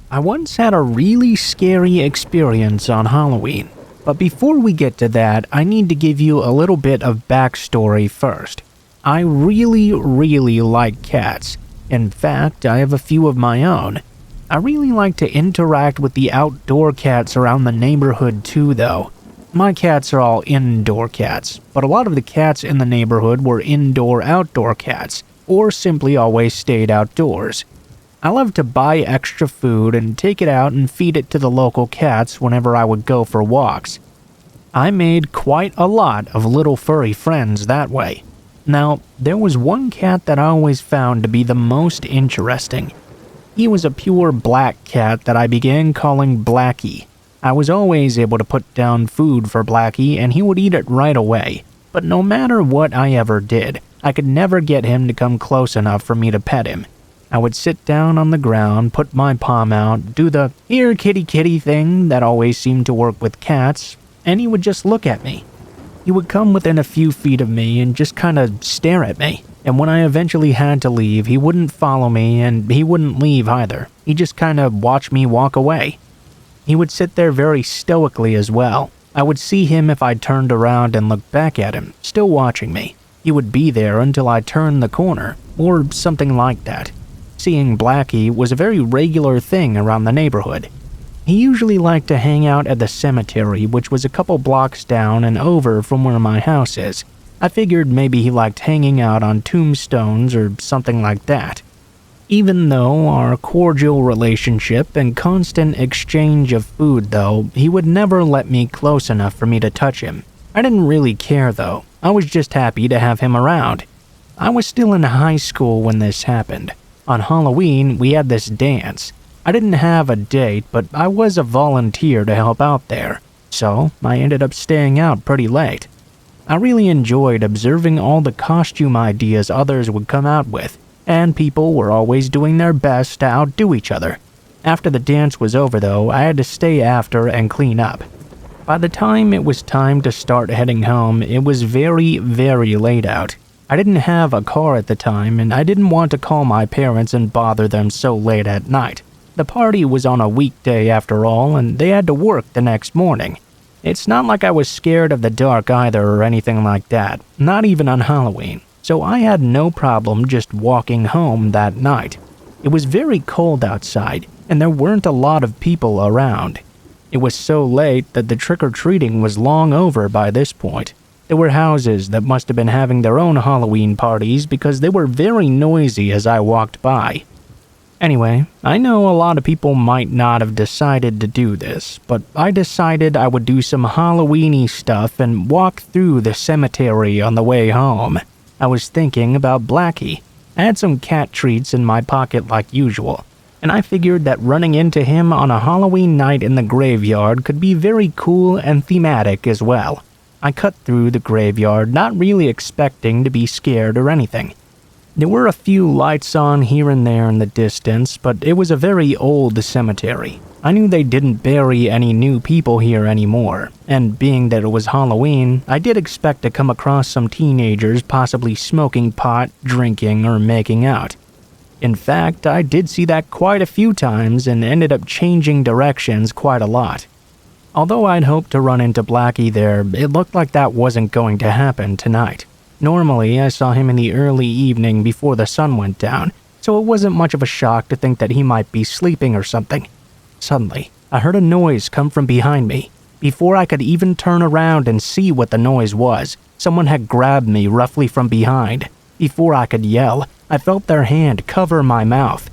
I once had a really scary experience on Halloween, but before we get to that, I need to give you a little bit of backstory first. I really like cats. In fact, I have a few of my own. I really like to interact with the outdoor cats around the neighborhood too, though. My cats are all indoor cats, but a lot of the cats in the neighborhood were indoor-outdoor cats, or simply always stayed outdoors. I love to buy extra food and take it out and feed it to the local cats whenever I would go for walks. I made quite a lot of little furry friends that way. Now, there was one cat that I always found to be the most interesting. He was a pure black cat that I began calling Blackie. I was always able to put down food for Blackie and he would eat it right away, but no matter what I ever did, I could never get him to come close enough for me to pet him. I would sit down on the ground, put my palm out, do the "here kitty kitty" thing that always seemed to work with cats, and he would just look at me. He would come within a few feet of me and just kinda stare at me, and when I eventually had to leave, he wouldn't follow me and he wouldn't leave either. He just kinda watched me walk away. He would sit there very stoically as well. I would see him if I turned around and looked back at him, still watching me. He would be there until I turned the corner, or something like that. Seeing Blackie was a very regular thing around the neighborhood. He usually liked to hang out at the cemetery, which was a couple blocks down and over from where my house is. I figured maybe he liked hanging out on tombstones or something like that. Even though our cordial relationship and constant exchange of food though, he would never let me close enough for me to touch him. I didn't really care though. I was just happy to have him around. I was still in high school when this happened. On Halloween, we had this dance. I didn't have a date, but I was a volunteer to help out there, so I ended up staying out pretty late. I really enjoyed observing all the costume ideas others would come out with, and people were always doing their best to outdo each other. After the dance was over though, I had to stay after and clean up. By the time it was time to start heading home, it was very late out. I didn't have a car at the time, and I didn't want to call my parents and bother them so late at night. The party was on a weekday after all, and they had to work the next morning. It's not like I was scared of the dark either or anything like that, not even on Halloween, so I had no problem just walking home that night. It was very cold outside, and there weren't a lot of people around. It was so late that the trick-or-treating was long over by this point. There were houses that must have been having their own Halloween parties because they were very noisy as I walked by. Anyway, I know a lot of people might not have decided to do this, but I decided I would do some Halloween-y stuff and walk through the cemetery on the way home. I was thinking about Blackie. I had some cat treats in my pocket like usual, and I figured that running into him on a Halloween night in the graveyard could be very cool and thematic as well. I cut through the graveyard, not really expecting to be scared or anything. There were a few lights on here and there in the distance, but it was a very old cemetery. I knew they didn't bury any new people here anymore, and being that it was Halloween, I did expect to come across some teenagers possibly smoking pot, drinking, or making out. In fact, I did see that quite a few times and ended up changing directions quite a lot. Although I'd hoped to run into Blackie there, it looked like that wasn't going to happen tonight. Normally, I saw him in the early evening before the sun went down, so it wasn't much of a shock to think that he might be sleeping or something. Suddenly, I heard a noise come from behind me. Before I could even turn around and see what the noise was, someone had grabbed me roughly from behind. Before I could yell, I felt their hand cover my mouth.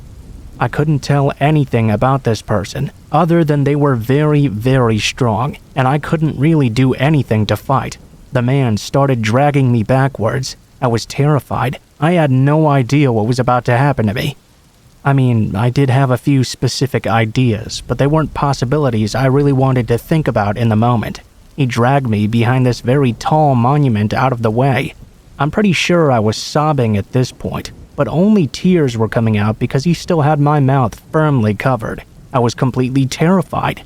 I couldn't tell anything about this person, other than they were very strong, and I couldn't really do anything to fight. The man started dragging me backwards. I was terrified. I had no idea what was about to happen to me. I mean, I did have a few specific ideas, but they weren't possibilities I really wanted to think about in the moment. He dragged me behind this very tall monument out of the way. I'm pretty sure I was sobbing at this point, but only tears were coming out because he still had my mouth firmly covered. I was completely terrified.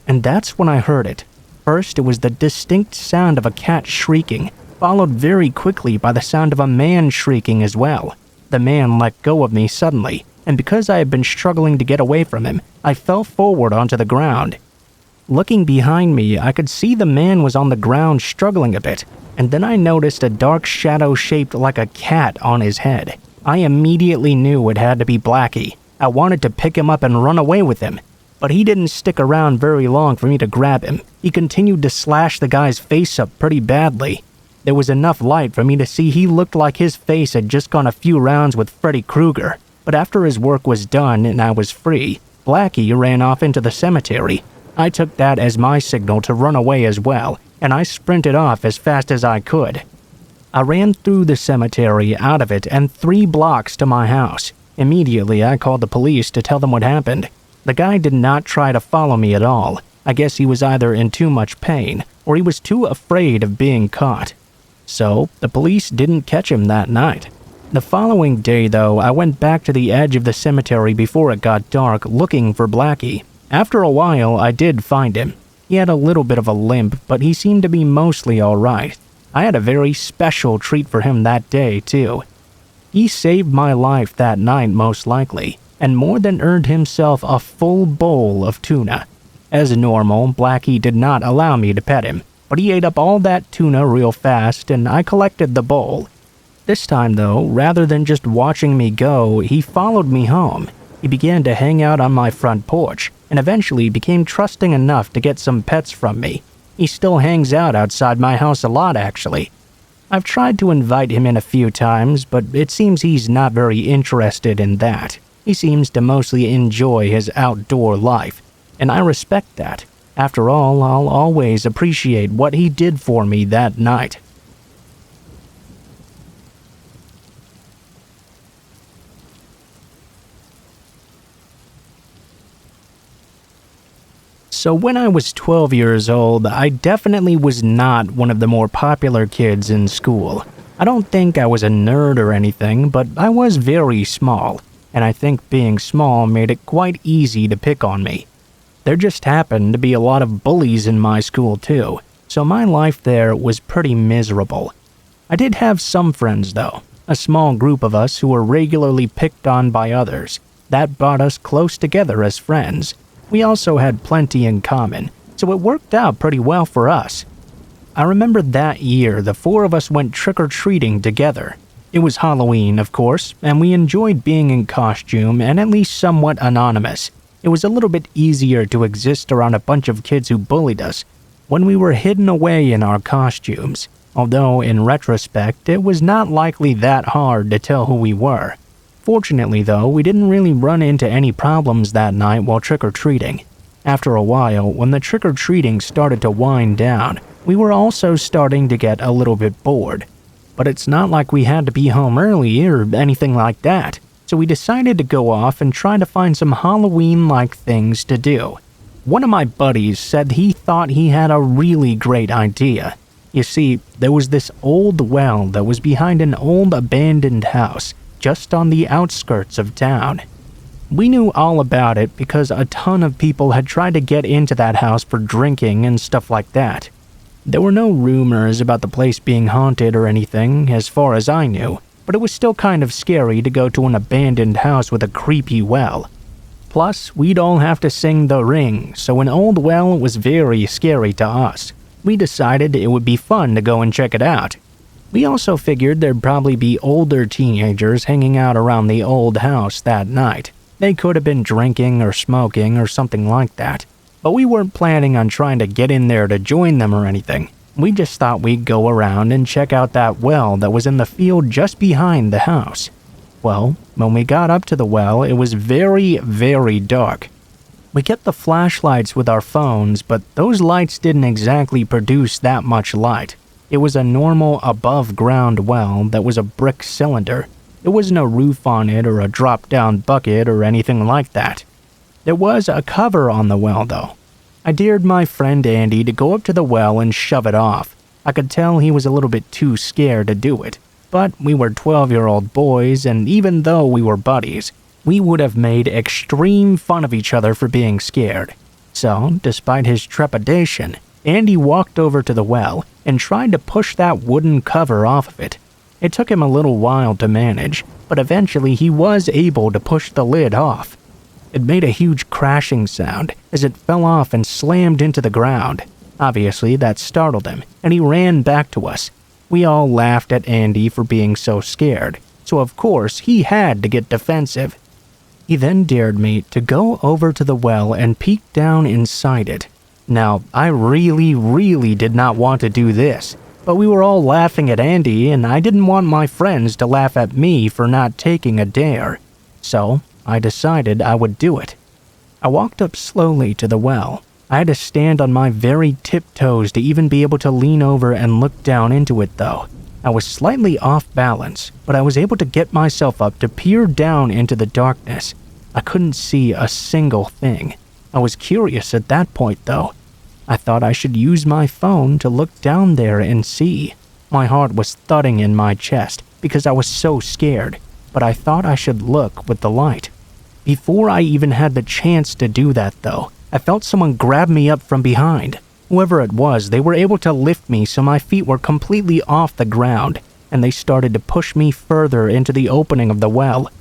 And that's when I heard it. First, it was the distinct sound of a cat shrieking, followed very quickly by the sound of a man shrieking as well. The man let go of me suddenly, and because I had been struggling to get away from him, I fell forward onto the ground. Looking behind me, I could see the man was on the ground struggling a bit, and then I noticed a dark shadow shaped like a cat on his head. I immediately knew it had to be Blackie. I wanted to pick him up and run away with him, but he didn't stick around very long for me to grab him. He continued to slash the guy's face up pretty badly. There was enough light for me to see he looked like his face had just gone a few rounds with Freddy Krueger, but after his work was done and I was free, Blackie ran off into the cemetery. I took that as my signal to run away as well, and I sprinted off as fast as I could. I ran through the cemetery, out of it, and 3 blocks to my house. Immediately, I called the police to tell them what happened. The guy did not try to follow me at all. I guess he was either in too much pain, or he was too afraid of being caught. So, the police didn't catch him that night. The following day, though, I went back to the edge of the cemetery before it got dark, looking for Blackie. After a while, I did find him. He had a little bit of a limp, but he seemed to be mostly alright. I had a very special treat for him that day, too. He saved my life that night, most likely, and more than earned himself a full bowl of tuna. As normal, Blackie did not allow me to pet him, but he ate up all that tuna real fast, and I collected the bowl. This time, though, rather than just watching me go, he followed me home. He began to hang out on my front porch, and eventually became trusting enough to get some pets from me. He still hangs out outside my house a lot, actually. I've tried to invite him in a few times, but it seems he's not very interested in that. He seems to mostly enjoy his outdoor life, and I respect that. After all, I'll always appreciate what he did for me that night. So when I was 12 years old, I definitely was not one of the more popular kids in school. I don't think I was a nerd or anything, but I was very small, and I think being small made it quite easy to pick on me. There just happened to be a lot of bullies in my school too, so my life there was pretty miserable. I did have some friends though, a small group of us who were regularly picked on by others. That brought us close together as friends. We also had plenty in common, so it worked out pretty well for us. I remember that year the 4 of us went trick-or-treating together. It was Halloween, of course, and we enjoyed being in costume and at least somewhat anonymous. It was a little bit easier to exist around a bunch of kids who bullied us when we were hidden away in our costumes, although in retrospect it was not likely that hard to tell who we were. Fortunately though, we didn't really run into any problems that night while trick-or-treating. After a while, when the trick-or-treating started to wind down, we were also starting to get a little bit bored. But it's not like we had to be home early or anything like that, so we decided to go off and try to find some Halloween-like things to do. One of my buddies said he thought he had a really great idea. You see, there was this old well that was behind an old abandoned house, just on the outskirts of town. We knew all about it because a ton of people had tried to get into that house for drinking and stuff like that. There were no rumors about the place being haunted or anything, as far as I knew, but it was still kind of scary to go to an abandoned house with a creepy well. Plus, we'd all have to sing The Ring, so an old well was very scary to us. We decided it would be fun to go and check it out. We also figured there'd probably be older teenagers hanging out around the old house that night. They could have been drinking or smoking or something like that, but we weren't planning on trying to get in there to join them or anything. We just thought we'd go around and check out that well that was in the field just behind the house. Well, when we got up to the well, it was very, very dark. We kept the flashlights with our phones, but those lights didn't exactly produce that much light. It was a normal above-ground well that was a brick cylinder. There was no roof on it or a drop-down bucket or anything like that. There was a cover on the well, though. I dared my friend Andy to go up to the well and shove it off. I could tell he was a little bit too scared to do it, but we were 12-year-old boys, and even though we were buddies, we would have made extreme fun of each other for being scared. So, despite his trepidation, Andy walked over to the well and tried to push that wooden cover off of it. It took him a little while to manage, but eventually he was able to push the lid off. It made a huge crashing sound as it fell off and slammed into the ground. Obviously, that startled him, and he ran back to us. We all laughed at Andy for being so scared, so of course he had to get defensive. He then dared me to go over to the well and peek down inside it. Now, I really did not want to do this, but we were all laughing at Andy and I didn't want my friends to laugh at me for not taking a dare. So, I decided I would do it. I walked up slowly to the well. I had to stand on my very tiptoes to even be able to lean over and look down into it though. I was slightly off balance, but I was able to get myself up to peer down into the darkness. I couldn't see a single thing. I was curious at that point though. I thought I should use my phone to look down there and see. My heart was thudding in my chest because I was so scared, but I thought I should look with the light. Before I even had the chance to do that though, I felt someone grab me up from behind. Whoever it was, they were able to lift me so my feet were completely off the ground, and they started to push me further into the opening of the well.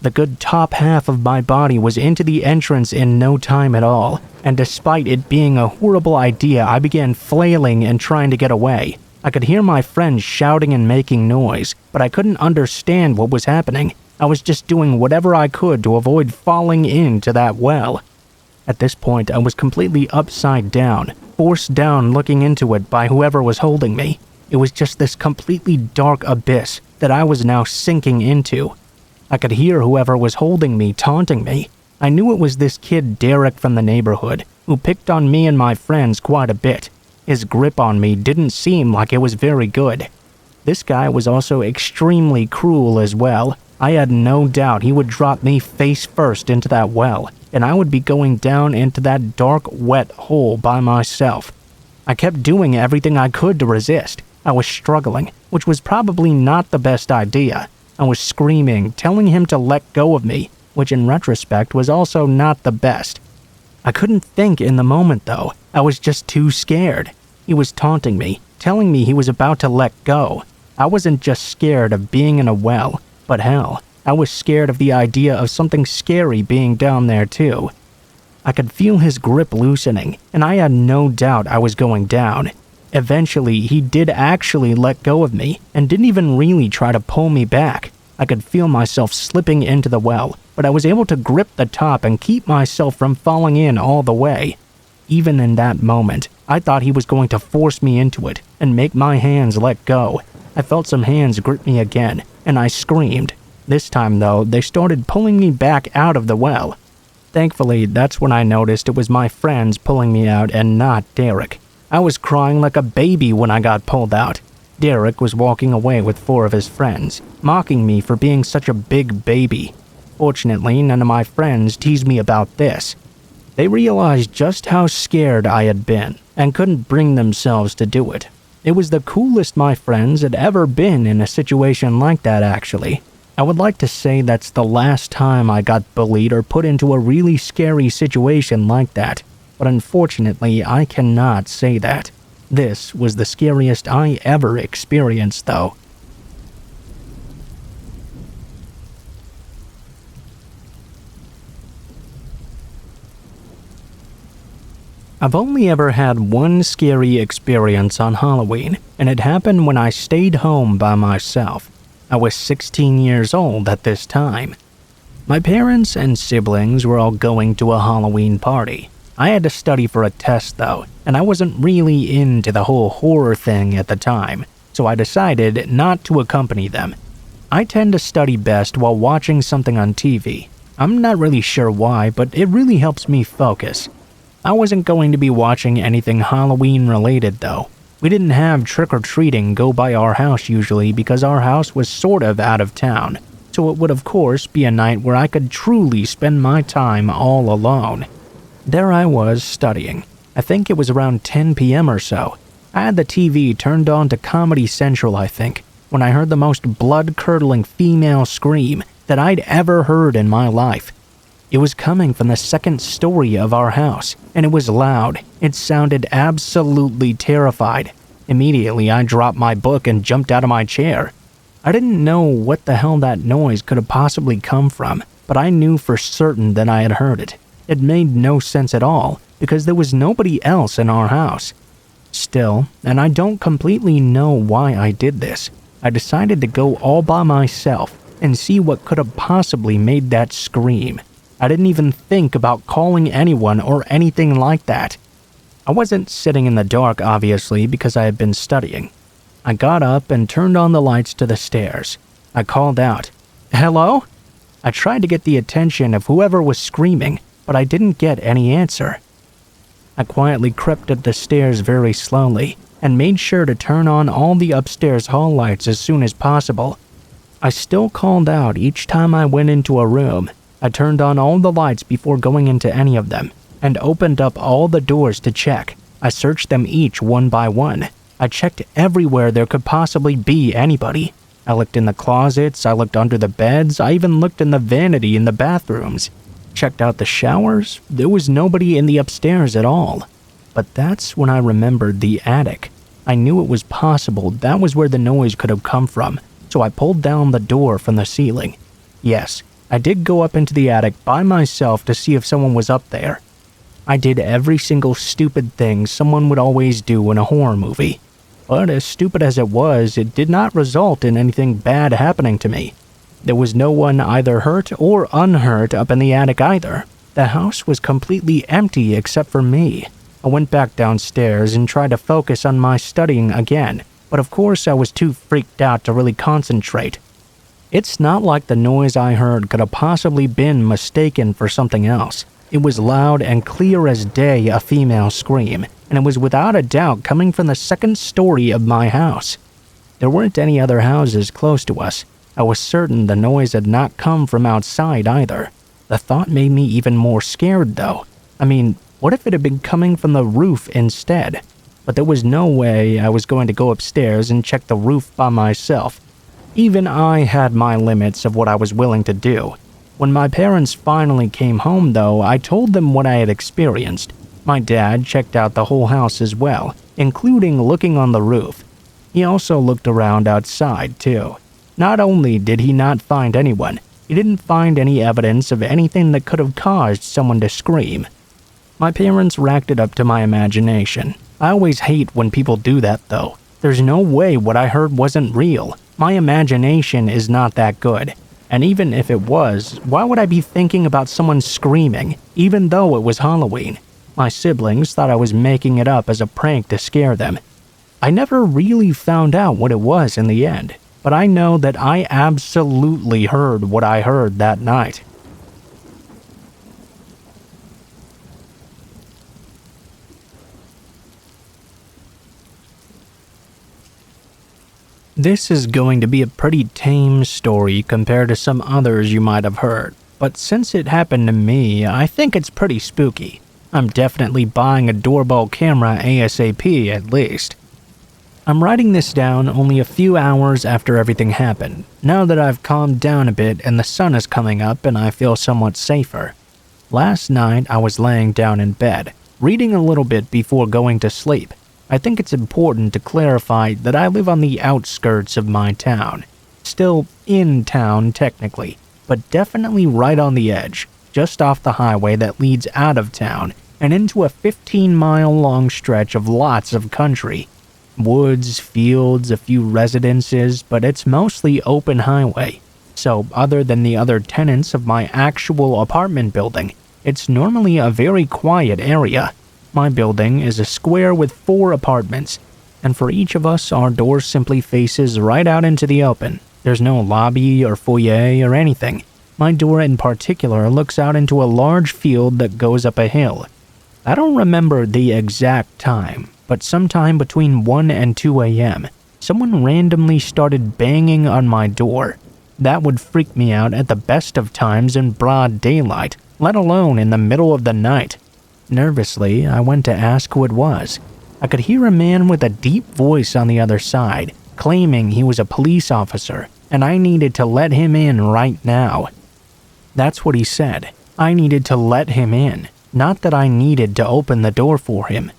The good top half of my body was into the entrance in no time at all, and despite it being a horrible idea, I began flailing and trying to get away. I could hear my friends shouting and making noise, but I couldn't understand what was happening. I was just doing whatever I could to avoid falling into that well. At this point, I was completely upside down, forced down looking into it by whoever was holding me. It was just this completely dark abyss that I was now sinking into. I could hear whoever was holding me taunting me. I knew it was this kid Derek from the neighborhood, who picked on me and my friends quite a bit. His grip on me didn't seem like it was very good. This guy was also extremely cruel as well. I had no doubt he would drop me face first into that well, and I would be going down into that dark, wet hole by myself. I kept doing everything I could to resist. I was struggling, which was probably not the best idea. I was screaming, telling him to let go of me, which in retrospect was also not the best. I couldn't think in the moment though. I was just too scared. He was taunting me, telling me he was about to let go. I wasn't just scared of being in a well, but hell, I was scared of the idea of something scary being down there too. I could feel his grip loosening, and I had no doubt I was going down. Eventually, he did actually let go of me, and didn't even really try to pull me back. I could feel myself slipping into the well, but I was able to grip the top and keep myself from falling in all the way. Even in that moment, I thought he was going to force me into it and make my hands let go. I felt some hands grip me again, and I screamed. This time though, they started pulling me back out of the well. Thankfully, that's when I noticed it was my friends pulling me out and not Derek. I was crying like a baby when I got pulled out. Derek was walking away with 4 of his friends, mocking me for being such a big baby. Fortunately, none of my friends teased me about this. They realized just how scared I had been and couldn't bring themselves to do it. It was the coolest my friends had ever been in a situation like that actually. I would like to say that's the last time I got bullied or put into a really scary situation like that, but unfortunately I cannot say that. This was the scariest I ever experienced though. I've only ever had one scary experience on Halloween, and it happened when I stayed home by myself. I was 16 years old at this time. My parents and siblings were all going to a Halloween party. I had to study for a test though, and I wasn't really into the whole horror thing at the time, so I decided not to accompany them. I tend to study best while watching something on TV. I'm not really sure why, but it really helps me focus. I wasn't going to be watching anything Halloween related though. We didn't have trick-or-treating go by our house usually because our house was sort of out of town, so it would of course be a night where I could truly spend my time all alone. There I was studying. I think it was around 10 p.m. or so. I had the TV turned on to Comedy Central I think, when I heard the most blood-curdling female scream that I'd ever heard in my life. It was coming from the second story of our house, and it was loud. It sounded absolutely terrified. Immediately, I dropped my book and jumped out of my chair. I didn't know what the hell that noise could have possibly come from, but I knew for certain that I had heard it. It made no sense at all, because there was nobody else in our house. Still, and I don't completely know why I did this, I decided to go all by myself and see what could have possibly made that scream. I didn't even think about calling anyone or anything like that. I wasn't sitting in the dark, obviously, because I had been studying. I got up and turned on the lights to the stairs. I called out, "Hello?" I tried to get the attention of whoever was screaming, but I didn't get any answer. I quietly crept up the stairs very slowly and made sure to turn on all the upstairs hall lights as soon as possible. I still called out each time I went into a room. I turned on all the lights before going into any of them and opened up all the doors to check. I searched them each one by one. I checked everywhere there could possibly be anybody. I looked in the closets, I looked under the beds, I even looked in the vanity in the bathrooms. Checked out the showers. There was nobody in the upstairs at all. But that's when I remembered the attic. I knew it was possible that was where the noise could have come from, so I pulled down the door from the ceiling. Yes, I did go up into the attic by myself to see if someone was up there. I did every single stupid thing someone would always do in a horror movie. But as stupid as it was, it did not result in anything bad happening to me. There was no one either hurt or unhurt up in the attic either. The house was completely empty except for me. I went back downstairs and tried to focus on my studying again, but of course I was too freaked out to really concentrate. It's not like the noise I heard could have possibly been mistaken for something else. It was loud and clear as day, a female scream, and it was without a doubt coming from the second story of my house. There weren't any other houses close to us. I was certain the noise had not come from outside either. The thought made me even more scared though. I mean, what if it had been coming from the roof instead? But there was no way I was going to go upstairs and check the roof by myself. Even I had my limits of what I was willing to do. When my parents finally came home though, I told them what I had experienced. My dad checked out the whole house as well, including looking on the roof. He also looked around outside too. Not only did he not find anyone, he didn't find any evidence of anything that could have caused someone to scream. My parents racked it up to my imagination. I always hate when people do that though. There's no way what I heard wasn't real. My imagination is not that good. And even if it was, why would I be thinking about someone screaming, even though it was Halloween? My siblings thought I was making it up as a prank to scare them. I never really found out what it was in the end, but I know that I absolutely heard what I heard that night. This is going to be a pretty tame story compared to some others you might have heard, but since it happened to me, I think it's pretty spooky. I'm definitely buying a doorbell camera ASAP at least. I'm writing this down only a few hours after everything happened, now that I've calmed down a bit and the sun is coming up and I feel somewhat safer. Last night I was laying down in bed, reading a little bit before going to sleep. I think it's important to clarify that I live on the outskirts of my town. Still in town technically, but definitely right on the edge, just off the highway that leads out of town and into a 15-mile-long stretch of lots of country. Woods, fields, a few residences, but it's mostly open highway. So other than the other tenants of my actual apartment building, it's normally a very quiet area. My building is a square with 4 apartments, and for each of us, our door simply faces right out into the open. There's no lobby or foyer or anything. My door in particular looks out into a large field that goes up a hill. I don't remember the exact time, but sometime between 1 and 2 a.m., someone randomly started banging on my door. That would freak me out at the best of times in broad daylight, let alone in the middle of the night. Nervously, I went to ask who it was. I could hear a man with a deep voice on the other side, claiming he was a police officer, and I needed to let him in right now. That's what he said. I needed to let him in, not that I needed to open the door for him.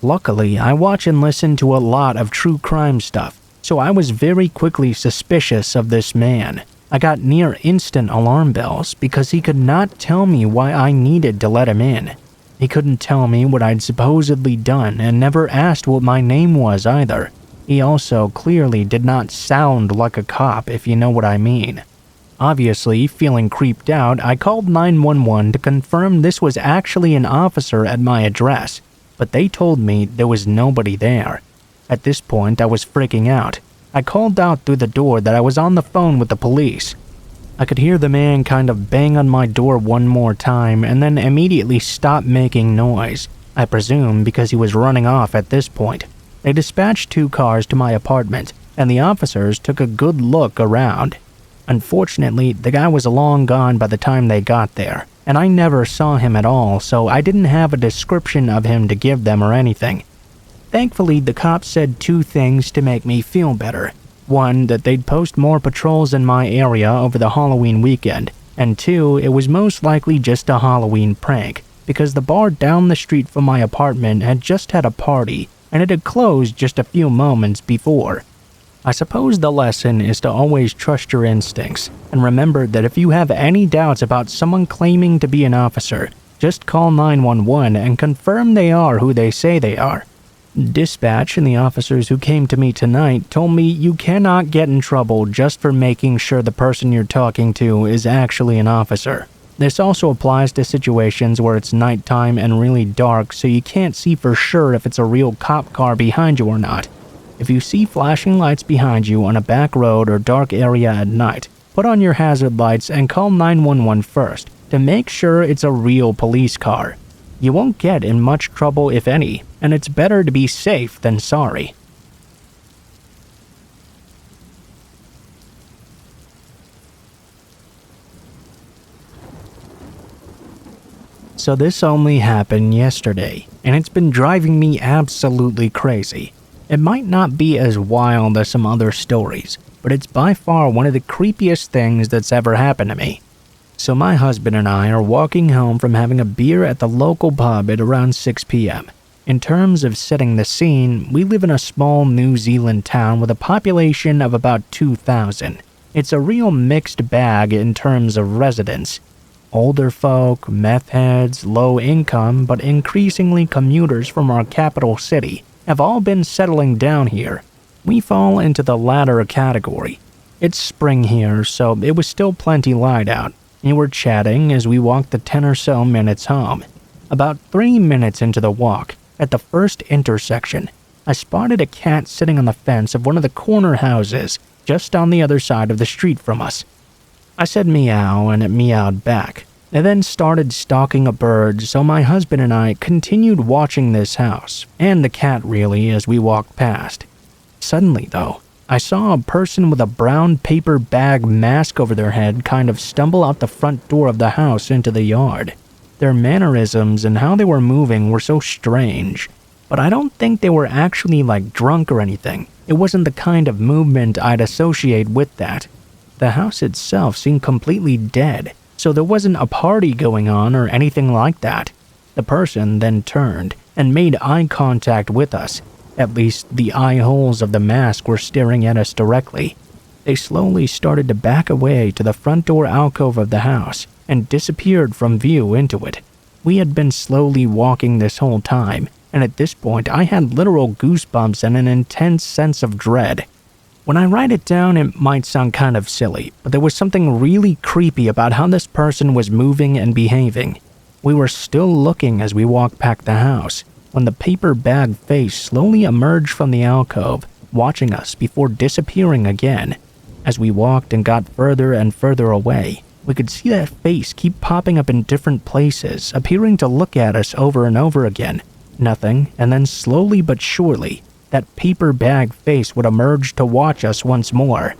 Luckily, I watch and listen to a lot of true crime stuff, so I was very quickly suspicious of this man. I got near instant alarm bells because he could not tell me why I needed to let him in. He couldn't tell me what I'd supposedly done and never asked what my name was either. He also clearly did not sound like a cop, if you know what I mean. Obviously, feeling creeped out, I called 911 to confirm this was actually an officer at my address, but they told me there was nobody there. At this point, I was freaking out. I called out through the door that I was on the phone with the police. I could hear the man kind of bang on my door one more time and then immediately stop making noise, I presume because he was running off at this point. They dispatched 2 cars to my apartment, and the officers took a good look around. Unfortunately, the guy was long gone by the time they got there, and I never saw him at all, so I didn't have a description of him to give them or anything. Thankfully, the cops said 2 things to make me feel better. 1, that they'd post more patrols in my area over the Halloween weekend, and 2, it was most likely just a Halloween prank, because the bar down the street from my apartment had just had a party, and it had closed just a few moments before. I suppose the lesson is to always trust your instincts, and remember that if you have any doubts about someone claiming to be an officer, just call 911 and confirm they are who they say they are. Dispatch and the officers who came to me tonight told me you cannot get in trouble just for making sure the person you're talking to is actually an officer. This also applies to situations where it's nighttime and really dark, so you can't see for sure if it's a real cop car behind you or not. If you see flashing lights behind you on a back road or dark area at night, put on your hazard lights and call 911 first to make sure it's a real police car. You won't get in much trouble if any, and it's better to be safe than sorry. So this only happened yesterday, and it's been driving me absolutely crazy. It might not be as wild as some other stories, but it's by far one of the creepiest things that's ever happened to me. So my husband and I are walking home from having a beer at the local pub at around 6 p.m. In terms of setting the scene, we live in a small New Zealand town with a population of about 2,000. It's a real mixed bag in terms of residents. Older folk, meth heads, low income, but increasingly commuters from our capital city have all been settling down here. We fall into the latter category. It's spring here, so it was still plenty light out. We were chatting as we walked the 10 or so minutes home. About 3 minutes into the walk, at the first intersection, I spotted a cat sitting on the fence of one of the corner houses just on the other side of the street from us. I said meow and it meowed back. I then started stalking a bird, so my husband and I continued watching this house, and the cat really, as we walked past. Suddenly, though, I saw a person with a brown paper bag mask over their head kind of stumble out the front door of the house into the yard. Their mannerisms and how they were moving were so strange, but I don't think they were actually like drunk or anything. It wasn't the kind of movement I'd associate with that. The house itself seemed completely dead, so there wasn't a party going on or anything like that. The person then turned and made eye contact with us. At least the eye holes of the mask were staring at us directly. They slowly started to back away to the front door alcove of the house and disappeared from view into it. We had been slowly walking this whole time, and at this point I had literal goosebumps and an intense sense of dread. When I write it down, it might sound kind of silly, but there was something really creepy about how this person was moving and behaving. We were still looking as we walked back the house, when the paper bag face slowly emerged from the alcove, watching us before disappearing again. As we walked and got further and further away, we could see that face keep popping up in different places, appearing to look at us over and over again. Nothing, and then slowly but surely, that paper bag face would emerge to watch us once more.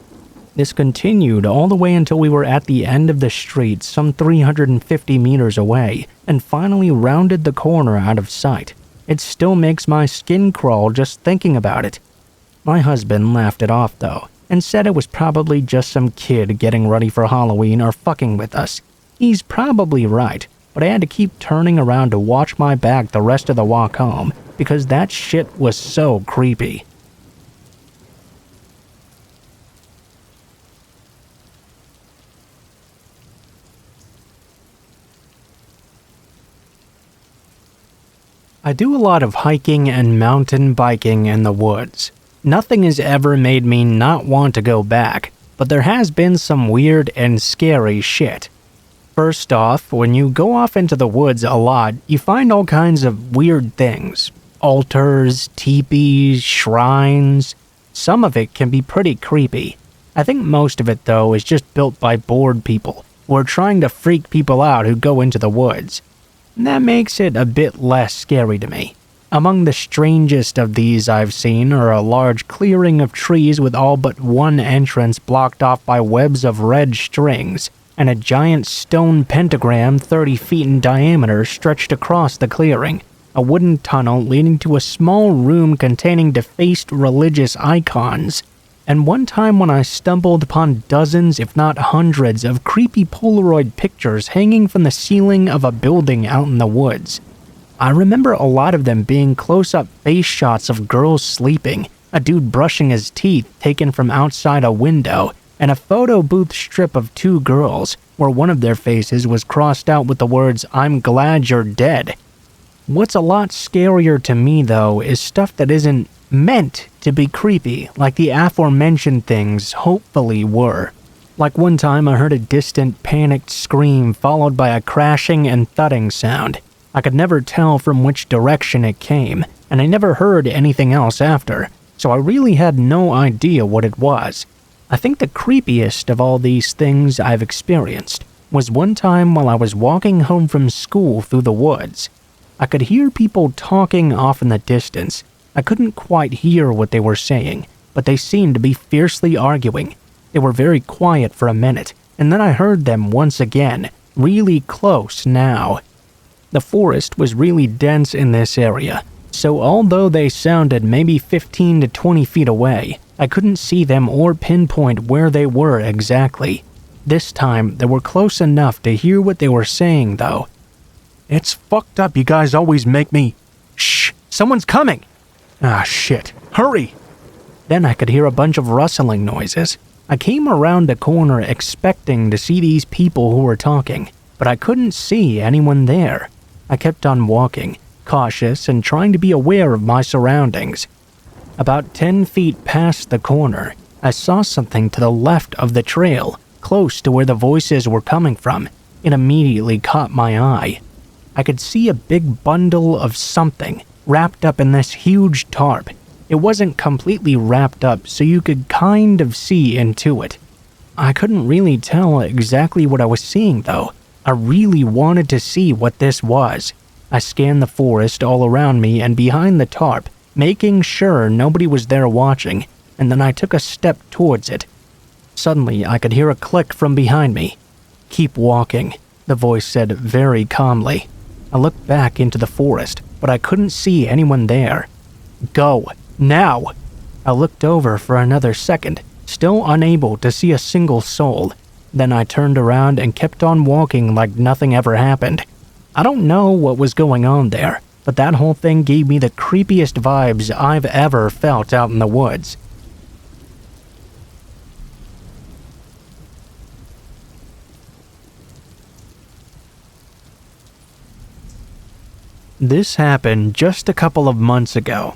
This continued all the way until we were at the end of the street, some 350 meters away, and finally rounded the corner out of sight. It still makes my skin crawl just thinking about it. My husband laughed it off though, and said it was probably just some kid getting ready for Halloween or fucking with us. He's probably right, but I had to keep turning around to watch my back the rest of the walk home, because that shit was so creepy. I do a lot of hiking and mountain biking in the woods. Nothing has ever made me not want to go back, but there has been some weird and scary shit. First off, when you go off into the woods a lot, you find all kinds of weird things. Altars, teepees, shrines. Some of it can be pretty creepy. I think most of it, though, is just built by bored people who are trying to freak people out who go into the woods. And that makes it a bit less scary to me. Among the strangest of these I've seen are a large clearing of trees with all but one entrance blocked off by webs of red strings, and a giant stone pentagram 30 feet in diameter stretched across the clearing, a wooden tunnel leading to a small room containing defaced religious icons, and one time when I stumbled upon dozens if not hundreds of creepy Polaroid pictures hanging from the ceiling of a building out in the woods. I remember a lot of them being close-up face shots of girls sleeping, a dude brushing his teeth taken from outside a window, and a photo booth strip of two girls, where one of their faces was crossed out with the words, "I'm glad you're dead." What's a lot scarier to me, though, is stuff that isn't meant to be creepy, like the aforementioned things hopefully were. Like one time I heard a distant, panicked scream followed by a crashing and thudding sound. I could never tell from which direction it came, and I never heard anything else after, so I really had no idea what it was. I think the creepiest of all these things I've experienced was one time while I was walking home from school through the woods. I could hear people talking off in the distance. I couldn't quite hear what they were saying, but they seemed to be fiercely arguing. They were very quiet for a minute, and then I heard them once again, really close now. The forest was really dense in this area, so although they sounded maybe 15 to 20 feet away, I couldn't see them or pinpoint where they were exactly. This time, they were close enough to hear what they were saying, though. "It's fucked up, you guys always make me... Shh, someone's coming! Ah, shit, hurry!" Then I could hear a bunch of rustling noises. I came around a corner expecting to see these people who were talking, but I couldn't see anyone there. I kept on walking, cautious and trying to be aware of my surroundings. About 10 feet past the corner, I saw something to the left of the trail, close to where the voices were coming from. It immediately caught my eye. I could see a big bundle of something wrapped up in this huge tarp. It wasn't completely wrapped up, so you could kind of see into it. I couldn't really tell exactly what I was seeing, though. I really wanted to see what this was. I scanned the forest all around me and behind the tarp, making sure nobody was there watching, and then I took a step towards it. Suddenly, I could hear a click from behind me. "Keep walking," the voice said very calmly. I looked back into the forest, but I couldn't see anyone there. "Go, now!" I looked over for another second, still unable to see a single soul. Then I turned around and kept on walking like nothing ever happened. I don't know what was going on there, but that whole thing gave me the creepiest vibes I've ever felt out in the woods. This happened just a couple of months ago.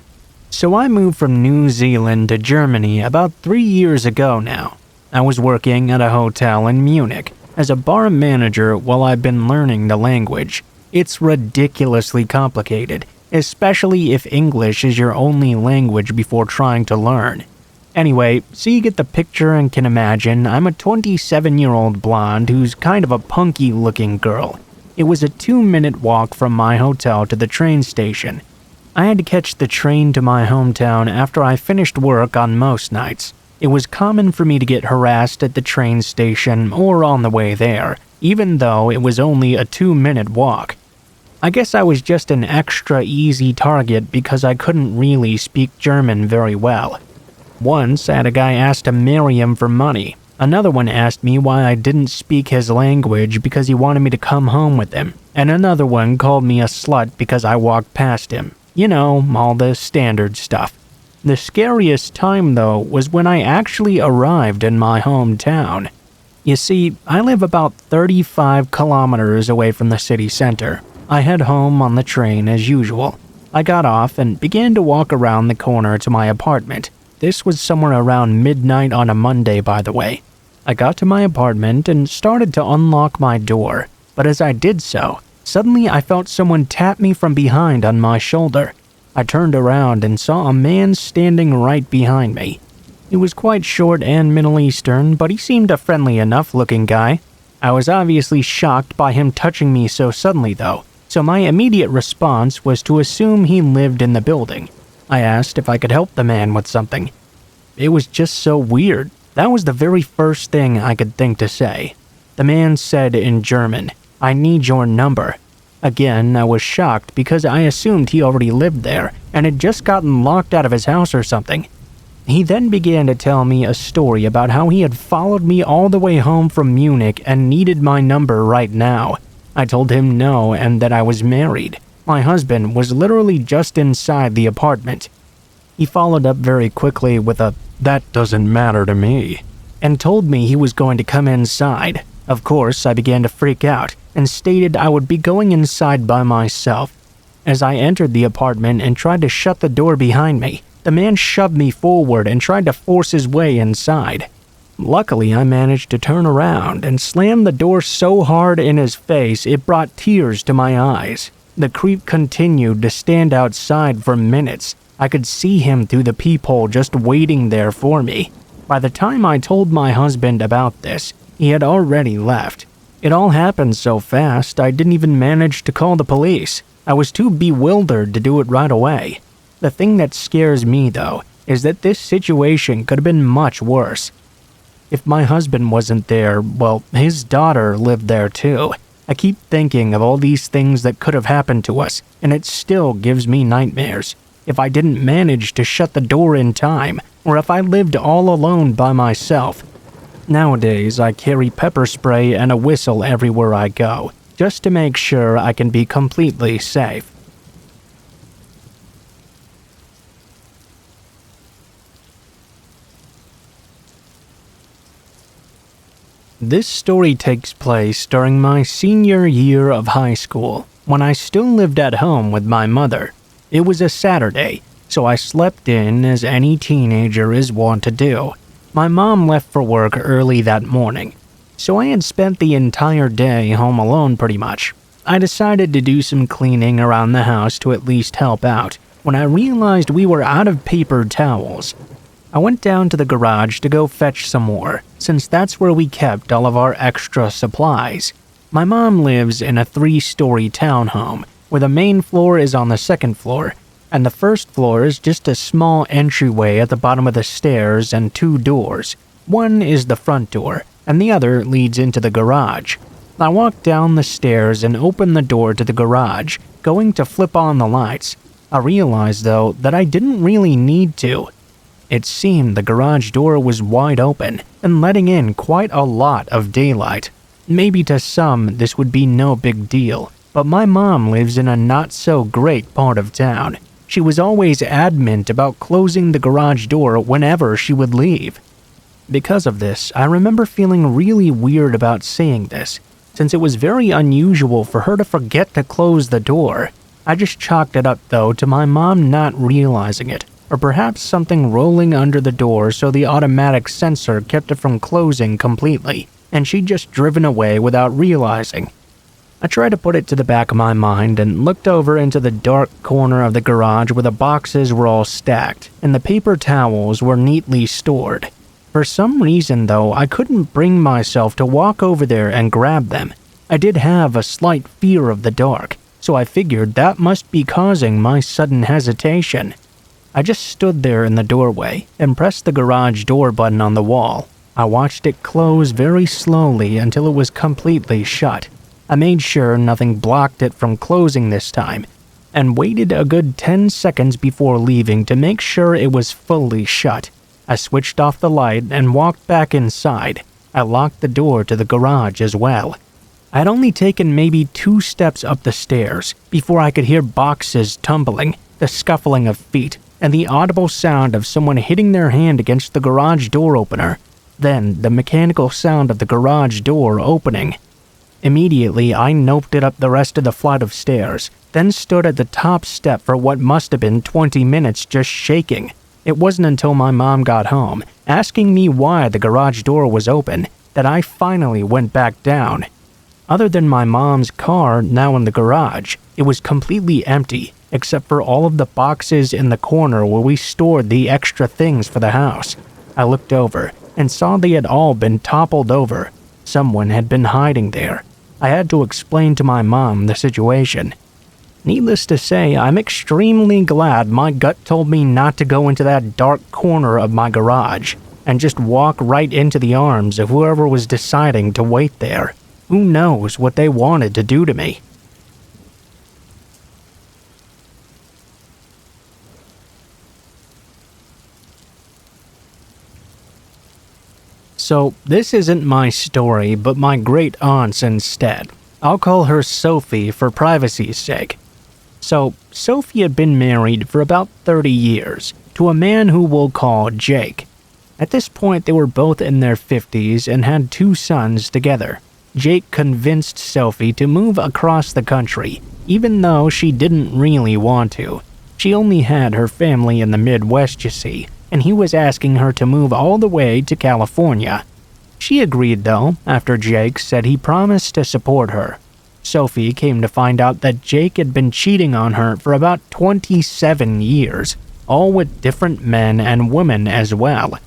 So I moved from New Zealand to Germany about 3 years ago now. I was working at a hotel in Munich as a bar manager while I've been learning the language. It's ridiculously complicated, especially if English is your only language before trying to learn. Anyway, so you get the picture and can imagine I'm a 27-year-old blonde who's kind of a punky-looking girl. It was a 2-minute walk from my hotel to the train station. I had to catch the train to my hometown after I finished work on most nights. It was common for me to get harassed at the train station or on the way there, even though it was only a 2-minute walk. I guess I was just an extra easy target because I couldn't really speak German very well. Once, I had a guy ask to marry him for money. Another one asked me why I didn't speak his language because he wanted me to come home with him. And another one called me a slut because I walked past him. You know, all the standard stuff. The scariest time, though, was when I actually arrived in my hometown. You see, I live about 35 kilometers away from the city center. I head home on the train as usual. I got off and began to walk around the corner to my apartment. This was somewhere around midnight on a Monday, by the way. I got to my apartment and started to unlock my door, but as I did so, suddenly I felt someone tap me from behind on my shoulder. I turned around and saw a man standing right behind me. He was quite short and Middle Eastern, but he seemed a friendly enough looking guy. I was obviously shocked by him touching me so suddenly though, so my immediate response was to assume he lived in the building. I asked if I could help the man with something. It was just so weird. That was the very first thing I could think to say. The man said in German, "I need your number." Again, I was shocked because I assumed he already lived there and had just gotten locked out of his house or something. He then began to tell me a story about how he had followed me all the way home from Munich and needed my number right now. I told him no and that I was married. My husband was literally just inside the apartment. He followed up very quickly with a, "That doesn't matter to me," and told me he was going to come inside. Of course, I began to freak out and stated I would be going inside by myself. As I entered the apartment and tried to shut the door behind me, the man shoved me forward and tried to force his way inside. Luckily, I managed to turn around and slam the door so hard in his face it brought tears to my eyes. The creep continued to stand outside for minutes. I could see him through the peephole just waiting there for me. By the time I told my husband about this, he had already left. It all happened so fast, I didn't even manage to call the police. I was too bewildered to do it right away. The thing that scares me, though, is that this situation could have been much worse. If my husband wasn't there, well, his daughter lived there too. I keep thinking of all these things that could have happened to us, and it still gives me nightmares. If I didn't manage to shut the door in time, or if I lived all alone by myself. Nowadays, I carry pepper spray and a whistle everywhere I go, just to make sure I can be completely safe. This story takes place during my senior year of high school, when I still lived at home with my mother. It was a Saturday, so I slept in as any teenager is wont to do. My mom left for work early that morning, so I had spent the entire day home alone pretty much. I decided to do some cleaning around the house to at least help out, when I realized we were out of paper towels. I went down to the garage to go fetch some more, since that's where we kept all of our extra supplies. My mom lives in a 3-story townhome, where the main floor is on the second floor, and the first floor is just a small entryway at the bottom of the stairs and 2 doors. One is the front door, and the other leads into the garage. I walked down the stairs and opened the door to the garage, going to flip on the lights. I realized, though, that I didn't really need to. It seemed the garage door was wide open and letting in quite a lot of daylight. Maybe to some this would be no big deal, but my mom lives in a not-so-great part of town. She was always adamant about closing the garage door whenever she would leave. Because of this, I remember feeling really weird about saying this, since it was very unusual for her to forget to close the door. I just chalked it up, though, to my mom not realizing it, or perhaps something rolling under the door so the automatic sensor kept it from closing completely, and she'd just driven away without realizing. I tried to put it to the back of my mind and looked over into the dark corner of the garage where the boxes were all stacked and the paper towels were neatly stored. For some reason, though, I couldn't bring myself to walk over there and grab them. I did have a slight fear of the dark, so I figured that must be causing my sudden hesitation. I just stood there in the doorway and pressed the garage door button on the wall. I watched it close very slowly until it was completely shut. I made sure nothing blocked it from closing this time, and waited a good 10 seconds before leaving to make sure it was fully shut. I switched off the light and walked back inside. I locked the door to the garage as well. I had only taken maybe 2 steps up the stairs before I could hear boxes tumbling, the scuffling of feet, and the audible sound of someone hitting their hand against the garage door opener. Then the mechanical sound of the garage door opening. Immediately, I noped it up the rest of the flight of stairs, then stood at the top step for what must have been 20 minutes just shaking. It wasn't until my mom got home, asking me why the garage door was open, that I finally went back down. Other than my mom's car now in the garage, it was completely empty, except for all of the boxes in the corner where we stored the extra things for the house. I looked over and saw they had all been toppled over. Someone had been hiding there. I had to explain to my mom the situation. Needless to say, I'm extremely glad my gut told me not to go into that dark corner of my garage and just walk right into the arms of whoever was deciding to wait there. Who knows what they wanted to do to me? So, this isn't my story, but my great aunt's instead. I'll call her Sophie for privacy's sake. So, Sophie had been married for about 30 years to a man who we'll call Jake. At this point, they were both in their 50s and had 2 sons together. Jake convinced Sophie to move across the country, even though she didn't really want to. She only had her family in the Midwest, you see, and he was asking her to move all the way to California. She agreed though, after Jake said he promised to support her. Sophie came to find out that Jake had been cheating on her for about 27 years, all with different men and women as well.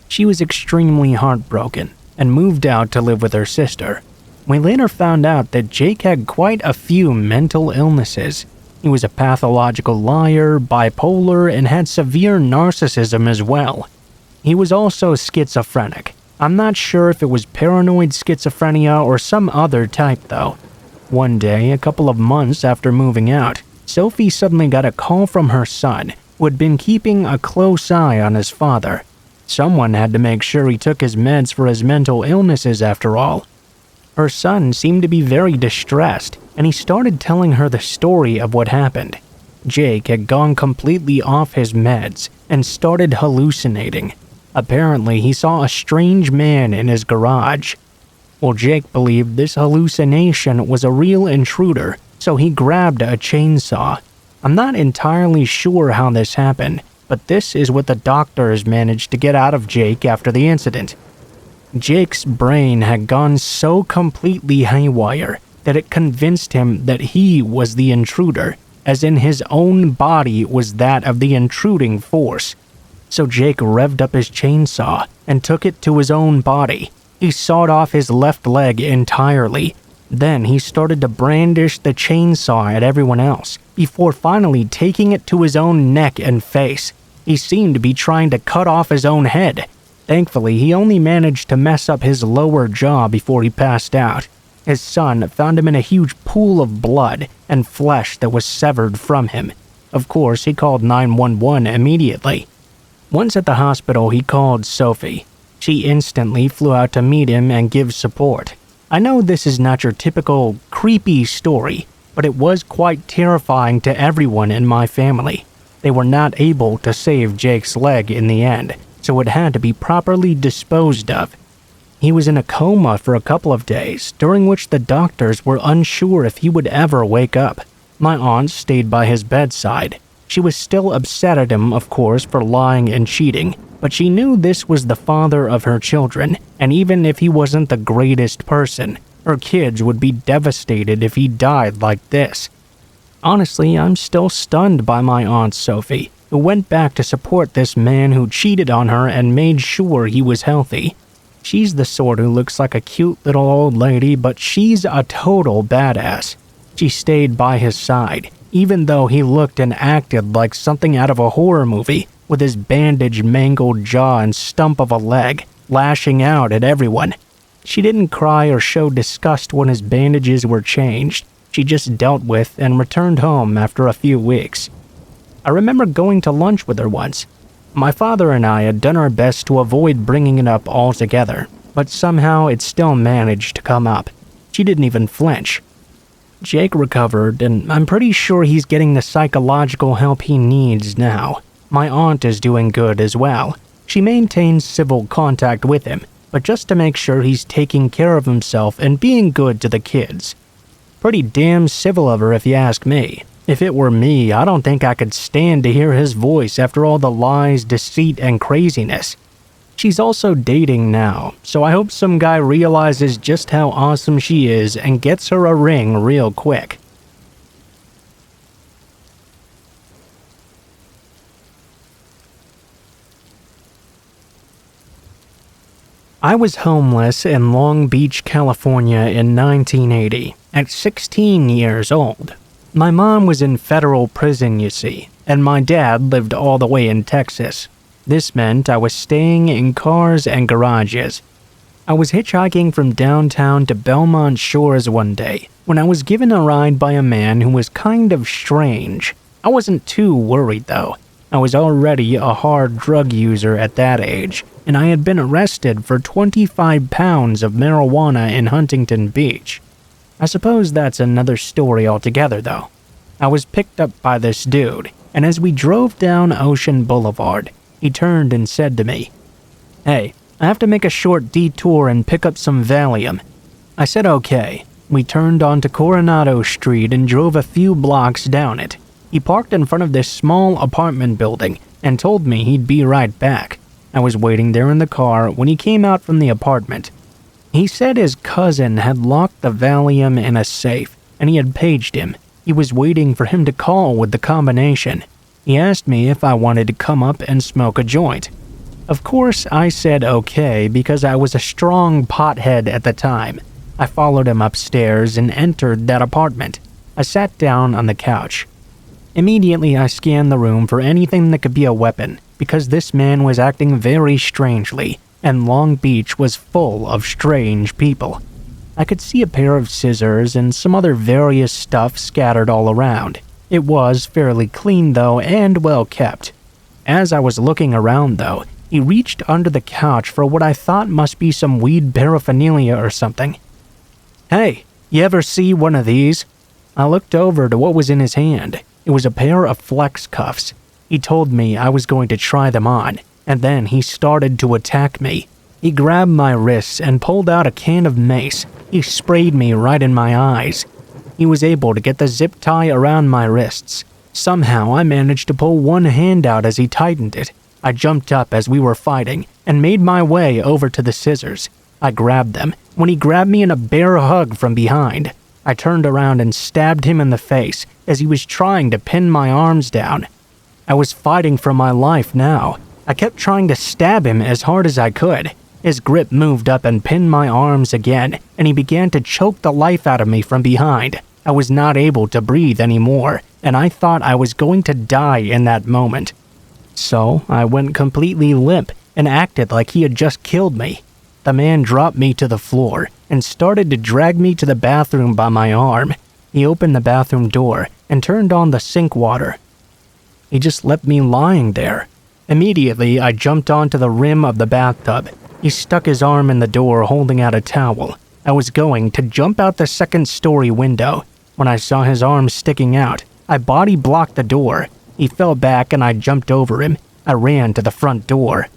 She was extremely heartbroken and moved out to live with her sister. We later found out that Jake had quite a few mental illnesses. He was a pathological liar, bipolar, and had severe narcissism as well. He was also schizophrenic. I'm not sure if it was paranoid schizophrenia or some other type though. One day, a couple of months after moving out, Sophie suddenly got a call from her son, who had been keeping a close eye on his father. Someone had to make sure he took his meds for his mental illnesses after all. Her son seemed to be very distressed, and he started telling her the story of what happened. Jake had gone completely off his meds and started hallucinating. Apparently, he saw a strange man in his garage. Well, Jake believed this hallucination was a real intruder, so he grabbed a chainsaw. I'm not entirely sure how this happened, but this is what the doctors managed to get out of Jake after the incident. Jake's brain had gone so completely haywire that it convinced him that he was the intruder, as in his own body was that of the intruding force. So Jake revved up his chainsaw and took it to his own body. He sawed off his left leg entirely. Then he started to brandish the chainsaw at everyone else, before finally taking it to his own neck and face. He seemed to be trying to cut off his own head. Thankfully, he only managed to mess up his lower jaw before he passed out. His son found him in a huge pool of blood and flesh that was severed from him. Of course, he called 911 immediately. Once at the hospital, he called Sophie. She instantly flew out to meet him and give support. I know this is not your typical creepy story, but it was quite terrifying to everyone in my family. They were not able to save Jake's leg in the end, so it had to be properly disposed of. He was in a coma for a couple of days, during which the doctors were unsure if he would ever wake up. My aunt stayed by his bedside. She was still upset at him, of course, for lying and cheating, but she knew this was the father of her children, and even if he wasn't the greatest person, her kids would be devastated if he died like this. Honestly, I'm still stunned by my Aunt Sophie, who went back to support this man who cheated on her and made sure he was healthy. She's the sort who looks like a cute little old lady, but she's a total badass. She stayed by his side, even though he looked and acted like something out of a horror movie, with his bandaged, mangled jaw and stump of a leg, lashing out at everyone. She didn't cry or show disgust when his bandages were changed. She just dealt with and returned home after a few weeks. I remember going to lunch with her once. My father and I had done our best to avoid bringing it up altogether, but somehow it still managed to come up. She didn't even flinch. Jake recovered, and I'm pretty sure he's getting the psychological help he needs now. My aunt is doing good as well. She maintains civil contact with him, but just to make sure he's taking care of himself and being good to the kids. Pretty damn civil of her if you ask me. If it were me, I don't think I could stand to hear his voice after all the lies, deceit, and craziness. She's also dating now, so I hope some guy realizes just how awesome she is and gets her a ring real quick. I was homeless in Long Beach, California in 1980, at 16 years old. My mom was in federal prison, you see, and my dad lived all the way in Texas. This meant I was staying in cars and garages. I was hitchhiking from downtown to Belmont Shores one day when I was given a ride by a man who was kind of strange. I wasn't too worried though. I was already a hard drug user at that age, and I had been arrested for 25 pounds of marijuana in Huntington Beach. I suppose that's another story altogether though. I was picked up by this dude, and as we drove down Ocean Boulevard, he turned and said to me, "Hey, I have to make a short detour and pick up some Valium." I said okay. We turned onto Coronado Street and drove a few blocks down it. He parked in front of this small apartment building and told me he'd be right back. I was waiting there in the car when he came out from the apartment. He said his cousin had locked the Valium in a safe and he had paged him. He was waiting for him to call with the combination. He asked me if I wanted to come up and smoke a joint. Of course, I said okay because I was a strong pothead at the time. I followed him upstairs and entered that apartment. I sat down on the couch. Immediately, I scanned the room for anything that could be a weapon because this man was acting very strangely, and Long Beach was full of strange people. I could see a pair of scissors and some other various stuff scattered all around. It was fairly clean though and well kept. As I was looking around though, he reached under the couch for what I thought must be some weed paraphernalia or something. "Hey, you ever see one of these?" I looked over to what was in his hand. It was a pair of flex cuffs. He told me I was going to try them on, and then he started to attack me. He grabbed my wrists and pulled out a can of mace. He sprayed me right in my eyes. He was able to get the zip tie around my wrists. Somehow I managed to pull one hand out as he tightened it. I jumped up as we were fighting and made my way over to the scissors. I grabbed them when he grabbed me in a bear hug from behind. I turned around and stabbed him in the face as he was trying to pin my arms down. I was fighting for my life now. I kept trying to stab him as hard as I could. His grip moved up and pinned my arms again, and he began to choke the life out of me from behind. I was not able to breathe anymore, and I thought I was going to die in that moment. So I went completely limp and acted like he had just killed me. The man dropped me to the floor and started to drag me to the bathroom by my arm. He opened the bathroom door and turned on the sink water. He just left me lying there. Immediately, I jumped onto the rim of the bathtub. He stuck his arm in the door holding out a towel. I was going to jump out the second-story window. When I saw his arm sticking out, I body blocked the door. He fell back and I jumped over him. I ran to the front door.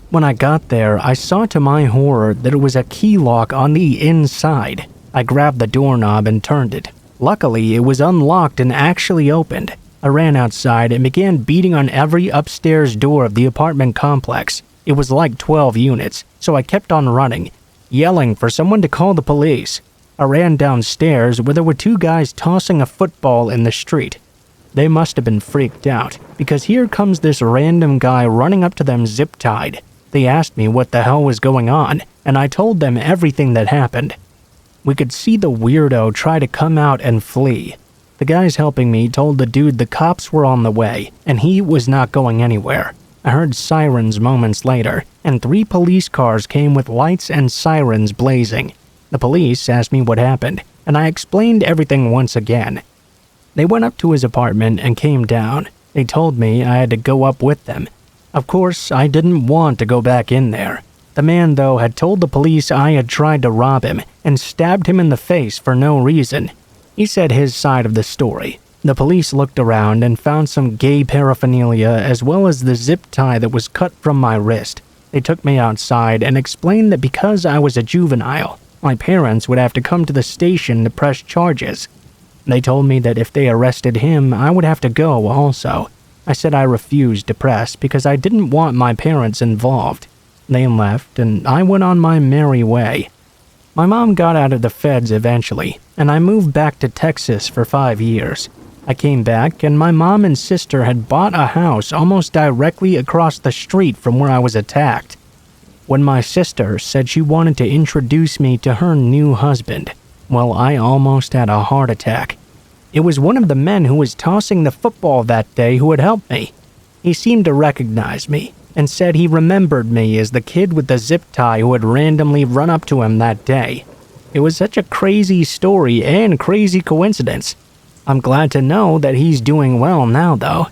When I got there, I saw to my horror that it was a key lock on the inside. I grabbed the doorknob and turned it. Luckily, it was unlocked and actually opened. I ran outside and began beating on every upstairs door of the apartment complex. It was like 12 units, so I kept on running, yelling for someone to call the police. I ran downstairs where there were two guys tossing a football in the street. They must have been freaked out, because here comes this random guy running up to them zip-tied. They asked me what the hell was going on, and I told them everything that happened. We could see the weirdo try to come out and flee. The guys helping me told the dude the cops were on the way, and he was not going anywhere. I heard sirens moments later, and 3 police cars came with lights and sirens blazing. The police asked me what happened, and I explained everything once again. They went up to his apartment and came down. They told me I had to go up with them. Of course, I didn't want to go back in there. The man, though, had told the police I had tried to rob him and stabbed him in the face for no reason. He said his side of the story. The police looked around and found some gay paraphernalia as well as the zip tie that was cut from my wrist. They took me outside and explained that because I was a juvenile, my parents would have to come to the station to press charges. They told me that if they arrested him, I would have to go also. I said I refused to press because I didn't want my parents involved. They left, and I went on my merry way. My mom got out of the feds eventually, and I moved back to Texas for 5 years. I came back, and my mom and sister had bought a house almost directly across the street from where I was attacked. When my sister said she wanted to introduce me to her new husband, well, I almost had a heart attack. It was one of the men who was tossing the football that day who had helped me. He seemed to recognize me and said he remembered me as the kid with the zip tie who had randomly run up to him that day. It was such a crazy story and crazy coincidence. I'm glad to know that he's doing well now, though.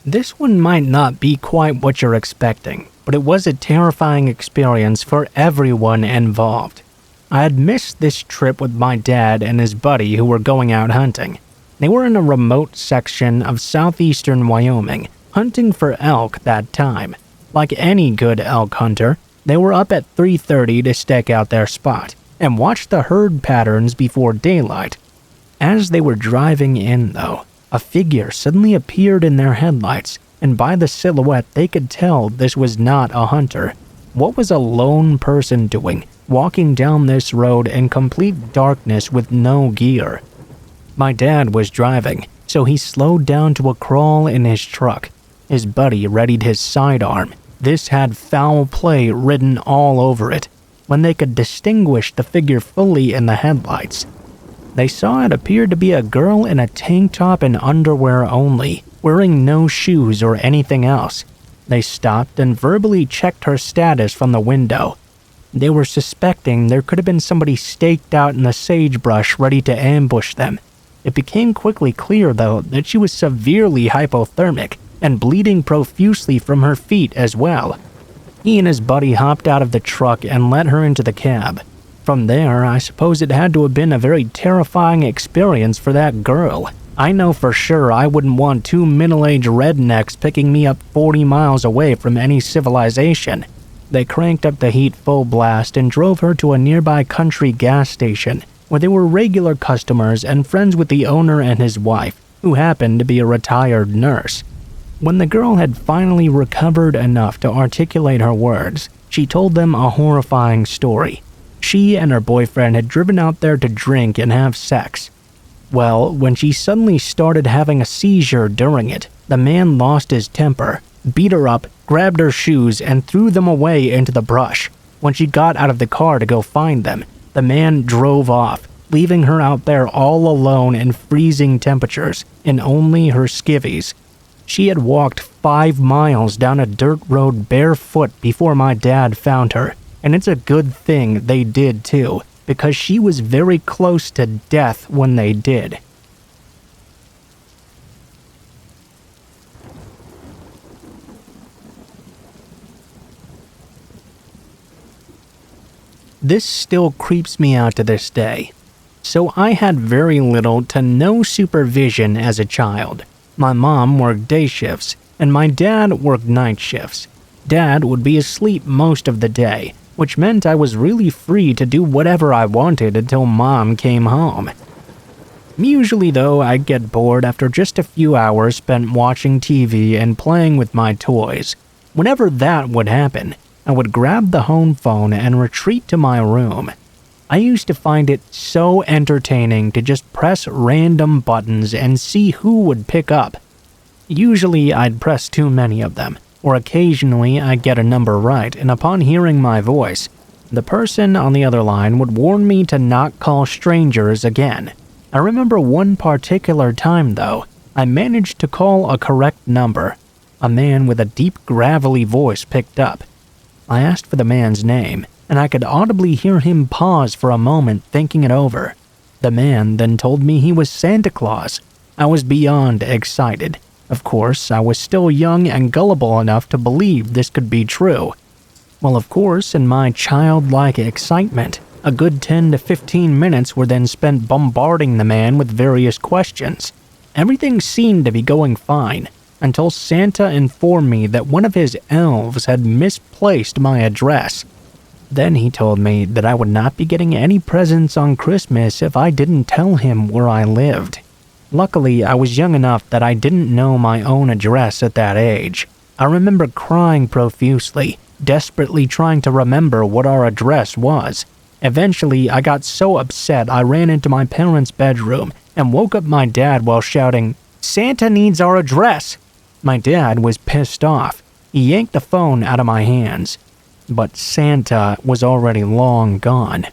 This one might not be quite what you're expecting, but it was a terrifying experience for everyone involved. I had missed this trip with my dad and his buddy who were going out hunting. They were in a remote section of southeastern Wyoming, hunting for elk that time. Like any good elk hunter, they were up at 3:30 to stake out their spot and watch the herd patterns before daylight. As they were driving in, though, a figure suddenly appeared in their headlights, and by the silhouette they could tell this was not a hunter. What was a lone person doing, walking down this road in complete darkness with no gear? My dad was driving, so he slowed down to a crawl in his truck. His buddy readied his sidearm. This had foul play written all over it. When they could distinguish the figure fully in the headlights, they saw it appeared to be a girl in a tank top and underwear only, wearing no shoes or anything else. They stopped and verbally checked her status from the window. They were suspecting there could have been somebody staked out in the sagebrush ready to ambush them. It became quickly clear, though, that she was severely hypothermic and bleeding profusely from her feet as well. He and his buddy hopped out of the truck and let her into the cab. From there, I suppose it had to have been a very terrifying experience for that girl. I know for sure I wouldn't want two middle-aged rednecks picking me up 40 miles away from any civilization. They cranked up the heat full blast and drove her to a nearby country gas station, where they were regular customers and friends with the owner and his wife, who happened to be a retired nurse. When the girl had finally recovered enough to articulate her words, she told them a horrifying story. She and her boyfriend had driven out there to drink and have sex. Well, when she suddenly started having a seizure during it, the man lost his temper, beat her up, grabbed her shoes, and threw them away into the brush. When she got out of the car to go find them, the man drove off, leaving her out there all alone in freezing temperatures, in only her skivvies. She had walked 5 miles down a dirt road barefoot before my dad found her, and it's a good thing they did too, because she was very close to death when they did. This still creeps me out to this day. So I had very little to no supervision as a child. My mom worked day shifts, and my dad worked night shifts. Dad would be asleep most of the day, which meant I was really free to do whatever I wanted until Mom came home. Usually, though, I'd get bored after just a few hours spent watching TV and playing with my toys. Whenever that would happen, I would grab the home phone and retreat to my room. I used to find it so entertaining to just press random buttons and see who would pick up. Usually, I'd press too many of them, or occasionally I'd get a number right, and upon hearing my voice, the person on the other line would warn me to not call strangers again. I remember one particular time, though, I managed to call a correct number. A man with a deep, gravelly voice picked up. I asked for the man's name, and I could audibly hear him pause for a moment thinking it over. The man then told me he was Santa Claus. I was beyond excited. Of course, I was still young and gullible enough to believe this could be true. Well, of course, in my childlike excitement, A good 10 to 15 minutes were then spent bombarding the man with various questions. Everything seemed to be going fine, until Santa informed me that one of his elves had misplaced my address. Then he told me that I would not be getting any presents on Christmas if I didn't tell him where I lived. Luckily, I was young enough that I didn't know my own address at that age. I remember crying profusely, desperately trying to remember what our address was. Eventually, I got so upset I ran into my parents' bedroom and woke up my dad while shouting, "Santa needs our address!" My dad was pissed off. He yanked the phone out of my hands. But Santa was already long gone.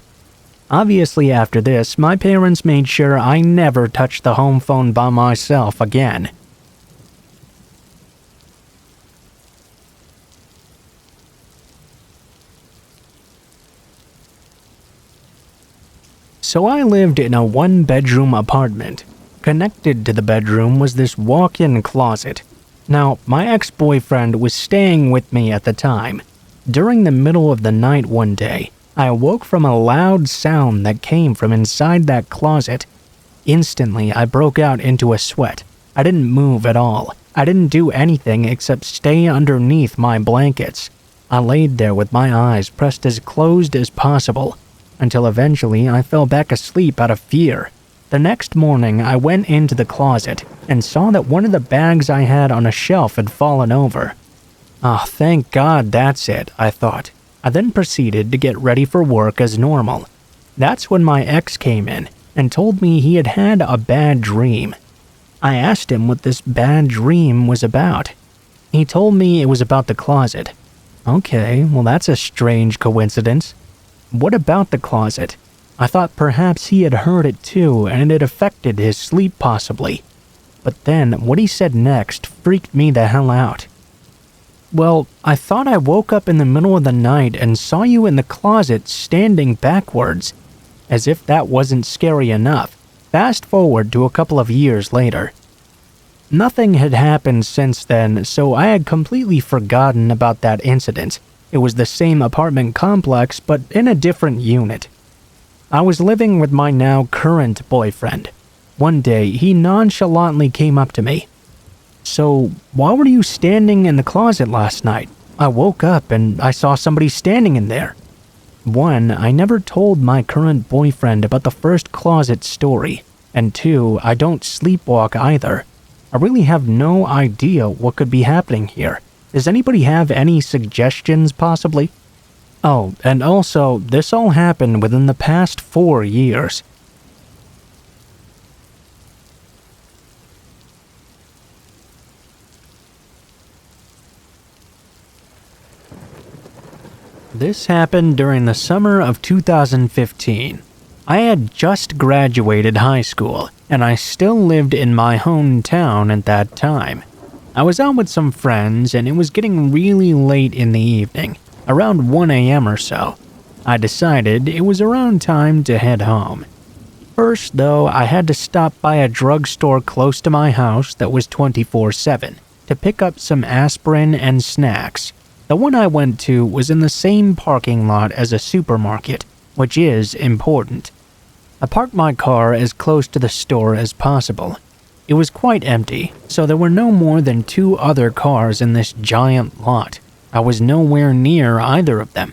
Obviously, after this, my parents made sure I never touched the home phone by myself again. So I lived in a one-bedroom apartment. Connected to the bedroom was this walk-in closet. Now, my ex-boyfriend was staying with me at the time. During the middle of the night one day, I awoke from a loud sound that came from inside that closet. Instantly, I broke out into a sweat. I didn't move at all. I didn't do anything except stay underneath my blankets. I laid there with my eyes pressed as closed as possible, until eventually I fell back asleep out of fear. The next morning, I went into the closet and saw that one of the bags I had on a shelf had fallen over. "Ah, thank God that's it," I thought. I then proceeded to get ready for work as normal. That's when my ex came in and told me he had had a bad dream. I asked him what this bad dream was about. He told me it was about the closet. Okay, well that's a strange coincidence. What about the closet? I thought perhaps he had heard it too and it had affected his sleep possibly. But then what he said next freaked me the hell out. "Well, I thought I woke up in the middle of the night and saw you in the closet standing backwards." As if that wasn't scary enough, fast forward to a couple of years later. Nothing had happened since then, so I had completely forgotten about that incident. It was the same apartment complex, but in a different unit. I was living with my now current boyfriend. One day, he nonchalantly came up to me. "So, why were you standing in the closet last night? I woke up and I saw somebody standing in there." One, I never told my current boyfriend about the first closet story. And two, I don't sleepwalk either. I really have no idea what could be happening here. Does anybody have any suggestions possibly? Oh, and also, this all happened within the past 4 years. This happened during the summer of 2015. I had just graduated high school, and I still lived in my hometown at that time. I was out with some friends, and it was getting really late in the evening, around 1 a.m. or so. I decided it was around time to head home. First, though, I had to stop by a drugstore close to my house that was 24/7 to pick up some aspirin and snacks. The one I went to was in the same parking lot as a supermarket, which is important. I parked my car as close to the store as possible. It was quite empty, so there were no more than 2 other cars in this giant lot. I was nowhere near either of them.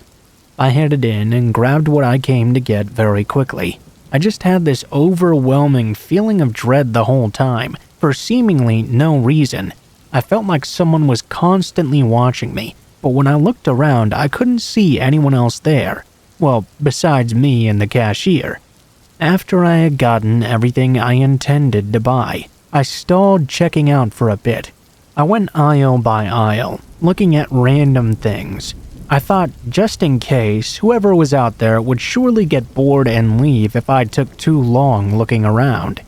I headed in and grabbed what I came to get very quickly. I just had this overwhelming feeling of dread the whole time, for seemingly no reason. I felt like someone was constantly watching me, but when I looked around, I couldn't see anyone else there. Well, besides me and the cashier. After I had gotten everything I intended to buy, I stalled checking out for a bit. I went aisle by aisle, looking at random things. I thought, just in case, whoever was out there would surely get bored and leave if I took too long looking around.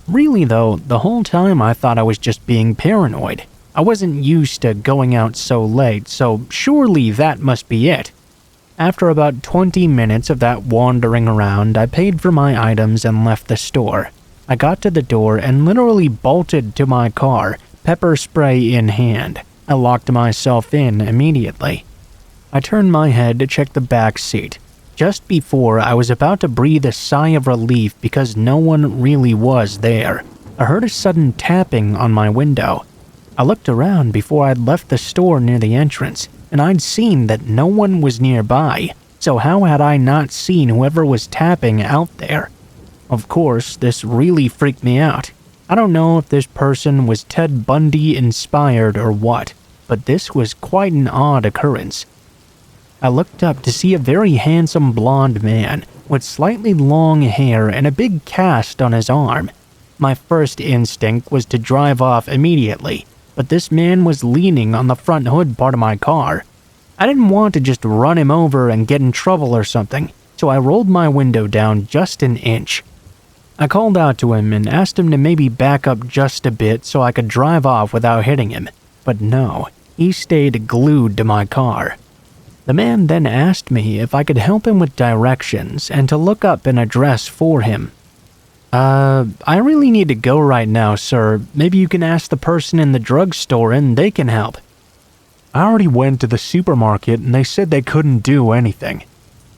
Really though, the whole time I thought I was just being paranoid. I wasn't used to going out so late, so surely that must be it. After about 20 minutes of that wandering around, I paid for my items and left the store. I got to the door and literally bolted to my car, pepper spray in hand. I locked myself in immediately. I turned my head to check the back seat. Just before I was about to breathe a sigh of relief because no one really was there, I heard a sudden tapping on my window. I looked around before I'd left the store near the entrance, and I'd seen that no one was nearby, so how had I not seen whoever was tapping out there? Of course, this really freaked me out. I don't know if this person was Ted Bundy inspired or what, but this was quite an odd occurrence. I looked up to see a very handsome blonde man with slightly long hair and a big cast on his arm. My first instinct was to drive off immediately, but this man was leaning on the front hood part of my car. I didn't want to just run him over and get in trouble or something, so I rolled my window down just an inch. I called out to him and asked him to maybe back up just a bit so I could drive off without hitting him, but no, he stayed glued to my car. The man then asked me if I could help him with directions and to look up an address for him. I really need to go right now, sir. Maybe you can ask the person in the drugstore and they can help. I already went to the supermarket and they said they couldn't do anything.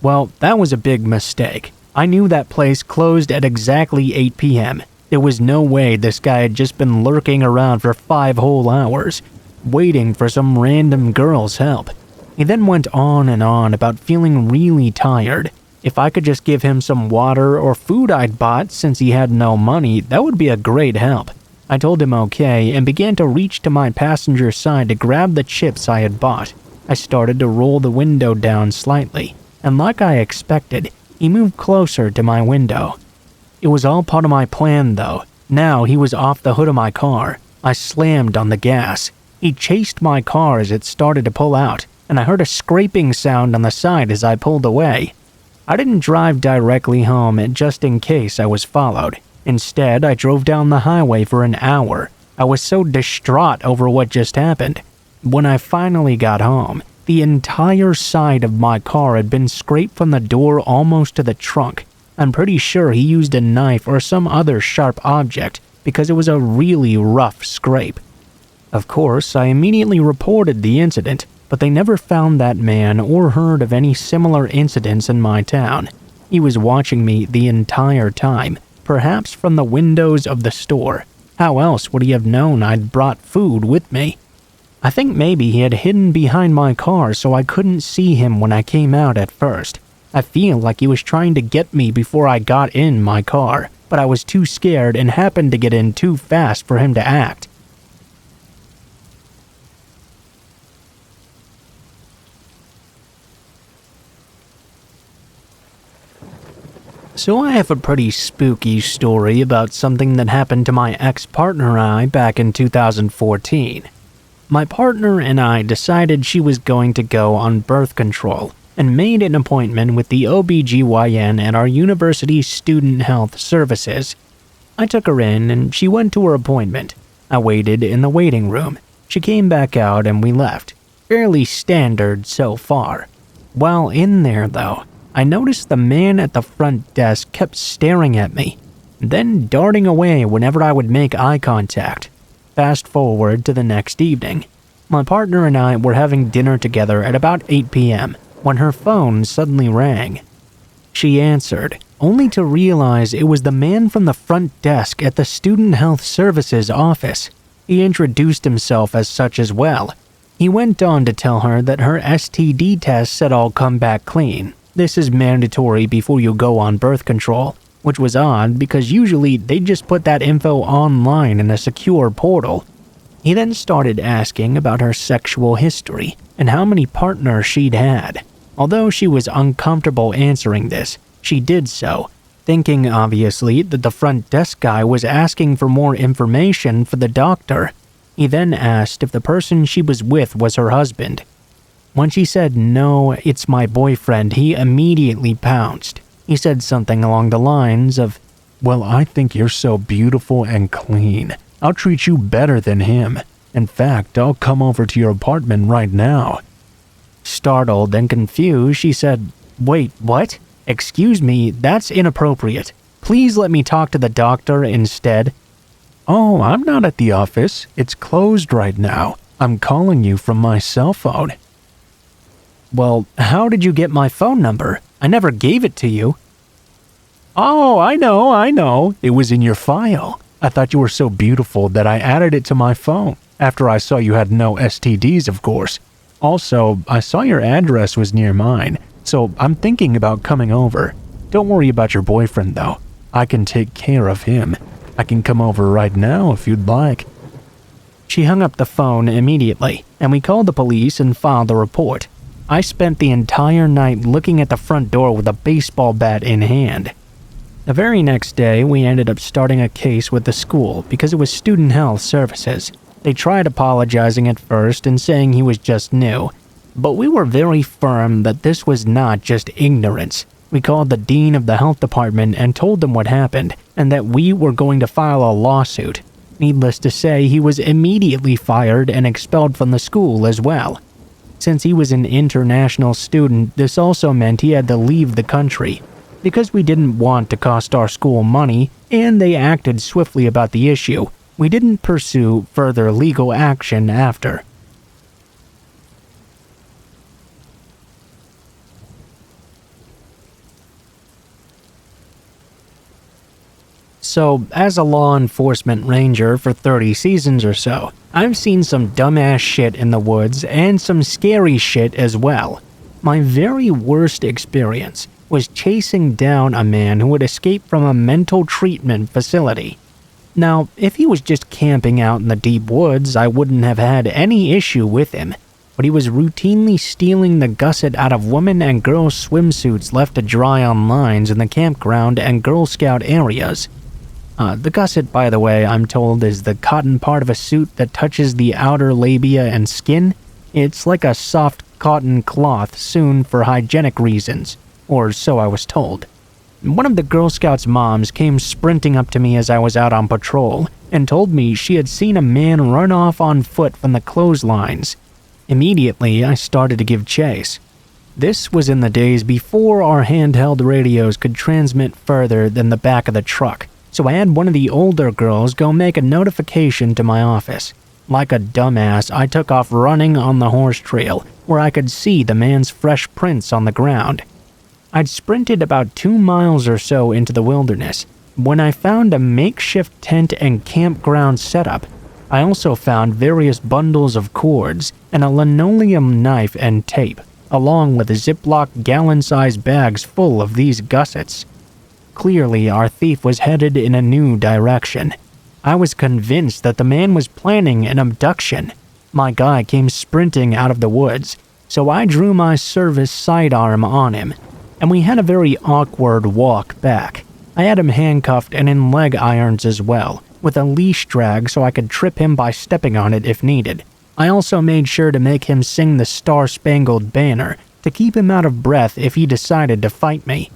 Well, that was a big mistake. I knew that place closed at exactly 8 p.m. There was no way this guy had just been lurking around for 5 whole hours, waiting for some random girl's help. He then went on and on about feeling really tired. If I could just give him some water or food I'd bought since he had no money, that would be a great help. I told him okay and began to reach to my passenger side to grab the chips I had bought. I started to roll the window down slightly, and like I expected, he moved closer to my window. It was all part of my plan though. Now he was off the hood of my car. I slammed on the gas. He chased my car as it started to pull out, and I heard a scraping sound on the side as I pulled away. I didn't drive directly home just in case I was followed. Instead, I drove down the highway for an hour. I was so distraught over what just happened. When I finally got home, the entire side of my car had been scraped from the door almost to the trunk. I'm pretty sure he used a knife or some other sharp object because it was a really rough scrape. Of course, I immediately reported the incident, but they never found that man or heard of any similar incidents in my town. He was watching me the entire time, perhaps from the windows of the store. How else would he have known I'd brought food with me? I think maybe he had hidden behind my car so I couldn't see him when I came out at first. I feel like he was trying to get me before I got in my car, but I was too scared and happened to get in too fast for him to act. So I have a pretty spooky story about something that happened to my ex-partner and I back in 2014. My partner and I decided she was going to go on birth control and made an appointment with the OBGYN at our university student health services. I took her in and she went to her appointment. I waited in the waiting room. She came back out and we left. Fairly standard so far. While in there though, I noticed the man at the front desk kept staring at me, then darting away whenever I would make eye contact. Fast forward to the next evening. My partner and I were having dinner together at about 8 p.m. when her phone suddenly rang. She answered, only to realize it was the man from the front desk at the Student Health Services office. He introduced himself as such as well. He went on to tell her that her STD tests had all come back clean. This is mandatory before you go on birth control, which was odd because usually they just put that info online in a secure portal. He then started asking about her sexual history and how many partners she'd had. Although she was uncomfortable answering this, she did so, thinking obviously that the front desk guy was asking for more information for the doctor. He then asked if the person she was with was her husband. When she said, "No, it's my boyfriend," he immediately pounced. He said something along the lines of, "Well, I think you're so beautiful and clean. I'll treat you better than him. In fact, I'll come over to your apartment right now." Startled and confused, she said, "Wait, what? Excuse me, that's inappropriate. Please let me talk to the doctor instead." "Oh, I'm not at the office. It's closed right now. I'm calling you from my cell phone." "Well, how did you get my phone number?" I never gave it to you." "Oh, I know. It was in your file. I thought you were so beautiful that I added it to my phone, after I saw you had no STDs, of course. Also, I saw your address was near mine, so I'm thinking about coming over. Don't worry about your boyfriend, though. I can take care of him. I can come over right now if you'd like." She hung up the phone immediately, and we called the police and filed a report. I spent the entire night looking at the front door with a baseball bat in hand. The very next day, we ended up starting a case with the school because it was student health services. They tried apologizing at first and saying he was just new, but we were very firm that this was not just ignorance. We called the dean of the health department and told them what happened and that we were going to file a lawsuit. Needless to say, he was immediately fired and expelled from the school as well. Since he was an international student, this also meant he had to leave the country. Because we didn't want to cost our school money, and they acted swiftly about the issue, we didn't pursue further legal action after. So, as a law enforcement ranger for 30 seasons or so, I've seen some dumbass shit in the woods and some scary shit as well. My very worst experience was chasing down a man who had escaped from a mental treatment facility. Now, if he was just camping out in the deep woods, I wouldn't have had any issue with him, but he was routinely stealing the gusset out of women and girl swimsuits left to dry on lines in the campground and Girl Scout areas. The gusset, by the way, I'm told is the cotton part of a suit that touches the outer labia and skin. It's like a soft cotton cloth sewn for hygienic reasons, or so I was told. One of the Girl Scouts' moms came sprinting up to me as I was out on patrol and told me she had seen a man run off on foot from the clotheslines. Immediately, I started to give chase. This was in the days before our handheld radios could transmit further than the back of the truck, so I had one of the older girls go make a notification to my office. Like a dumbass, I took off running on the horse trail, where I could see the man's fresh prints on the ground. I'd sprinted about 2 miles or so into the wilderness when I found a makeshift tent and campground setup. I also found various bundles of cords and a linoleum knife and tape, along with Ziploc gallon-sized bags full of these gussets. Clearly, our thief was headed in a new direction. I was convinced that the man was planning an abduction. My guy came sprinting out of the woods, so I drew my service sidearm on him, and we had a very awkward walk back. I had him handcuffed and in leg irons as well, with a leash drag so I could trip him by stepping on it if needed. I also made sure to make him sing the Star-Spangled Banner to keep him out of breath if he decided to fight me.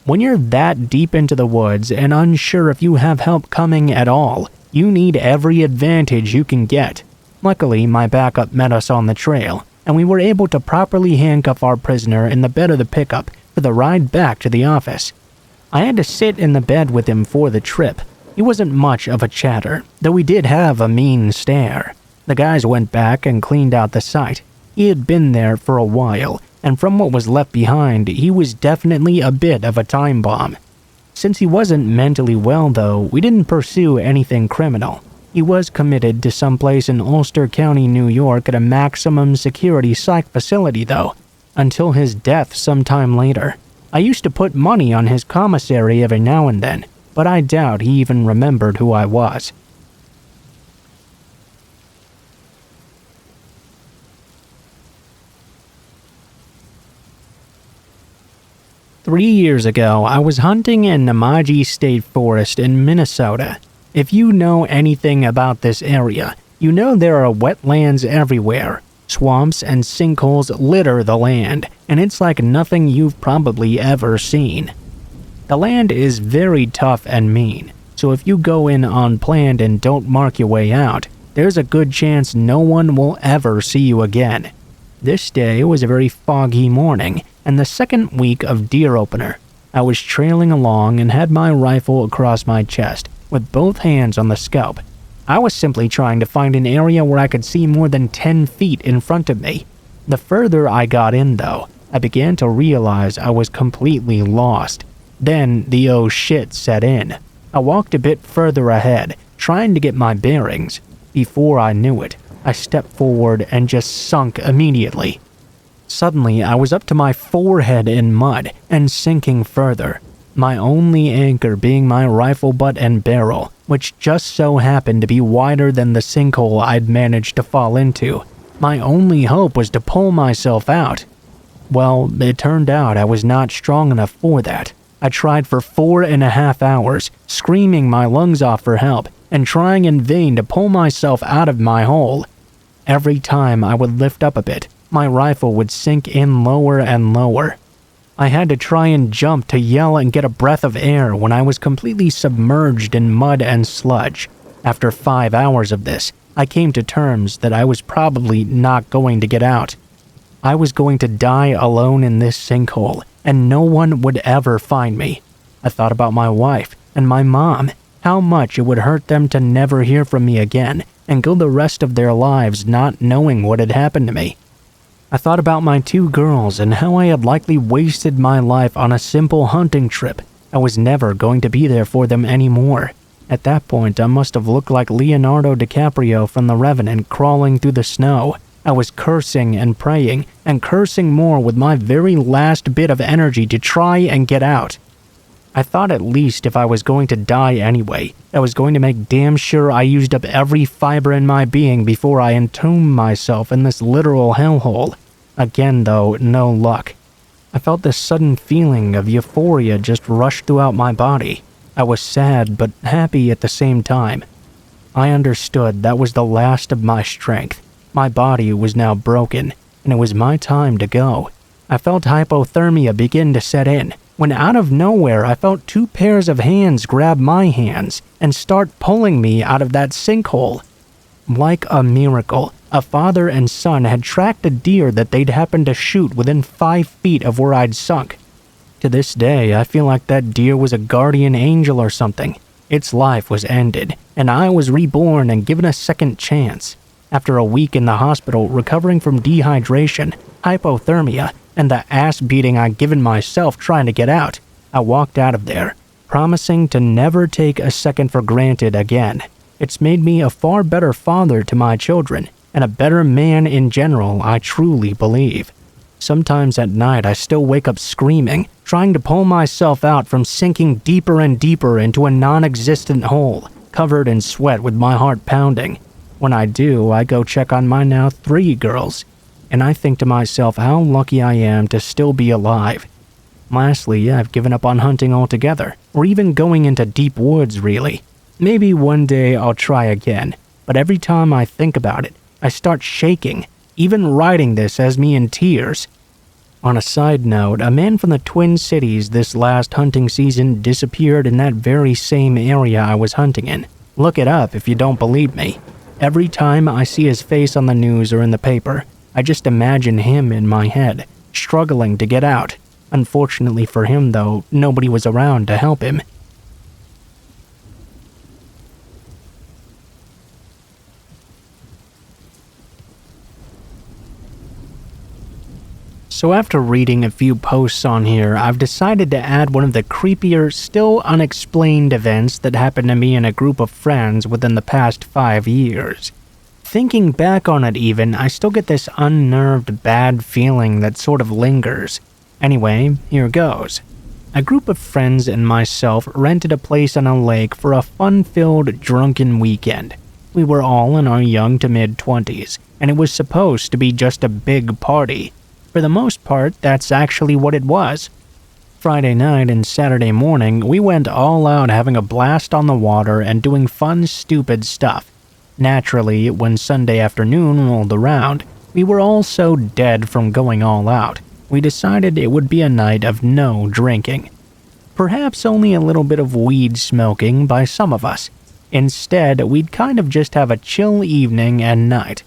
When you're that deep into the woods and unsure if you have help coming at all, you need every advantage you can get. Luckily, my backup met us on the trail, and we were able to properly handcuff our prisoner in the bed of the pickup for the ride back to the office. I had to sit in the bed with him for the trip. He wasn't much of a chatter, though he did have a mean stare. The guys went back and cleaned out the site. He had been there for a while, and from what was left behind, he was definitely a bit of a time bomb. Since he wasn't mentally well, though, we didn't pursue anything criminal. He was committed to someplace in Ulster County, New York at a maximum security psych facility, though, until his death sometime later. I used to put money on his commissary every now and then, but I doubt he even remembered who I was. Three years ago, I was hunting in Namaji State Forest in Minnesota. If you know anything about this area, you know there are wetlands everywhere. Swamps and sinkholes litter the land, and it's like nothing you've probably ever seen. The land is very tough and mean, so if you go in unplanned and don't mark your way out, there's a good chance no one will ever see you again. This day was a very foggy morning, and the second week of deer opener. I was trailing along and had my rifle across my chest, with both hands on the scope. I was simply trying to find an area where I could see more than 10 feet in front of me. The further I got in, though, I began to realize I was completely lost. Then the oh shit set in. I walked a bit further ahead, trying to get my bearings. Before I knew it, I stepped forward and just sunk immediately. Suddenly, I was up to my forehead in mud and sinking further. My only anchor being my rifle butt and barrel, which just so happened to be wider than the sinkhole I'd managed to fall into. My only hope was to pull myself out. Well, it turned out I was not strong enough for that. I tried for 4.5 hours, screaming my lungs off for help, and trying in vain to pull myself out of my hole. Every time I would lift up a bit, my rifle would sink in lower and lower. I had to try and jump to yell and get a breath of air when I was completely submerged in mud and sludge. After 5 hours of this, I came to terms that I was probably not going to get out. I was going to die alone in this sinkhole, and no one would ever find me. I thought about my wife and my mom, how much it would hurt them to never hear from me again and go the rest of their lives not knowing what had happened to me. I thought about my 2 girls and how I had likely wasted my life on a simple hunting trip. I was never going to be there for them anymore. At that point, I must have looked like Leonardo DiCaprio from The Revenant crawling through the snow. I was cursing and praying, and cursing more with my very last bit of energy to try and get out. I thought at least if I was going to die anyway, I was going to make damn sure I used up every fiber in my being before I entombed myself in this literal hellhole. Again though, no luck. I felt this sudden feeling of euphoria just rush throughout my body. I was sad but happy at the same time. I understood that was the last of my strength. My body was now broken, and it was my time to go. I felt hypothermia begin to set in, when out of nowhere I felt 2 pairs of hands grab my hands and start pulling me out of that sinkhole. Like a miracle, a father and son had tracked a deer that they'd happened to shoot within 5 feet of where I'd sunk. To this day, I feel like that deer was a guardian angel or something. Its life was ended, and I was reborn and given a second chance. After a week in the hospital recovering from dehydration, hypothermia, and the ass beating I'd given myself trying to get out, I walked out of there, promising to never take a second for granted again. It's made me a far better father to my children, and a better man in general, I truly believe. Sometimes at night I still wake up screaming, trying to pull myself out from sinking deeper and deeper into a non-existent hole, covered in sweat with my heart pounding. When I do, I go check on my now 3 girls, and I think to myself how lucky I am to still be alive. Lastly, I've given up on hunting altogether, or even going into deep woods really. Maybe one day I'll try again, but every time I think about it, I start shaking. Even writing this has me in tears. On a side note, a man from the Twin Cities this last hunting season disappeared in that very same area I was hunting in. Look it up if you don't believe me. Every time I see his face on the news or in the paper, I just imagine him in my head, struggling to get out. Unfortunately for him though, nobody was around to help him. So after reading a few posts on here, I've decided to add one of the creepier, still unexplained events that happened to me and a group of friends within the past 5 years. Thinking back on it even, I still get this unnerved bad feeling that sort of lingers. Anyway, here goes. A group of friends and myself rented a place on a lake for a fun-filled, drunken weekend. We were all in our young to mid-20s, and it was supposed to be just a big party. For the most part, that's actually what it was. Friday night and Saturday morning, we went all out having a blast on the water and doing fun, stupid stuff. Naturally, when Sunday afternoon rolled around, we were all so dead from going all out, we decided it would be a night of no drinking. Perhaps only a little bit of weed smoking by some of us. Instead, we'd kind of just have a chill evening and night.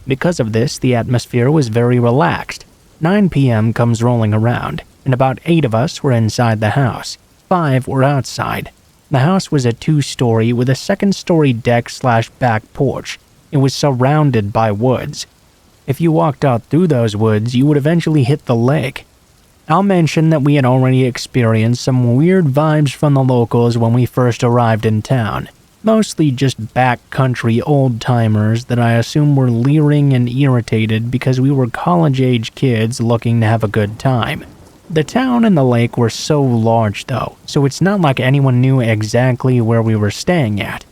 Because of this, the atmosphere was very relaxed. 9 p.m. comes rolling around, and about 8 of us were inside the house. 5 were outside. The house was a 2-story with a 2nd-story deck/back porch. It was surrounded by woods. If you walked out through those woods, you would eventually hit the lake. I'll mention that we had already experienced some weird vibes from the locals when we first arrived in town. Mostly just backcountry old-timers that I assume were leering and irritated because we were college-age kids looking to have a good time. The town and the lake were so large though, so it's not like anyone knew exactly where we were staying at.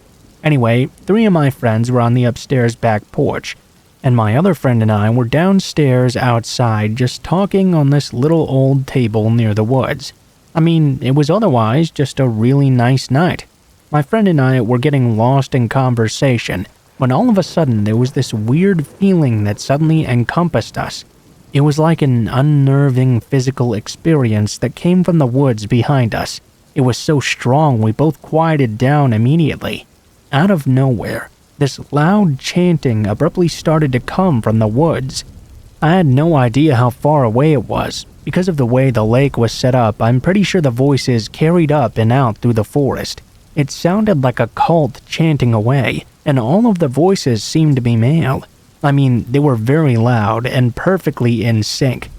Anyway, 3 of my friends were on the upstairs back porch, and my other friend and I were downstairs outside just talking on this little old table near the woods. I mean, it was otherwise just a really nice night. My friend and I were getting lost in conversation when all of a sudden there was this weird feeling that suddenly encompassed us. It was like an unnerving physical experience that came from the woods behind us. It was so strong we both quieted down immediately. Out of nowhere, this loud chanting abruptly started to come from the woods. I had no idea how far away it was. Because of the way the lake was set up, I'm pretty sure the voices carried up and out through the forest. It sounded like a cult chanting away, and all of the voices seemed to be male. I mean, they were very loud and perfectly in sync.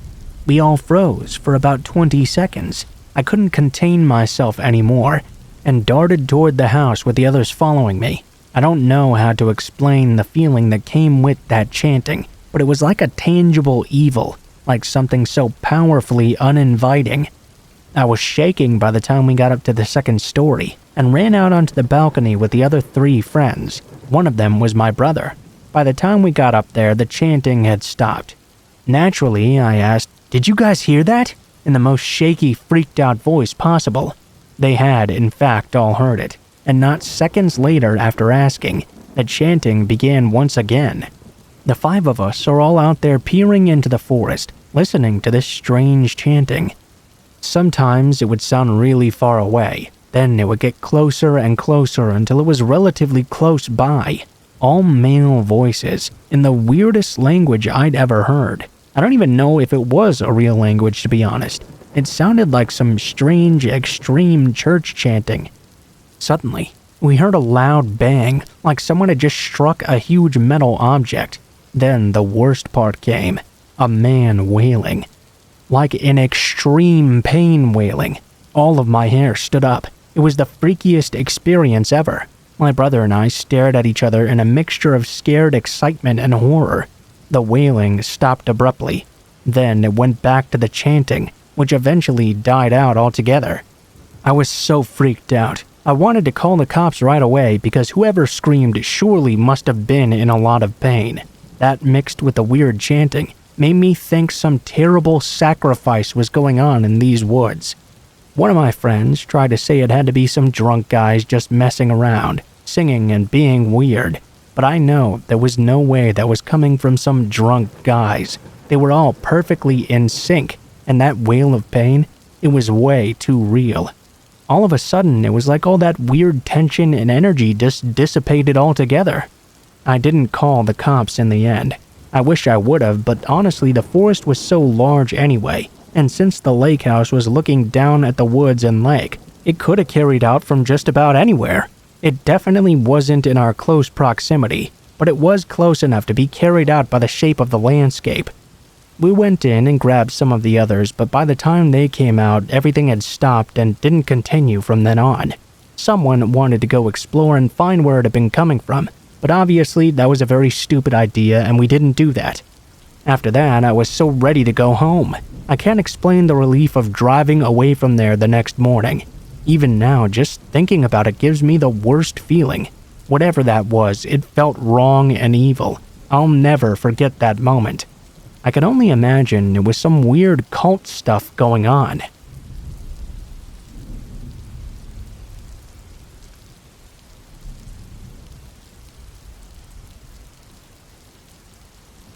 We all froze for about 20 seconds. I couldn't contain myself anymore, and darted toward the house with the others following me. I don't know how to explain the feeling that came with that chanting, but it was like a tangible evil, like something so powerfully uninviting. I was shaking by the time we got up to the second story, and ran out onto the balcony with the other 3 friends. One of them was my brother. By the time we got up there, the chanting had stopped. Naturally, I asked, "Did you guys hear that?" in the most shaky, freaked out voice possible. They had, in fact, all heard it, and not seconds later after asking, the chanting began once again. The 5 of us are all out there peering into the forest, listening to this strange chanting. Sometimes it would sound really far away, then it would get closer and closer until it was relatively close by. All male voices, in the weirdest language I'd ever heard. I don't even know if it was a real language, to be honest. It sounded like some strange, extreme church chanting. Suddenly, we heard a loud bang, like someone had just struck a huge metal object. Then the worst part came, a man wailing. Like an extreme pain wailing. All of my hair stood up. It was the freakiest experience ever. My brother and I stared at each other in a mixture of scared excitement and horror. The wailing stopped abruptly. Then it went back to the chanting, which eventually died out altogether. I was so freaked out. I wanted to call the cops right away because whoever screamed surely must have been in a lot of pain. That mixed with the weird chanting made me think some terrible sacrifice was going on in these woods. One of my friends tried to say it had to be some drunk guys just messing around, singing and being weird, but I know there was no way that was coming from some drunk guys. They were all perfectly in sync, and that wail of pain, it was way too real. All of a sudden, it was like all that weird tension and energy just dissipated altogether. I didn't call the cops in the end. I wish I would have, but honestly the forest was so large anyway, and since the lake house was looking down at the woods and lake, it could have carried out from just about anywhere. It definitely wasn't in our close proximity, but it was close enough to be carried out by the shape of the landscape. We went in and grabbed some of the others, but by the time they came out, everything had stopped and didn't continue from then on. Someone wanted to go explore and find where it had been coming from, but obviously that was a very stupid idea and we didn't do that. After that, I was so ready to go home. I can't explain the relief of driving away from there the next morning. Even now, just thinking about it gives me the worst feeling. Whatever that was, it felt wrong and evil. I'll never forget that moment. I can only imagine it was some weird cult stuff going on.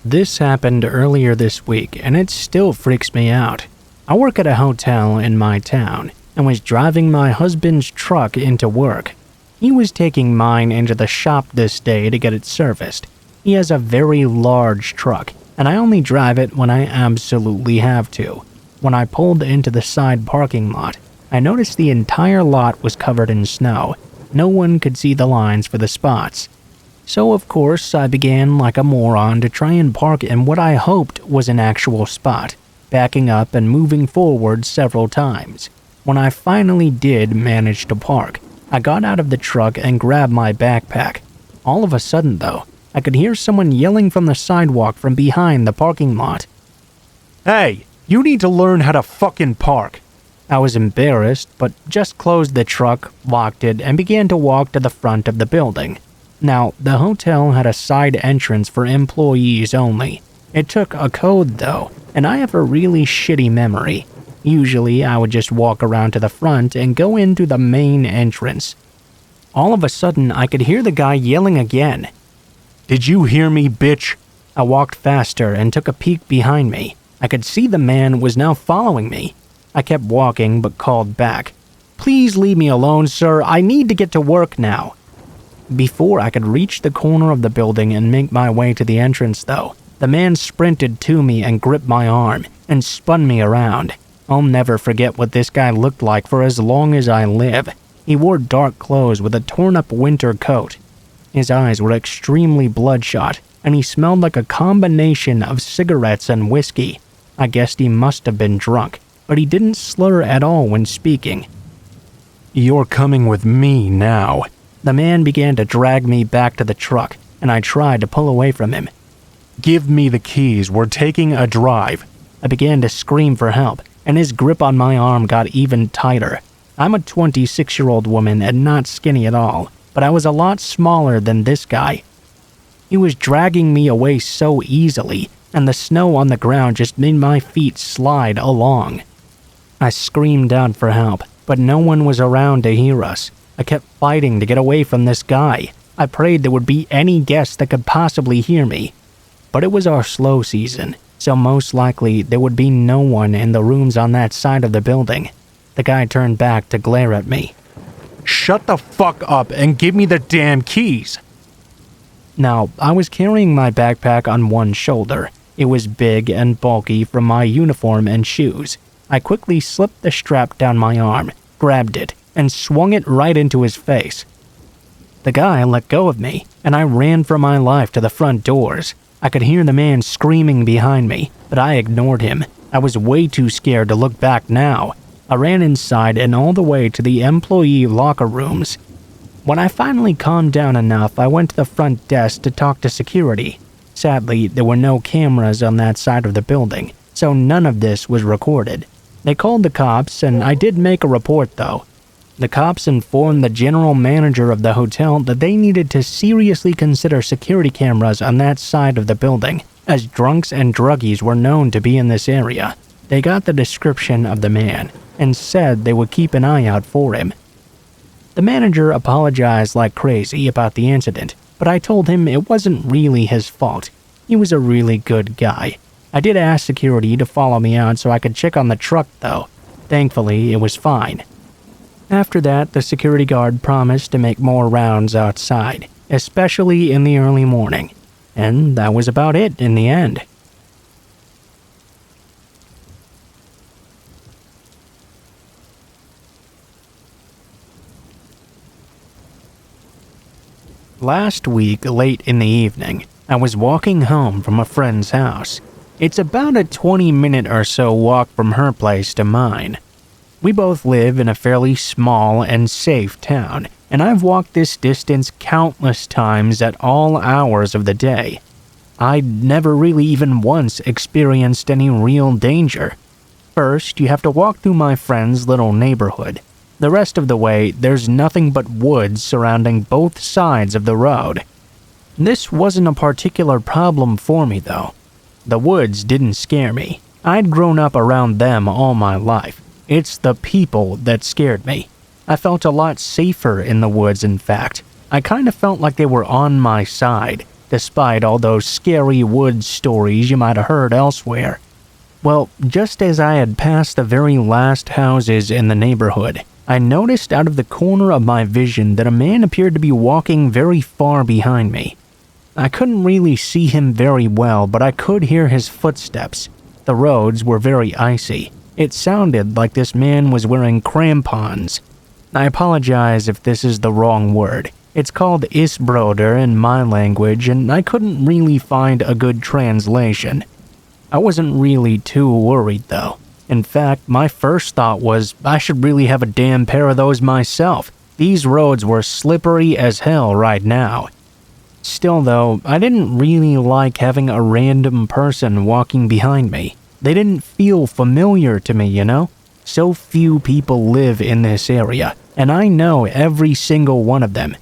This happened earlier this week, and it still freaks me out. I work at a hotel in my town, and was driving my husband's truck into work. He was taking mine into the shop this day to get it serviced. He has a very large truck, and I only drive it when I absolutely have to. When I pulled into the side parking lot, I noticed the entire lot was covered in snow. No one could see the lines for the spots. So of course I began like a moron to try and park in what I hoped was an actual spot, backing up and moving forward several times. When I finally did manage to park, I got out of the truck and grabbed my backpack. All of a sudden though, I could hear someone yelling from the sidewalk from behind the parking lot. "Hey, you need to learn how to fucking park." I was embarrassed, but just closed the truck, locked it, and began to walk to the front of the building. Now, the hotel had a side entrance for employees only. It took a code though, and I have a really shitty memory. Usually, I would just walk around to the front and go into the main entrance. All of a sudden, I could hear the guy yelling again. "Did you hear me, bitch?" I walked faster and took a peek behind me. I could see the man was now following me. I kept walking but called back. "Please leave me alone, sir. I need to get to work now." Before I could reach the corner of the building and make my way to the entrance though, the man sprinted to me and gripped my arm and spun me around. I'll never forget what this guy looked like for as long as I live. He wore dark clothes with a torn-up winter coat. His eyes were extremely bloodshot, and he smelled like a combination of cigarettes and whiskey. I guessed he must have been drunk, but he didn't slur at all when speaking. "You're coming with me now." The man began to drag me back to the truck, and I tried to pull away from him. "Give me the keys, we're taking a drive." I began to scream for help, and his grip on my arm got even tighter. I'm a 26-year-old woman and not skinny at all, but I was a lot smaller than this guy. He was dragging me away so easily, and the snow on the ground just made my feet slide along. I screamed out for help, but no one was around to hear us. I kept fighting to get away from this guy. I prayed there would be any guest that could possibly hear me. But it was our slow season, so most likely there would be no one in the rooms on that side of the building. The guy turned back to glare at me. "Shut the fuck up and give me the damn keys!" Now, I was carrying my backpack on one shoulder. It was big and bulky from my uniform and shoes. I quickly slipped the strap down my arm, grabbed it, and swung it right into his face. The guy let go of me, and I ran for my life to the front doors. I could hear the man screaming behind me, but I ignored him. I was way too scared to look back now. I ran inside and all the way to the employee locker rooms. When I finally calmed down enough, I went to the front desk to talk to security. Sadly, there were no cameras on that side of the building, so none of this was recorded. They called the cops, and I did make a report though. The cops informed the general manager of the hotel that they needed to seriously consider security cameras on that side of the building, as drunks and druggies were known to be in this area. They got the description of the man, and said they would keep an eye out for him. The manager apologized like crazy about the incident, but I told him it wasn't really his fault. He was a really good guy. I did ask security to follow me out so I could check on the truck though. Thankfully, it was fine. After that, the security guard promised to make more rounds outside, especially in the early morning. And that was about it in the end. Last week, late in the evening, I was walking home from a friend's house. It's about a 20-minute or so walk from her place to mine. We both live in a fairly small and safe town, and I've walked this distance countless times at all hours of the day. I'd never really even once experienced any real danger. First, you have to walk through my friend's little neighborhood. The rest of the way, there's nothing but woods surrounding both sides of the road. This wasn't a particular problem for me though. The woods didn't scare me. I'd grown up around them all my life. It's the people that scared me. I felt a lot safer in the woods, in fact. I kind of felt like they were on my side, despite all those scary woods stories you might have heard elsewhere. Well, just as I had passed the very last houses in the neighborhood, I noticed out of the corner of my vision that a man appeared to be walking very far behind me. I couldn't really see him very well, but I could hear his footsteps. The roads were very icy. It sounded like this man was wearing crampons. I apologize if this is the wrong word. It's called Isbroder in my language, and I couldn't really find a good translation. I wasn't really too worried though. In fact, my first thought was I should really have a damn pair of those myself. These roads were slippery as hell right now. Still though, I didn't really like having a random person walking behind me. They didn't feel familiar to me, you know? So few people live in this area, and I know every single one of them.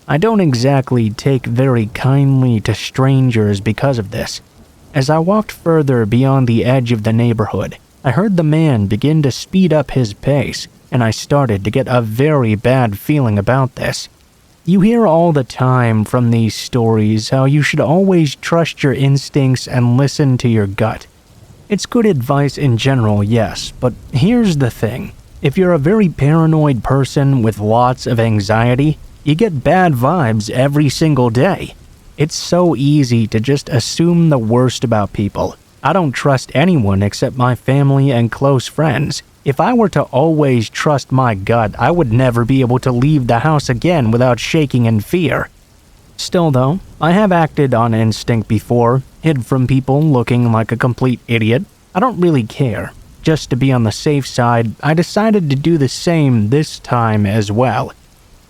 I don't exactly take very kindly to strangers because of this. As I walked further beyond the edge of the neighborhood, I heard the man begin to speed up his pace, and I started to get a very bad feeling about this. You hear all the time from these stories how you should always trust your instincts and listen to your gut. It's good advice in general, yes, but here's the thing. If you're a very paranoid person with lots of anxiety, you get bad vibes every single day. It's so easy to just assume the worst about people. I don't trust anyone except my family and close friends. If I were to always trust my gut, I would never be able to leave the house again without shaking in fear. Still though, I have acted on instinct before, hid from people looking like a complete idiot. I don't really care. Just to be on the safe side, I decided to do the same this time as well.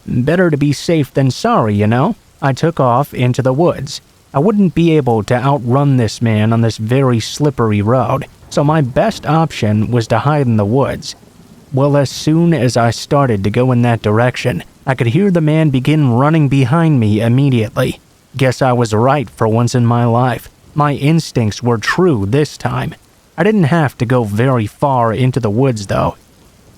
Better to be safe than sorry, you know? I took off into the woods. I wouldn't be able to outrun this man on this very slippery road, so my best option was to hide in the woods. Well, as soon as I started to go in that direction, I could hear the man begin running behind me immediately. Guess I was right for once in my life. My instincts were true this time. I didn't have to go very far into the woods though.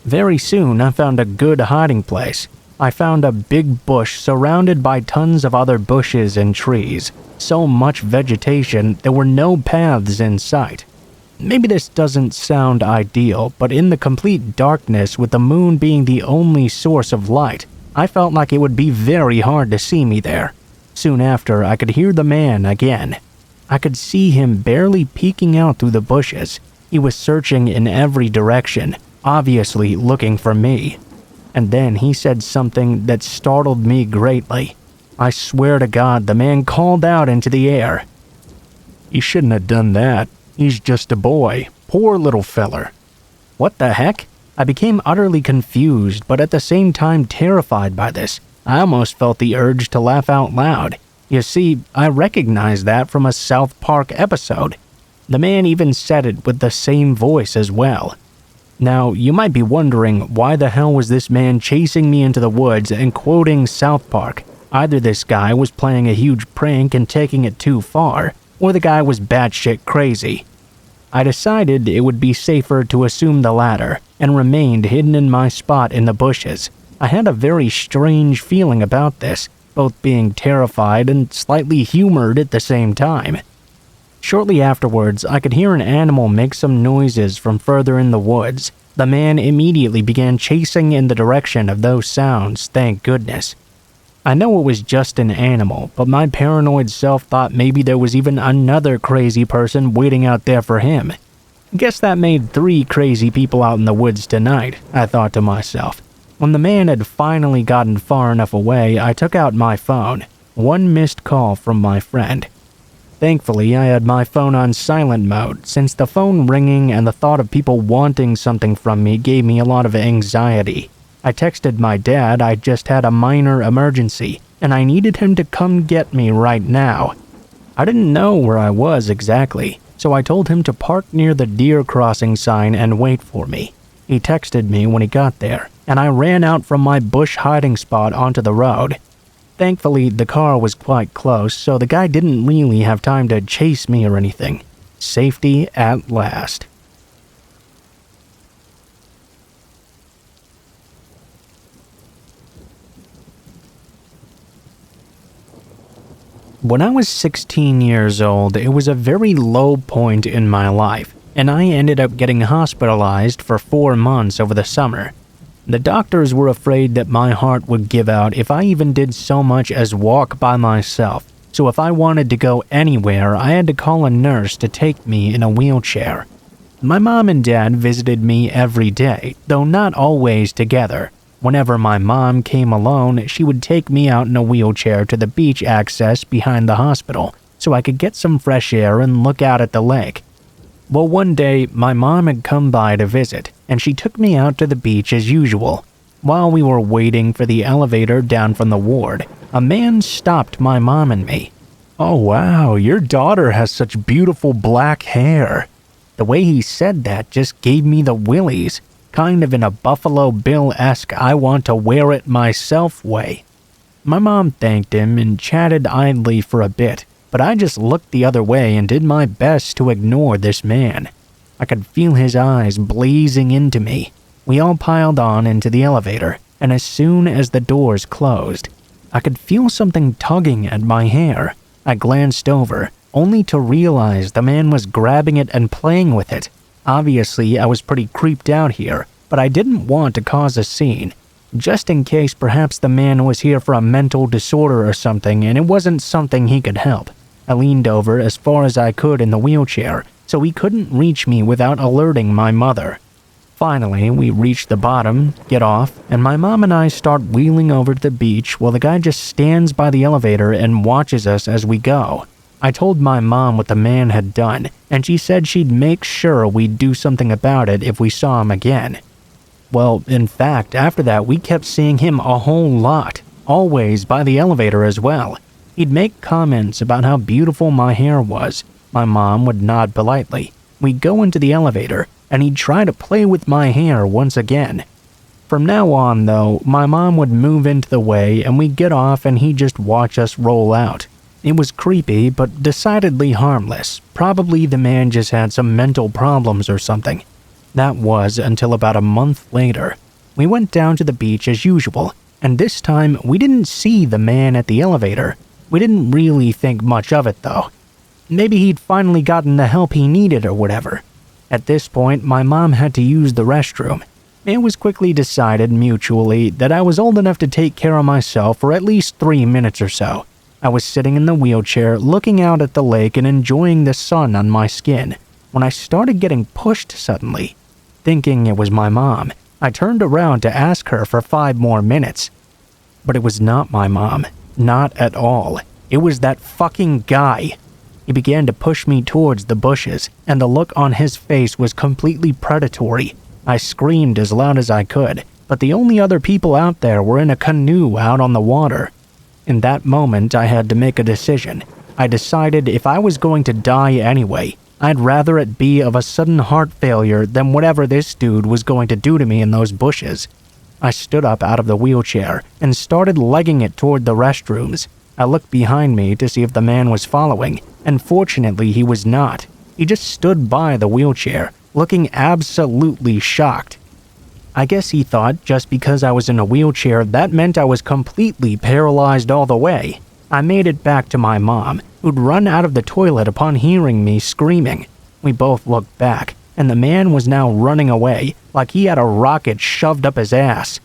Very soon I found a good hiding place. I found a big bush surrounded by tons of other bushes and trees. So much vegetation, there were no paths in sight. Maybe this doesn't sound ideal, but in the complete darkness with the moon being the only source of light, I felt like it would be very hard to see me there. Soon after, I could hear the man again. I could see him barely peeking out through the bushes. He was searching in every direction, obviously looking for me. And then he said something that startled me greatly. I swear to God, the man called out into the air. "He shouldn't have done that. He's just a boy. Poor little feller." What the heck? I became utterly confused, but at the same time terrified by this. I almost felt the urge to laugh out loud. You see, I recognized that from a South Park episode. The man even said it with the same voice as well. Now, you might be wondering, why the hell was this man chasing me into the woods and quoting South Park? Either this guy was playing a huge prank and taking it too far, or the guy was batshit crazy. I decided it would be safer to assume the latter, and remained hidden in my spot in the bushes. I had a very strange feeling about this, both being terrified and slightly humored at the same time. Shortly afterwards, I could hear an animal make some noises from further in the woods. The man immediately began chasing in the direction of those sounds, thank goodness. I know it was just an animal, but my paranoid self thought maybe there was even another crazy person waiting out there for him. Guess that made 3 crazy people out in the woods tonight, I thought to myself. When the man had finally gotten far enough away, I took out my phone. 1 missed call from my friend. Thankfully, I had my phone on silent mode, since the phone ringing and the thought of people wanting something from me gave me a lot of anxiety. I texted my dad I just had a minor emergency, and I needed him to come get me right now. I didn't know where I was exactly, so I told him to park near the deer crossing sign and wait for me. He texted me when he got there, and I ran out from my bush hiding spot onto the road. Thankfully, the car was quite close, so the guy didn't really have time to chase me or anything. Safety at last. When I was 16 years old, it was a very low point in my life, and I ended up getting hospitalized for 4 months over the summer. The doctors were afraid that my heart would give out if I even did so much as walk by myself, so if I wanted to go anywhere, I had to call a nurse to take me in a wheelchair. My mom and dad visited me every day, though not always together. Whenever my mom came alone, she would take me out in a wheelchair to the beach access behind the hospital so I could get some fresh air and look out at the lake. Well, one day, my mom had come by to visit, and she took me out to the beach as usual. While we were waiting for the elevator down from the ward, a man stopped my mom and me. "Oh wow, your daughter has such beautiful black hair." The way he said that just gave me the willies, kind of in a Buffalo Bill-esque I want to wear it myself way. My mom thanked him and chatted idly for a bit, but I just looked the other way and did my best to ignore this man. I could feel his eyes blazing into me. We all piled on into the elevator, and as soon as the doors closed, I could feel something tugging at my hair. I glanced over, only to realize the man was grabbing it and playing with it. Obviously, I was pretty creeped out here, but I didn't want to cause a scene, just in case perhaps the man was here for a mental disorder or something and it wasn't something he could help. I leaned over as far as I could in the wheelchair, so he couldn't reach me without alerting my mother. Finally, we reach the bottom, get off, and my mom and I start wheeling over to the beach while the guy just stands by the elevator and watches us as we go. I told my mom what the man had done, and she said she'd make sure we'd do something about it if we saw him again. Well, in fact, after that we kept seeing him a whole lot, always by the elevator as well. He'd make comments about how beautiful my hair was. My mom would nod politely. We'd go into the elevator, and he'd try to play with my hair once again. From now on, though, my mom would move into the way and we'd get off and he'd just watch us roll out. It was creepy, but decidedly harmless. Probably the man just had some mental problems or something. That was until about a month later. We went down to the beach as usual, and this time we didn't see the man at the elevator. We didn't really think much of it, though. Maybe he'd finally gotten the help he needed or whatever. At this point, my mom had to use the restroom. It was quickly decided mutually that I was old enough to take care of myself for at least 3 minutes or so. I was sitting in the wheelchair looking out at the lake and enjoying the sun on my skin when I started getting pushed suddenly. Thinking it was my mom, I turned around to ask her for 5 more minutes. But it was not my mom. Not at all. It was that fucking guy. He began to push me towards the bushes, and the look on his face was completely predatory. I screamed as loud as I could, but the only other people out there were in a canoe out on the water. In that moment, I had to make a decision. I decided if I was going to die anyway, I'd rather it be of a sudden heart failure than whatever this dude was going to do to me in those bushes. I stood up out of the wheelchair and started legging it toward the restrooms. I looked behind me to see if the man was following, and fortunately he was not. He just stood by the wheelchair, looking absolutely shocked. I guess he thought just because I was in a wheelchair that meant I was completely paralyzed all the way. I made it back to my mom, who'd run out of the toilet upon hearing me screaming. We both looked back, and the man was now running away like he had a rocket shoved up his ass.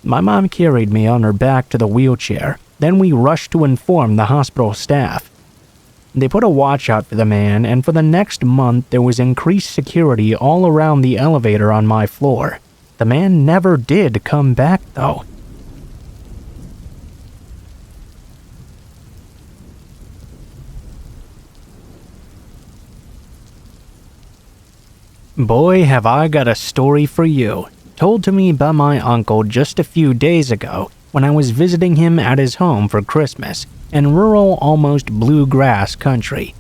My mom carried me on her back to the wheelchair. Then we rushed to inform the hospital staff. They put a watch out for the man, and for the next month there was increased security all around the elevator on my floor. The man never did come back, though. Boy, have I got a story for you, told to me by my uncle just a few days ago when I was visiting him at his home for Christmas in rural, almost bluegrass country.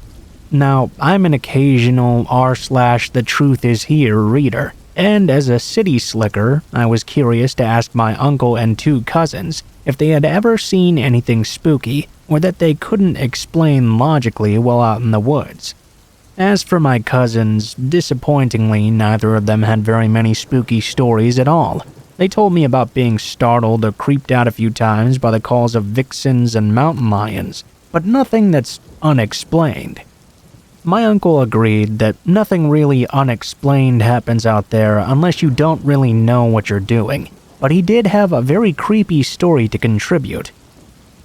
Now, I'm an occasional r/the truth is here reader, and as a city slicker, I was curious to ask my uncle and 2 cousins if they had ever seen anything spooky or that they couldn't explain logically while out in the woods. As for my cousins, disappointingly, neither of them had very many spooky stories at all. They told me about being startled or creeped out a few times by the calls of vixens and mountain lions, but nothing that's unexplained. My uncle agreed that nothing really unexplained happens out there unless you don't really know what you're doing, but he did have a very creepy story to contribute.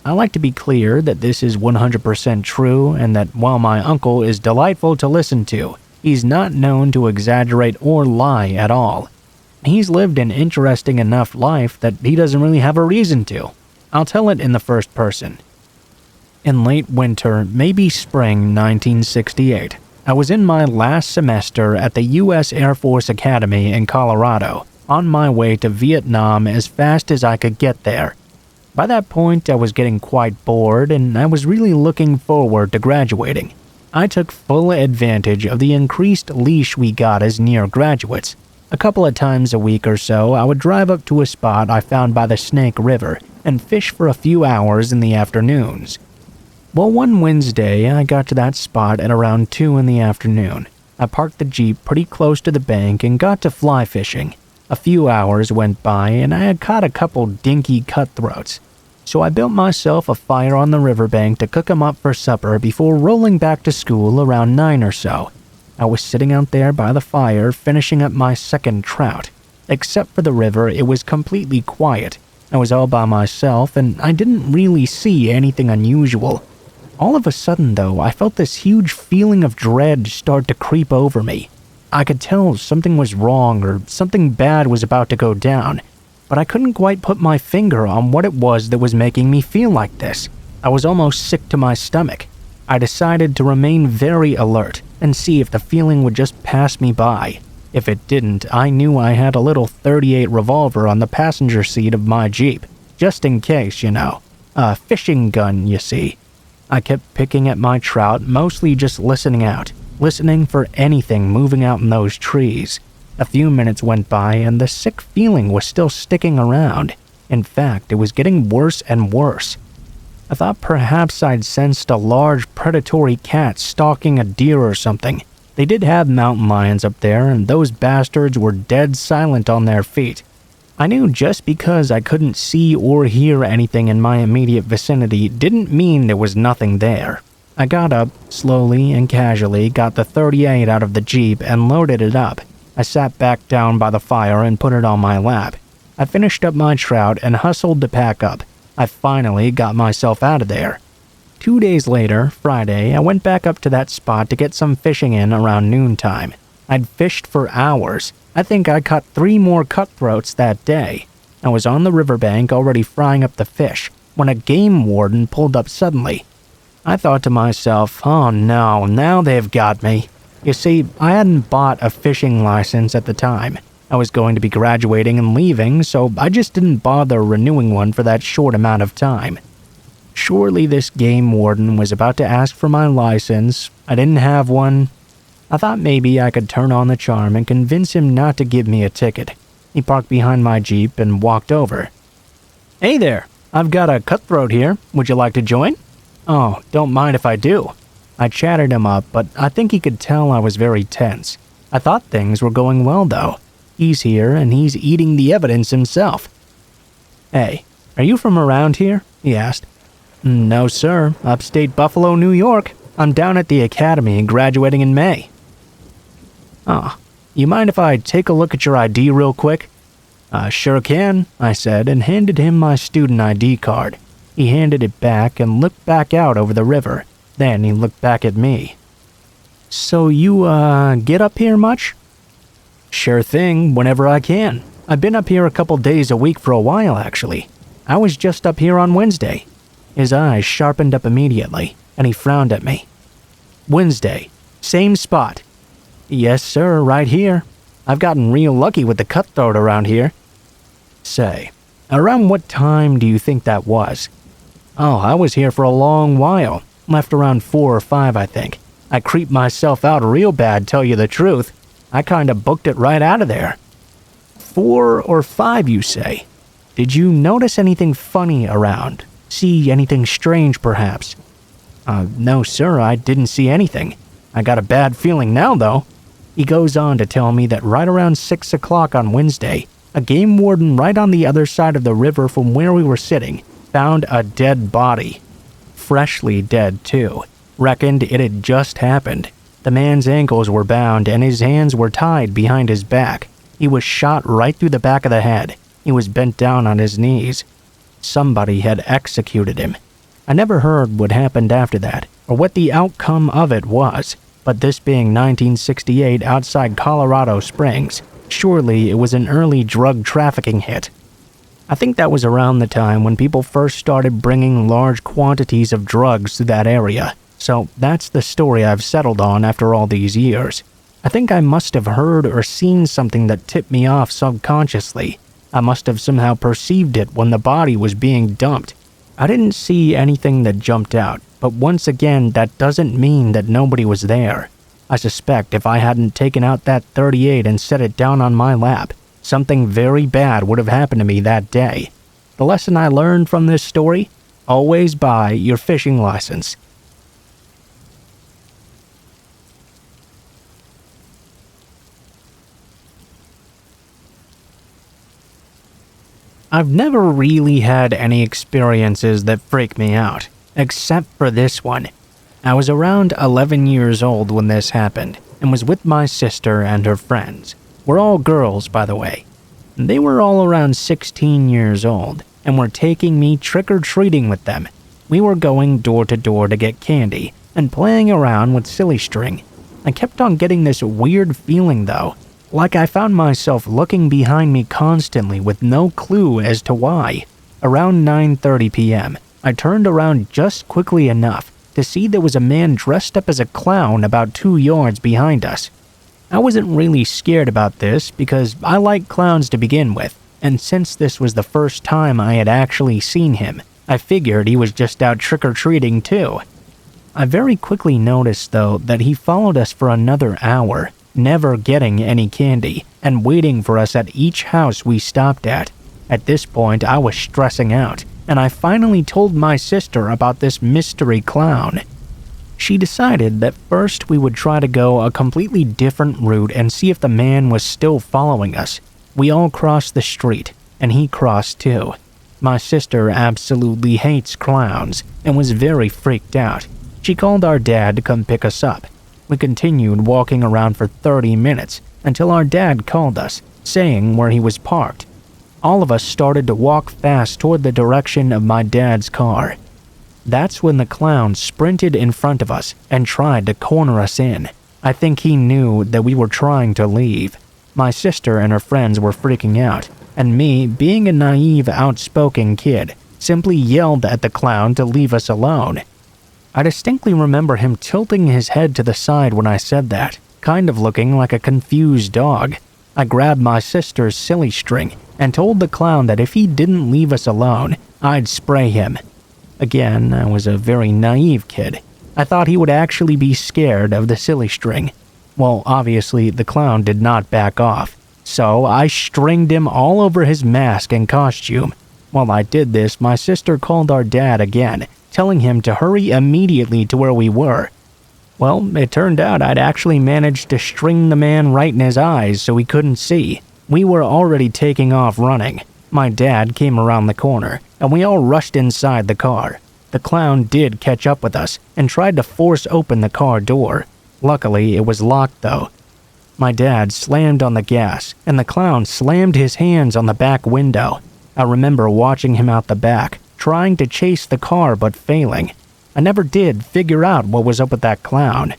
I like to be clear that this is 100% true and that while my uncle is delightful to listen to, he's not known to exaggerate or lie at all. He's lived an interesting enough life that he doesn't really have a reason to. I'll tell it in the first person. In late winter, maybe spring 1968, I was in my last semester at the U.S. Air Force Academy in Colorado, on my way to Vietnam as fast as I could get there. By that point, I was getting quite bored and I was really looking forward to graduating. I took full advantage of the increased leash we got as near graduates. A couple of times a week or so, I would drive up to a spot I found by the Snake River and fish for a few hours in the afternoons. Well, one Wednesday, I got to that spot at around 2 in the afternoon. I parked the Jeep pretty close to the bank and got to fly fishing. A few hours went by and I had caught a couple dinky cutthroats. So I built myself a fire on the riverbank to cook 'em up for supper before rolling back to school around 9 or so. I was sitting out there by the fire finishing up my second trout. Except for the river, it was completely quiet. I was all by myself and I didn't really see anything unusual. All of a sudden, though, I felt this huge feeling of dread start to creep over me. I could tell something was wrong or something bad was about to go down, but I couldn't quite put my finger on what it was that was making me feel like this. I was almost sick to my stomach. I decided to remain very alert and see if the feeling would just pass me by. If it didn't, I knew I had a little .38 revolver on the passenger seat of my Jeep, just in case, you know. A fishing gun, you see. I kept picking at my trout, mostly just listening for anything moving out in those trees. A few minutes went by and the sick feeling was still sticking around. In fact, it was getting worse and worse. I thought perhaps I'd sensed a large predatory cat stalking a deer or something. They did have mountain lions up there, and those bastards were dead silent on their feet. I knew just because I couldn't see or hear anything in my immediate vicinity didn't mean there was nothing there. I got up, slowly and casually got the .38 out of the Jeep and loaded it up. I sat back down by the fire and put it on my lap. I finished up my trout and hustled to pack up. I finally got myself out of there. 2 days later, Friday, I went back up to that spot to get some fishing in around noontime. I'd fished for hours. I think I caught 3 more cutthroats that day. I was on the riverbank already frying up the fish when a game warden pulled up suddenly. I thought to myself, oh no, now they've got me. You see, I hadn't bought a fishing license at the time. I was going to be graduating and leaving, so I just didn't bother renewing one for that short amount of time. Surely this game warden was about to ask for my license. I didn't have one. I thought maybe I could turn on the charm and convince him not to give me a ticket. He parked behind my Jeep and walked over. Hey there, I've got a cutthroat here. Would you like to join? Oh, don't mind if I do. I chatted him up, but I think he could tell I was very tense. I thought things were going well, though. He's here and he's eating the evidence himself. Hey, are you from around here? He asked. No, sir. Upstate Buffalo, New York. I'm down at the academy graduating in May. Oh, you mind if I take a look at your ID real quick? Sure can, I said and handed him my student ID card. He handed it back and looked back out over the river. Then he looked back at me. So you, get up here much? Sure thing, whenever I can. I've been up here a couple days a week for a while, actually. I was just up here on Wednesday. His eyes sharpened up immediately, and he frowned at me. Wednesday, same spot. Yes, sir, right here. I've gotten real lucky with the cutthroat around here. Say, around what time do you think that was? Oh, I was here for a long while. Left around 4 or 5, I think. I creeped myself out real bad, tell you the truth. I kinda booked it right out of there. 4 or 5, you say? Did you notice anything funny around? See anything strange, perhaps? No, sir, I didn't see anything. I got a bad feeling now, though. He goes on to tell me that right around 6 o'clock on Wednesday, a game warden right on the other side of the river from where we were sitting found a dead body. Freshly dead, too. Reckoned it had just happened. The man's ankles were bound and his hands were tied behind his back. He was shot right through the back of the head. He was bent down on his knees. Somebody had executed him. I never heard what happened after that, or what the outcome of it was, but this being 1968 outside Colorado Springs, Surely it was an early drug trafficking hit. I think that was around the time when people first started bringing large quantities of drugs to that area, so that's the story I've settled on after all these years. I think I must have heard or seen something that tipped me off subconsciously. I must have somehow perceived it when the body was being dumped. I didn't see anything that jumped out, but once again, that doesn't mean that nobody was there. I suspect if I hadn't taken out that .38 and set it down on my lap, something very bad would have happened to me that day. The lesson I learned from this story? Always buy your fishing license. I've never really had any experiences that freak me out, except for this one. I was around 11 years old when this happened, and was with my sister and her friends. We're all girls, by the way. They were all around 16 years old, and were taking me trick-or-treating with them. We were going door to door to get candy, and playing around with silly string. I kept on getting this weird feeling though, like I found myself looking behind me constantly with no clue as to why. Around 9:30 p.m., I turned around just quickly enough to see there was a man dressed up as a clown about 2 yards behind us. I wasn't really scared about this because I like clowns to begin with, and since this was the first time I had actually seen him, I figured he was just out trick-or-treating too. I very quickly noticed though that he followed us for another hour, never getting any candy, and waiting for us at each house we stopped at. At this point, I was stressing out, and I finally told my sister about this mystery clown. She decided that first we would try to go a completely different route and see if the man was still following us. We all crossed the street, and he crossed too. My sister absolutely hates clowns, and was very freaked out. She called our dad to come pick us up. We continued walking around for 30 minutes until our dad called us, saying where he was parked. All of us started to walk fast toward the direction of my dad's car. That's when the clown sprinted in front of us and tried to corner us in. I think he knew that we were trying to leave. My sister and her friends were freaking out, and me, being a naive, outspoken kid, simply yelled at the clown to leave us alone. I distinctly remember him tilting his head to the side when I said that, kind of looking like a confused dog. I grabbed my sister's silly string and told the clown that if he didn't leave us alone, I'd spray him. Again, I was a very naive kid. I thought he would actually be scared of the silly string. Well, obviously, the clown did not back off, so I stringed him all over his mask and costume. While I did this, my sister called our dad again, telling him to hurry immediately to where we were. Well, it turned out I'd actually managed to string the man right in his eyes so he couldn't see. We were already taking off running. My dad came around the corner, and we all rushed inside the car. The clown did catch up with us and tried to force open the car door. Luckily, it was locked though. My dad slammed on the gas, and the clown slammed his hands on the back window. I remember watching him out the back, trying to chase the car but failing. I never did figure out what was up with that clown.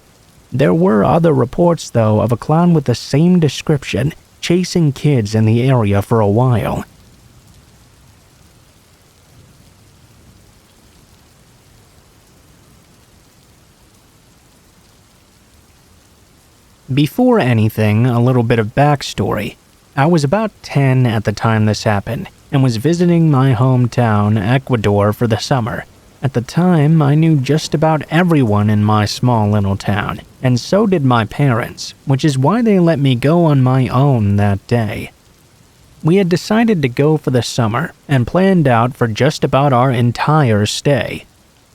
There were other reports though of a clown with the same description chasing kids in the area for a while. Before anything, a little bit of backstory. I was about 10 at the time this happened, and was visiting my hometown, Ecuador, for the summer. At the time, I knew just about everyone in my small little town, and so did my parents, which is why they let me go on my own that day. We had decided to go for the summer, and planned out for just about our entire stay.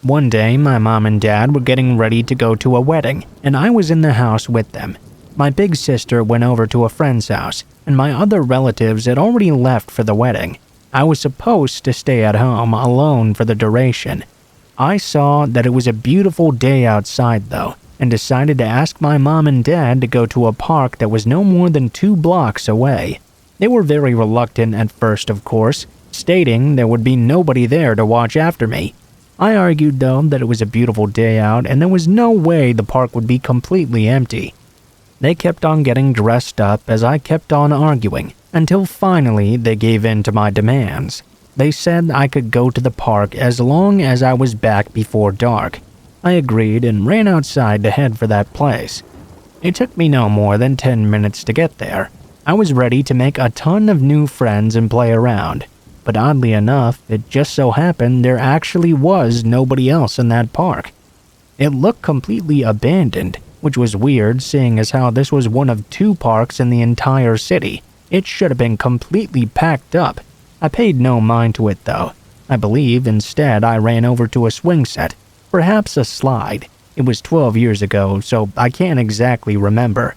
One day, my mom and dad were getting ready to go to a wedding, and I was in the house with them. My big sister went over to a friend's house, and my other relatives had already left for the wedding. I was supposed to stay at home alone for the duration. I saw that it was a beautiful day outside though, and decided to ask my mom and dad to go to a park that was no more than 2 blocks away. They were very reluctant at first, of course, stating there would be nobody there to watch after me. I argued though that it was a beautiful day out and there was no way the park would be completely empty. They kept on getting dressed up as I kept on arguing, until finally they gave in to my demands. They said I could go to the park as long as I was back before dark. I agreed and ran outside to head for that place. It took me no more than 10 minutes to get there. I was ready to make a ton of new friends and play around, but oddly enough, it just so happened there actually was nobody else in that park. It looked completely abandoned, which was weird seeing as how this was one of 2 parks in the entire city. It should have been completely packed up. I paid no mind to it though. I believe instead I ran over to a swing set, perhaps a slide. It was 12 years ago, so I can't exactly remember.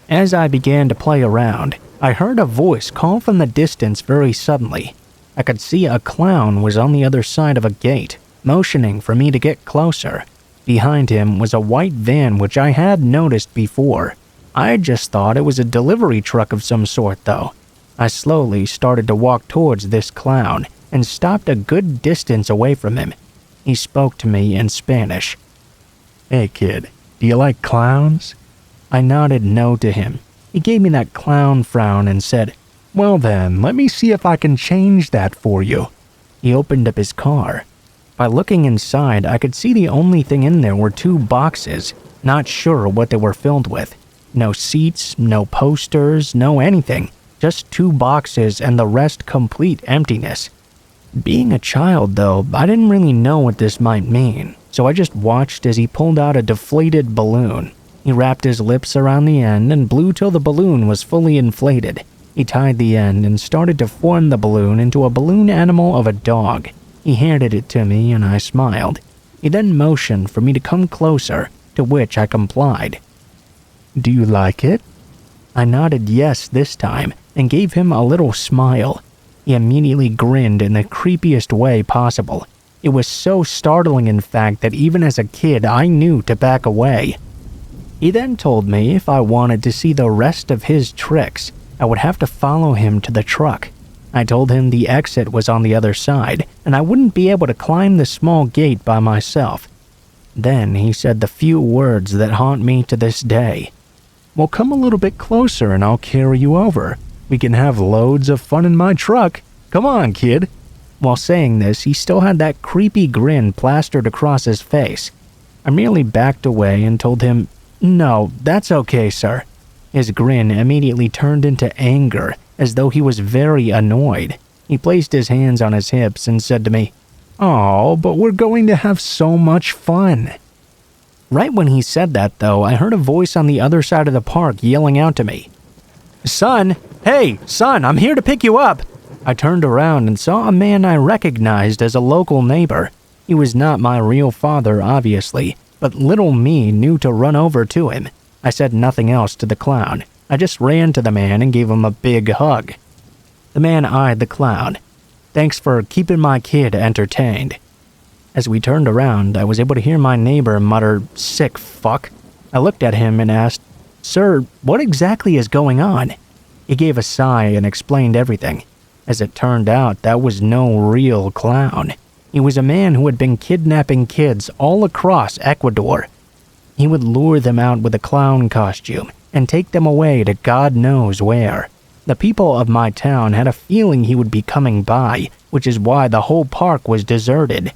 As I began to play around, I heard a voice call from the distance very suddenly. I could see a clown was on the other side of a gate, motioning for me to get closer. Behind him was a white van which I had noticed before. I just thought it was a delivery truck of some sort though. I slowly started to walk towards this clown and stopped a good distance away from him. He spoke to me in Spanish. "Hey kid, do you like clowns?" I nodded no to him. He gave me that clown frown and said, "Well then, let me see if I can change that for you." He opened up his car. By looking inside, I could see the only thing in there were 2 boxes, not sure what they were filled with. No seats, no posters, no anything. Just 2 boxes and the rest complete emptiness. Being a child though, I didn't really know what this might mean, so I just watched as he pulled out a deflated balloon. He wrapped his lips around the end and blew till the balloon was fully inflated. He tied the end and started to form the balloon into a balloon animal of a dog. He handed it to me and I smiled. He then motioned for me to come closer, to which I complied. "Do you like it?" I nodded yes this time and gave him a little smile. He immediately grinned in the creepiest way possible. It was so startling in fact that even as a kid I knew to back away. He then told me if I wanted to see the rest of his tricks, I would have to follow him to the truck. I told him the exit was on the other side, and I wouldn't be able to climb the small gate by myself. Then he said the few words that haunt me to this day. "Well, come a little bit closer and I'll carry you over. We can have loads of fun in my truck. Come on, kid." While saying this, he still had that creepy grin plastered across his face. I merely backed away and told him, "No, that's okay, sir." His grin immediately turned into anger, as though he was very annoyed. He placed his hands on his hips and said to me, "Oh, but we're going to have so much fun." Right when he said that though, I heard a voice on the other side of the park yelling out to me, "Son, hey, son, I'm here to pick you up." I turned around and saw a man I recognized as a local neighbor. He was not my real father, obviously, but little me knew to run over to him. I said nothing else to the clown. I just ran to the man and gave him a big hug. The man eyed the clown. "Thanks for keeping my kid entertained." As we turned around, I was able to hear my neighbor mutter, "Sick fuck." I looked at him and asked, "Sir, what exactly is going on?" He gave a sigh and explained everything. As it turned out, that was no real clown. He was a man who had been kidnapping kids all across Ecuador. He would lure them out with a clown costume and take them away to God knows where. The people of my town had a feeling he would be coming by, which is why the whole park was deserted.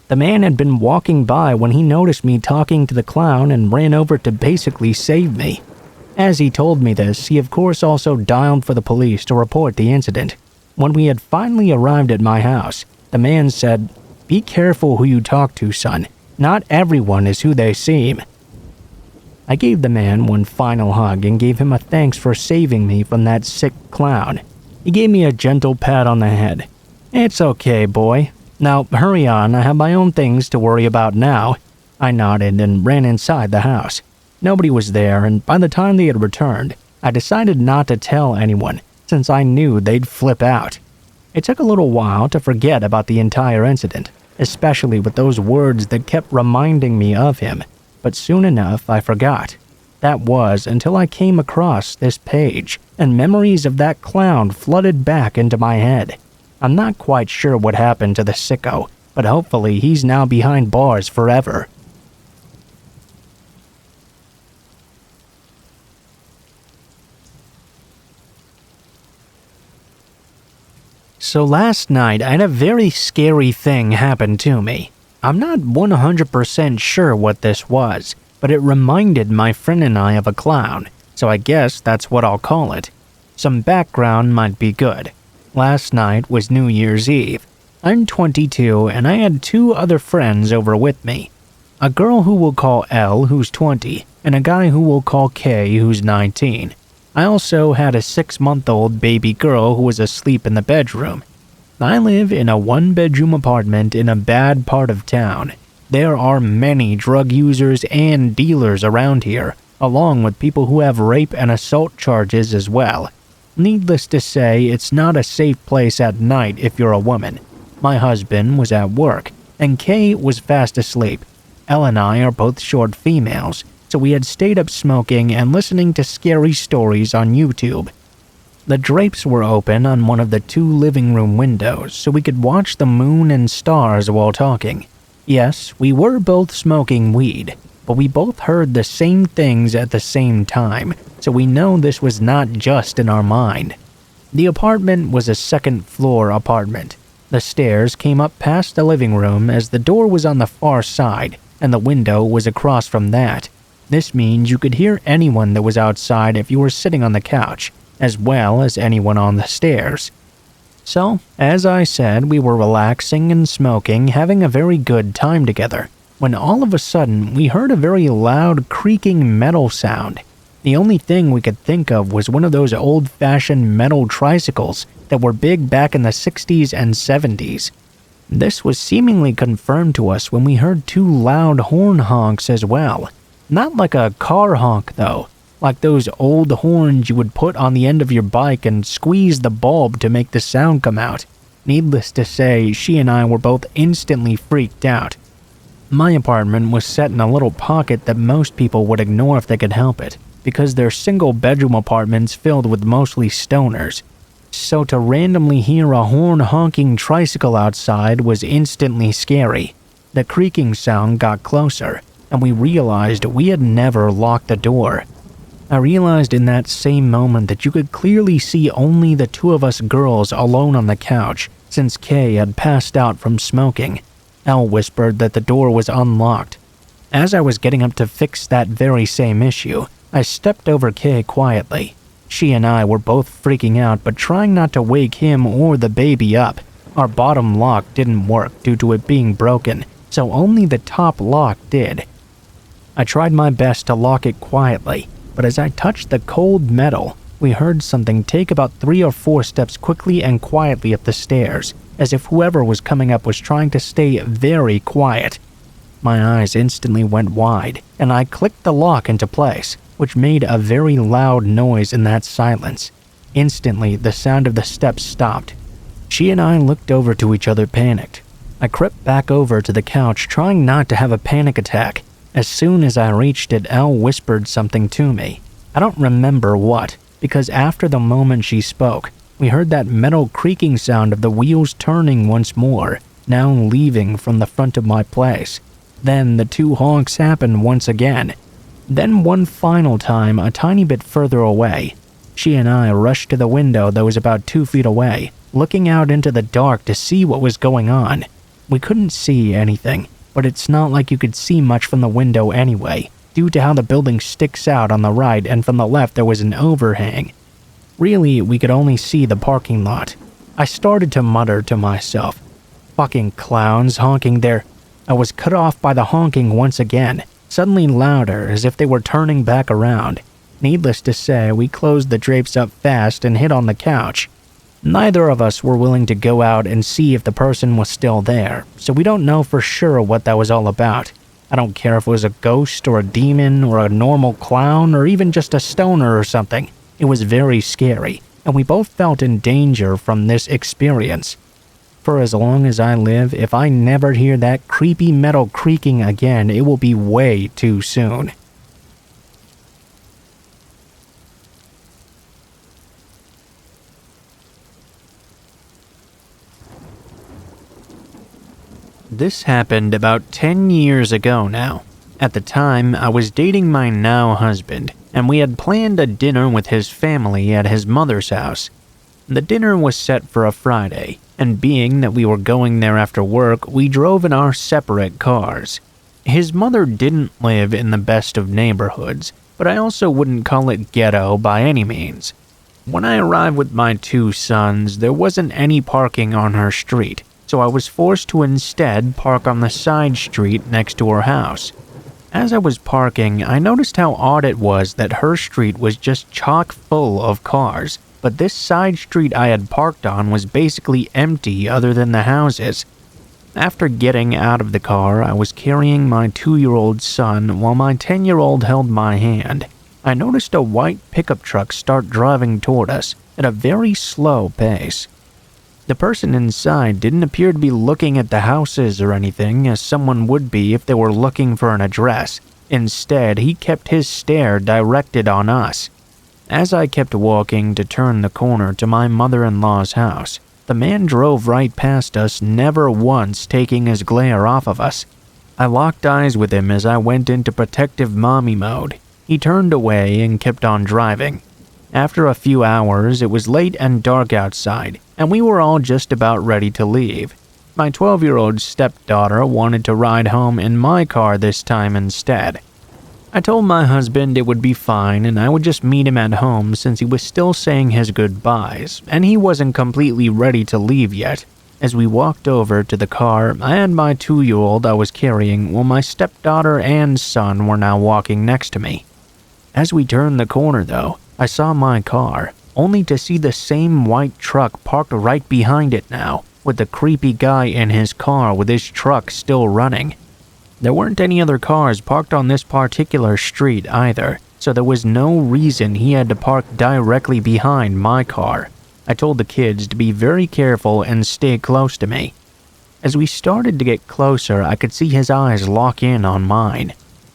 The man had been walking by when he noticed me talking to the clown and ran over to basically save me. As he told me this, he of course also dialed for the police to report the incident. When we had finally arrived at my house, the man said, "Be careful who you talk to, son. Not everyone is who they seem." I gave the man one final hug and gave him a thanks for saving me from that sick clown. He gave me a gentle pat on the head. "It's okay, boy. Now hurry on, I have my own things to worry about now." I nodded and ran inside the house. Nobody was there, and by the time they had returned, I decided not to tell anyone, since I knew they'd flip out. It took a little while to forget about the entire incident, especially with those words that kept reminding me of him, but soon enough I forgot. That was until I came across this page, and memories of that clown flooded back into my head. I'm not quite sure what happened to the sicko, but hopefully he's now behind bars forever. So last night I had a very scary thing happen to me. I'm not 100% sure what this was, but it reminded my friend and I of a clown, so I guess that's what I'll call it. Some background might be good. Last night was New Year's Eve. I'm 22 and I had 2 other friends over with me. A girl who we'll call L, who's 20, and a guy who we'll call K, who's 19. I also had a 6-month-old baby girl who was asleep in the bedroom. I live in a 1-bedroom apartment in a bad part of town. There are many drug users and dealers around here, along with people who have rape and assault charges as well. Needless to say, it's not a safe place at night if you're a woman. My husband was at work, and Kay was fast asleep. Elle and I are both short females, so we had stayed up smoking and listening to scary stories on YouTube. The drapes were open on one of the 2 living room windows so we could watch the moon and stars while talking. Yes, we were both smoking weed, but we both heard the same things at the same time, so we know this was not just in our mind. The apartment was a 2nd-floor apartment. The stairs came up past the living room as the door was on the far side and the window was across from that. This means you could hear anyone that was outside if you were sitting on the couch, as well as anyone on the stairs. So, as I said, we were relaxing and smoking, having a very good time together, when all of a sudden we heard a very loud creaking metal sound. The only thing we could think of was one of those old-fashioned metal tricycles that were big back in the 60s and 70s. This was seemingly confirmed to us when we heard 2 loud horn honks as well. Not like a car honk though, like those old horns you would put on the end of your bike and squeeze the bulb to make the sound come out. Needless to say, she and I were both instantly freaked out. My apartment was set in a little pocket that most people would ignore if they could help it, because they're single-bedroom apartments filled with mostly stoners. So to randomly hear a horn-honking tricycle outside was instantly scary. The creaking sound got closer, and we realized we had never locked the door. I realized in that same moment that you could clearly see only the 2 of us girls alone on the couch, since Kay had passed out from smoking. Elle whispered that the door was unlocked. As I was getting up to fix that very same issue, I stepped over Kay quietly. She and I were both freaking out but trying not to wake him or the baby up. Our bottom lock didn't work due to it being broken, so only the top lock did. I tried my best to lock it quietly, but as I touched the cold metal, we heard something take about 3 or 4 steps quickly and quietly up the stairs, as if whoever was coming up was trying to stay very quiet. My eyes instantly went wide, and I clicked the lock into place, which made a very loud noise in that silence. Instantly, the sound of the steps stopped. She and I looked over to each other panicked. I crept back over to the couch, trying not to have a panic attack. As soon as I reached it, Elle whispered something to me. I don't remember what, because after the moment she spoke, we heard that metal creaking sound of the wheels turning once more, now leaving from the front of my place. Then the 2 honks happened once again. Then one final time, a tiny bit further away. She and I rushed to the window that was about 2 feet away, looking out into the dark to see what was going on. We couldn't see anything, but it's not like you could see much from the window anyway, due to how the building sticks out on the right and from the left there was an overhang. Really, we could only see the parking lot. I started to mutter to myself, "Fucking clowns honking there." I was cut off by the honking once again, suddenly louder as if they were turning back around. Needless to say, we closed the drapes up fast and hid on the couch. Neither of us were willing to go out and see if the person was still there, so we don't know for sure what that was all about. I don't care if it was a ghost or a demon or a normal clown or even just a stoner or something. It was very scary, and we both felt in danger from this experience. For as long as I live, if I never hear that creepy metal creaking again, it will be way too soon. This happened about 10 years ago now. At the time, I was dating my now husband, and we had planned a dinner with his family at his mother's house. The dinner was set for a Friday, and being that we were going there after work, we drove in our separate cars. His mother didn't live in the best of neighborhoods, but I also wouldn't call it ghetto by any means. When I arrived with my 2 sons, there wasn't any parking on her street, so I was forced to instead park on the side street next to her house. As I was parking, I noticed how odd it was that her street was just chock full of cars, but this side street I had parked on was basically empty other than the houses. After getting out of the car, I was carrying my 2-year-old son while my 10-year-old held my hand. I noticed a white pickup truck start driving toward us at a very slow pace. The person inside didn't appear to be looking at the houses or anything, as someone would be if they were looking for an address. Instead, he kept his stare directed on us. As I kept walking to turn the corner to my mother-in-law's house, the man drove right past us, never once taking his glare off of us. I locked eyes with him as I went into protective mommy mode. He turned away and kept on driving. After a few hours, it was late and dark outside, and we were all just about ready to leave. My 12-year-old stepdaughter wanted to ride home in my car this time instead. I told my husband it would be fine and I would just meet him at home since he was still saying his goodbyes, and he wasn't completely ready to leave yet. As we walked over to the car, I had my 2-year-old I was carrying while my stepdaughter and son were now walking next to me. As we turned the corner though, I saw my car, only to see the same white truck parked right behind it now, with the creepy guy in his car with his truck still running. There weren't any other cars parked on this particular street either, so there was no reason he had to park directly behind my car. I told the kids to be very careful and stay close to me. As we started to get closer, I could see his eyes lock in on mine.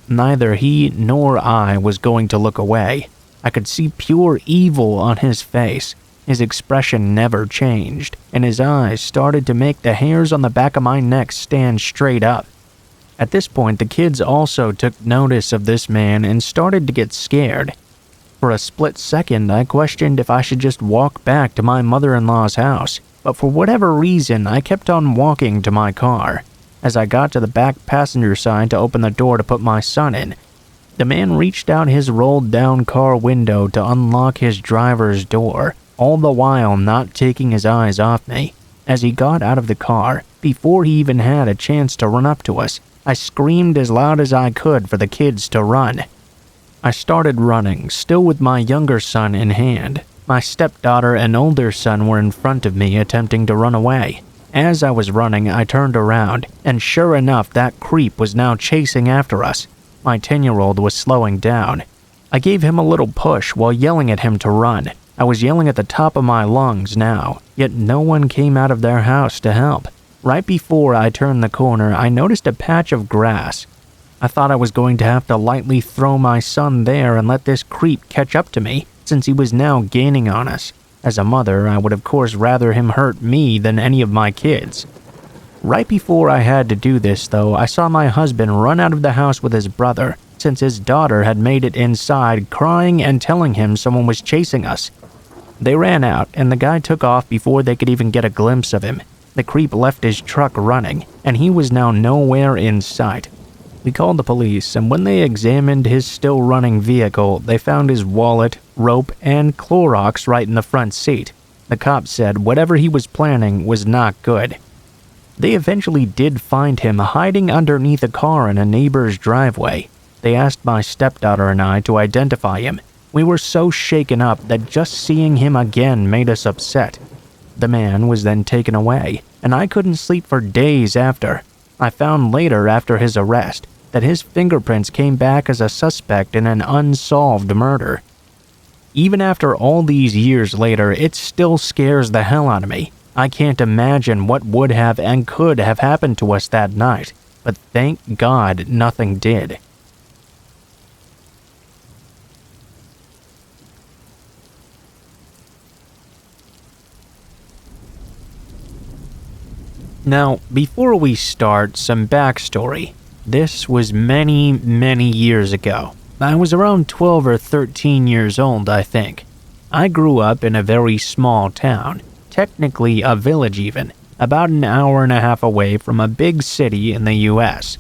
Neither he nor I was going to look away. I could see pure evil on his face. His expression never changed, and his eyes started to make the hairs on the back of my neck stand straight up. At this point, the kids also took notice of this man and started to get scared. For a split second, I questioned if I should just walk back to my mother-in-law's house, but for whatever reason, I kept on walking to my car. As I got to the back passenger side to open the door to put my son in, the man reached out his rolled-down car window to unlock his driver's door, all the while not taking his eyes off me. As he got out of the car, before he even had a chance to run up to us, I screamed as loud as I could for the kids to run. I started running, still with my younger son in hand. My stepdaughter and older son were in front of me attempting to run away. As I was running, I turned around, and sure enough, that creep was now chasing after us. My 10-year-old was slowing down. I gave him a little push while yelling at him to run. I was yelling at the top of my lungs now, yet no one came out of their house to help. Right before I turned the corner, I noticed a patch of grass. I thought I was going to have to lightly throw my son there and let this creep catch up to me, since he was now gaining on us. As a mother, I would of course rather him hurt me than any of my kids. Right before I had to do this though, I saw my husband run out of the house with his brother, since his daughter had made it inside crying and telling him someone was chasing us. They ran out, and the guy took off before they could even get a glimpse of him. The creep left his truck running, and he was now nowhere in sight. We called the police, and when they examined his still running vehicle, they found his wallet, rope, and Clorox right in the front seat. The cops said whatever he was planning was not good. They eventually did find him hiding underneath a car in a neighbor's driveway. They asked my stepdaughter and I to identify him. We were so shaken up that just seeing him again made us upset. The man was then taken away, and I couldn't sleep for days after. I found later after his arrest that his fingerprints came back as a suspect in an unsolved murder. Even after all these years later, it still scares the hell out of me. I can't imagine what would have and could have happened to us that night, but thank God nothing did. Now, before we start, some backstory. This was many years ago. I was around 12 or 13 years old, I think. I grew up in a very small town, technically a village even, about an hour and a half away from a big city in the US.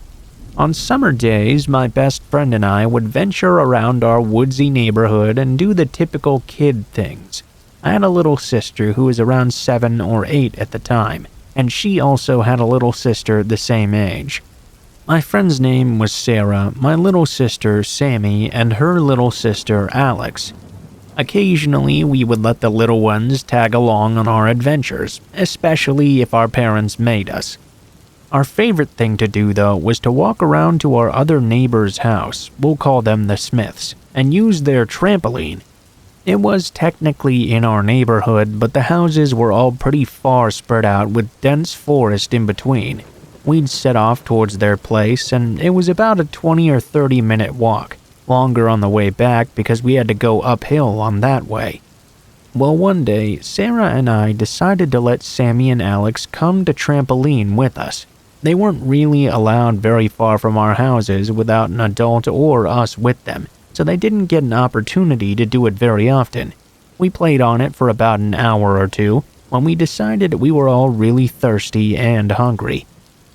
On summer days, my best friend and I would venture around our woodsy neighborhood and do the typical kid things. I had a little sister who was around 7 or 8 at the time, and she also had a little sister the same age. My friend's name was Sarah, my little sister Sammy, and her little sister Alex. Occasionally, we would let the little ones tag along on our adventures, especially if our parents made us. Our favorite thing to do, though, was to walk around to our other neighbor's house, we'll call them the Smiths, and use their trampoline. It was technically in our neighborhood, but the houses were all pretty far spread out with dense forest in between. We'd set off towards their place, and it was about a 20 or 30 minute walk. Longer on the way back because we had to go uphill on that way. Well, one day, Sarah and I decided to let Sammy and Alex come to trampoline with us. They weren't really allowed very far from our houses without an adult or us with them, so they didn't get an opportunity to do it very often. We played on it for about an hour or two when we decided we were all really thirsty and hungry.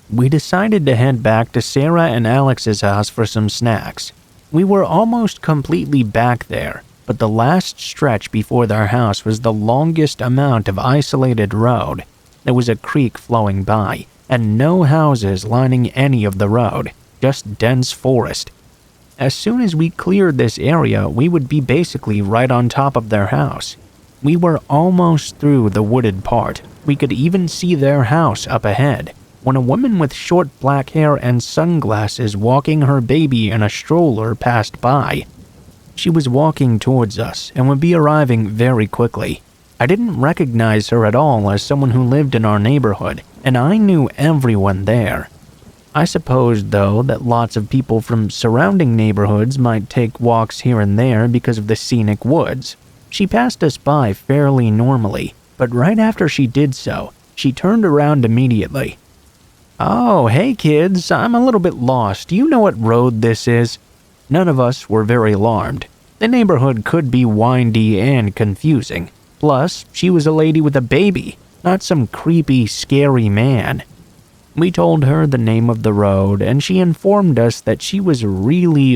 We decided to head back to Sarah and Alex's house for some snacks. We were almost completely back there, but the last stretch before their house was the longest amount of isolated road. There was a creek flowing by, and no houses lining any of the road, just dense forest. As soon as we cleared this area, we would be basically right on top of their house. We were almost through the wooded part. We could even see their house up ahead, when a woman with short black hair and sunglasses walking her baby in a stroller passed by. She was walking towards us and would be arriving very quickly. I didn't recognize her at all as someone who lived in our neighborhood, and I knew everyone there. I supposed, though, that lots of people from surrounding neighborhoods might take walks here and there because of the scenic woods. She passed us by fairly normally, but right after she did so, she turned around immediately. "Oh, hey kids, I'm a little bit lost. Do you know what road this is?" None of us were very alarmed. The neighborhood could be windy and confusing. Plus, she was a lady with a baby, not some creepy, scary man. We told her the name of the road, and she informed us that she was really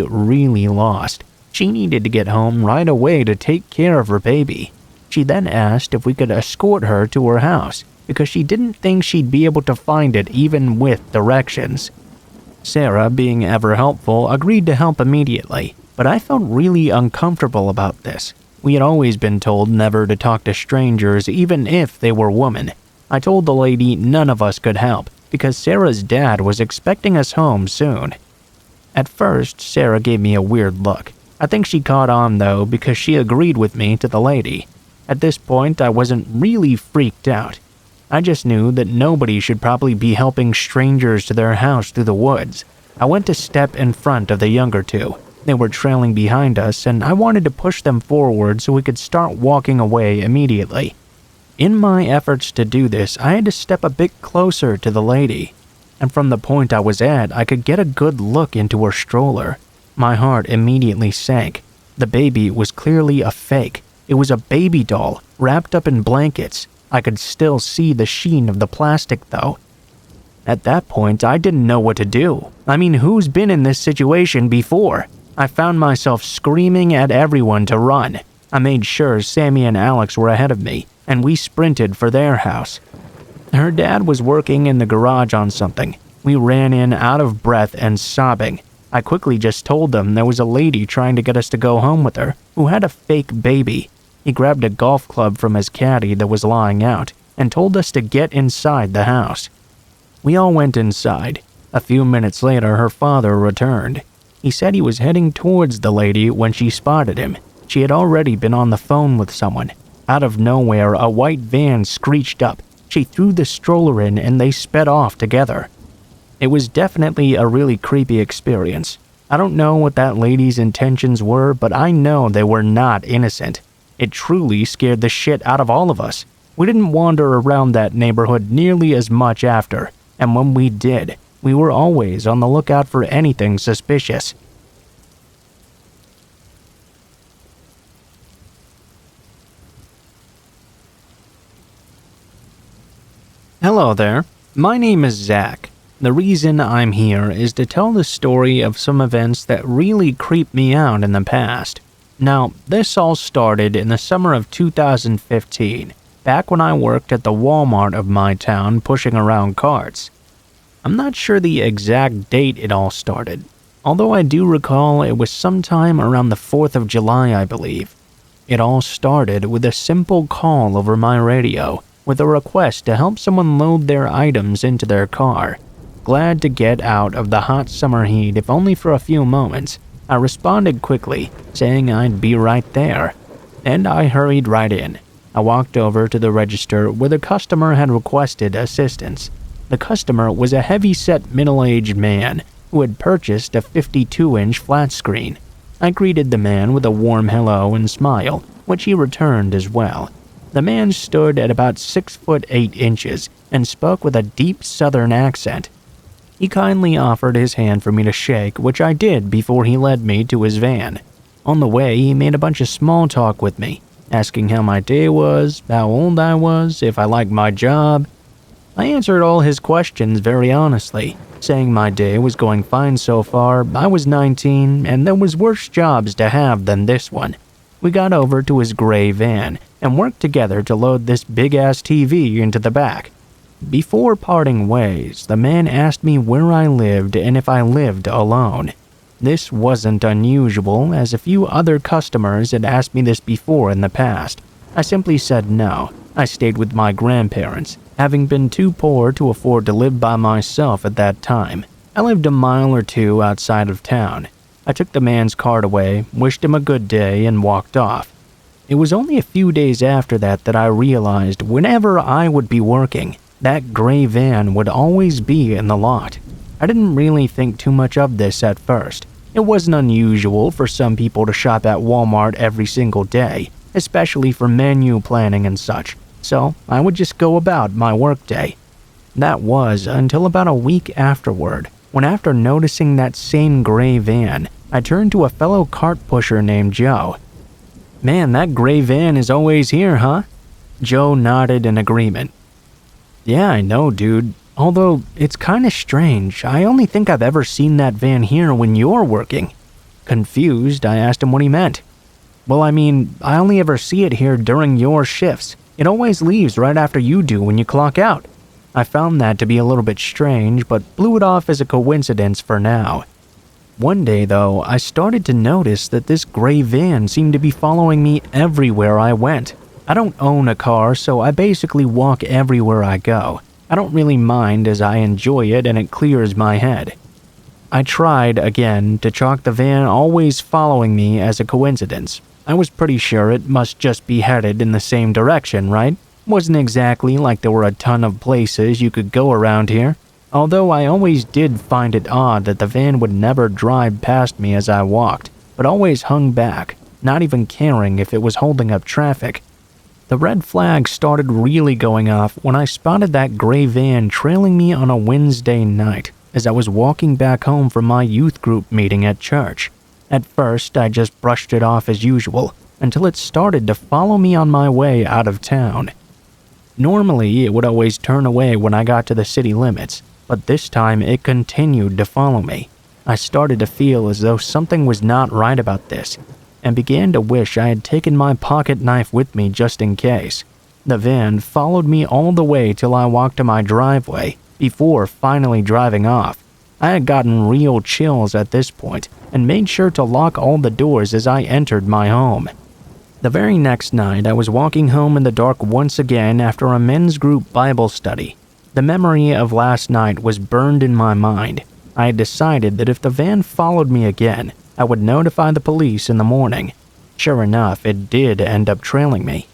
lost. She needed to get home right away to take care of her baby. She then asked if we could escort her to her house, because she didn't think she'd be able to find it even with directions. Sarah, being ever helpful, agreed to help immediately, but I felt really uncomfortable about this. We had always been told never to talk to strangers, even if they were women. I told the lady none of us could help, because Sarah's dad was expecting us home soon. At first, Sarah gave me a weird look. I think she caught on, though, because she agreed with me to the lady. At this point, I wasn't really freaked out. I just knew that nobody should probably be helping strangers to their house through the woods. I went to step in front of the younger two. They were trailing behind us, and I wanted to push them forward so we could start walking away immediately. In my efforts to do this, I had to step a bit closer to the lady, and from the point I was at, I could get a good look into her stroller. My heart immediately sank. The baby was clearly a fake. It was a baby doll, wrapped up in blankets. I could still see the sheen of the plastic, though. At that point, I didn't know what to do. I mean, who's been in this situation before? I found myself screaming at everyone to run. I made sure Sammy and Alex were ahead of me, and we sprinted for their house. Her dad was working in the garage on something. We ran in out of breath and sobbing. I quickly just told them there was a lady trying to get us to go home with her, who had a fake baby. He grabbed a golf club from his caddy that was lying out, and told us to get inside the house. We all went inside. A few minutes later, her father returned. He said he was heading towards the lady when she spotted him. She had already been on the phone with someone. Out of nowhere, a white van screeched up. She threw the stroller in and they sped off together. It was definitely a really creepy experience. I don't know what that lady's intentions were, but I know they were not innocent. It truly scared the shit out of all of us. We didn't wander around that neighborhood nearly as much after, and when we did, we were always on the lookout for anything suspicious. Hello there. My name is Zach. The reason I'm here is to tell the story of some events that really creeped me out in the past. Now, this all started in the summer of 2015, back when I worked at the Walmart of my town pushing around carts. I'm not sure the exact date it all started, although I do recall it was sometime around the 4th of July, I believe. It all started with a simple call over my radio, with a request to help someone load their items into their car. Glad to get out of the hot summer heat if only for a few moments, I responded quickly, saying I'd be right there. And I hurried right in. I walked over to the register where the customer had requested assistance. The customer was a heavy-set middle-aged man who had purchased a 52-inch flat screen. I greeted the man with a warm hello and smile, which he returned as well. The man stood at about 6 foot 8 inches and spoke with a deep southern accent. He kindly offered his hand for me to shake, which I did before he led me to his van. On the way, he made a bunch of small talk with me, asking how my day was, how old I was, if I liked my job. I answered all his questions very honestly, saying my day was going fine so far, I was 19, and there was worse jobs to have than this one. We got over to his gray van and worked together to load this big-ass TV into the back. Before parting ways, the man asked me where I lived and if I lived alone. This wasn't unusual, as a few other customers had asked me this before in the past. I simply said no. I stayed with my grandparents, having been too poor to afford to live by myself at that time. I lived a mile or two outside of town. I took the man's card away, wished him a good day, and walked off. It was only a few days after that I realized whenever I would be working, that gray van would always be in the lot. I didn't really think too much of this at first. It wasn't unusual for some people to shop at Walmart every single day, especially for menu planning and such, so I would just go about my workday. That was until about a week afterward, when after noticing that same gray van, I turned to a fellow cart pusher named Joe. "Man, that gray van is always here, huh?" Joe nodded in agreement. "Yeah, I know, dude. Although, it's kinda strange. I only think I've ever seen that van here when you're working." Confused, I asked him what he meant. "Well, I mean, I only ever see it here during your shifts. It always leaves right after you do when you clock out." I found that to be a little bit strange, but blew it off as a coincidence for now. One day, though, I started to notice that this gray van seemed to be following me everywhere I went. I don't own a car, so I basically walk everywhere I go. I don't really mind as I enjoy it and it clears my head. I tried, again, to chalk the van always following me as a coincidence. I was pretty sure it must just be headed in the same direction, right? Wasn't exactly like there were a ton of places you could go around here. Although I always did find it odd that the van would never drive past me as I walked, but always hung back, not even caring if it was holding up traffic. The red flag started really going off when I spotted that gray van trailing me on a Wednesday night as I was walking back home from my youth group meeting at church. At first, I just brushed it off as usual until it started to follow me on my way out of town. Normally, it would always turn away when I got to the city limits, but this time it continued to follow me. I started to feel as though something was not right about this, and began to wish I had taken my pocket knife with me just in case. The van followed me all the way till I walked to my driveway, before finally driving off. I had gotten real chills at this point, and made sure to lock all the doors as I entered my home. The very next night, I was walking home in the dark once again after a men's group Bible study. The memory of last night was burned in my mind. I had decided that if the van followed me again, I would notify the police in the morning. Sure enough, it did end up trailing me.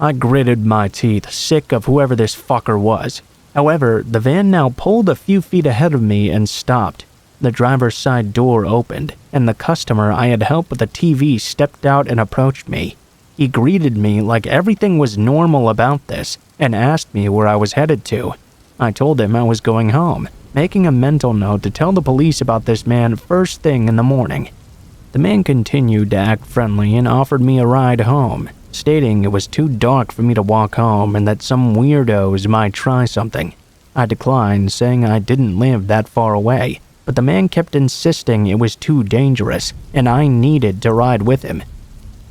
I gritted my teeth, sick of whoever this fucker was. However, the van now pulled a few feet ahead of me and stopped. The driver's side door opened, and the customer I had helped with the TV stepped out and approached me. He greeted me like everything was normal about this, and asked me where I was headed to. I told him I was going home, making a mental note to tell the police about this man first thing in the morning. The man continued to act friendly and offered me a ride home, stating it was too dark for me to walk home and that some weirdos might try something. I declined, saying I didn't live that far away, but the man kept insisting it was too dangerous and I needed to ride with him.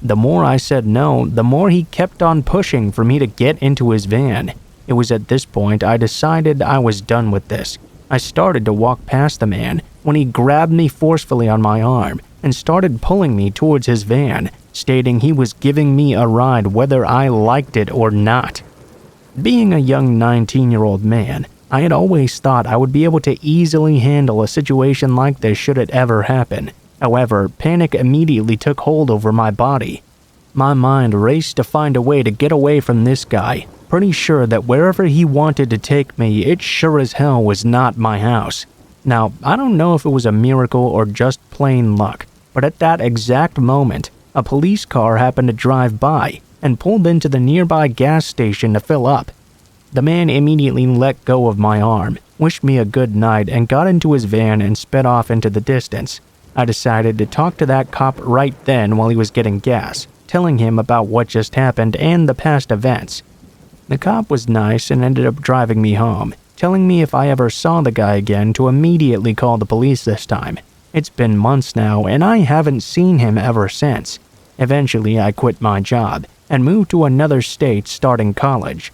The more I said no, the more he kept on pushing for me to get into his van. It was at this point I decided I was done with this. I started to walk past the man when he grabbed me forcefully on my arm and started pulling me towards his van, stating he was giving me a ride whether I liked it or not. Being a young 19-year-old man, I had always thought I would be able to easily handle a situation like this should it ever happen. However, panic immediately took hold over my body. My mind raced to find a way to get away from this guy, pretty sure that wherever he wanted to take me, it sure as hell was not my house. Now, I don't know if it was a miracle or just plain luck, but at that exact moment, a police car happened to drive by and pulled into the nearby gas station to fill up. The man immediately let go of my arm, wished me a good night, and got into his van and sped off into the distance. I decided to talk to that cop right then while he was getting gas, telling him about what just happened and the past events. The cop was nice and ended up driving me home, telling me if I ever saw the guy again to immediately call the police this time. It's been months now and I haven't seen him ever since. Eventually I quit my job and moved to another state starting college.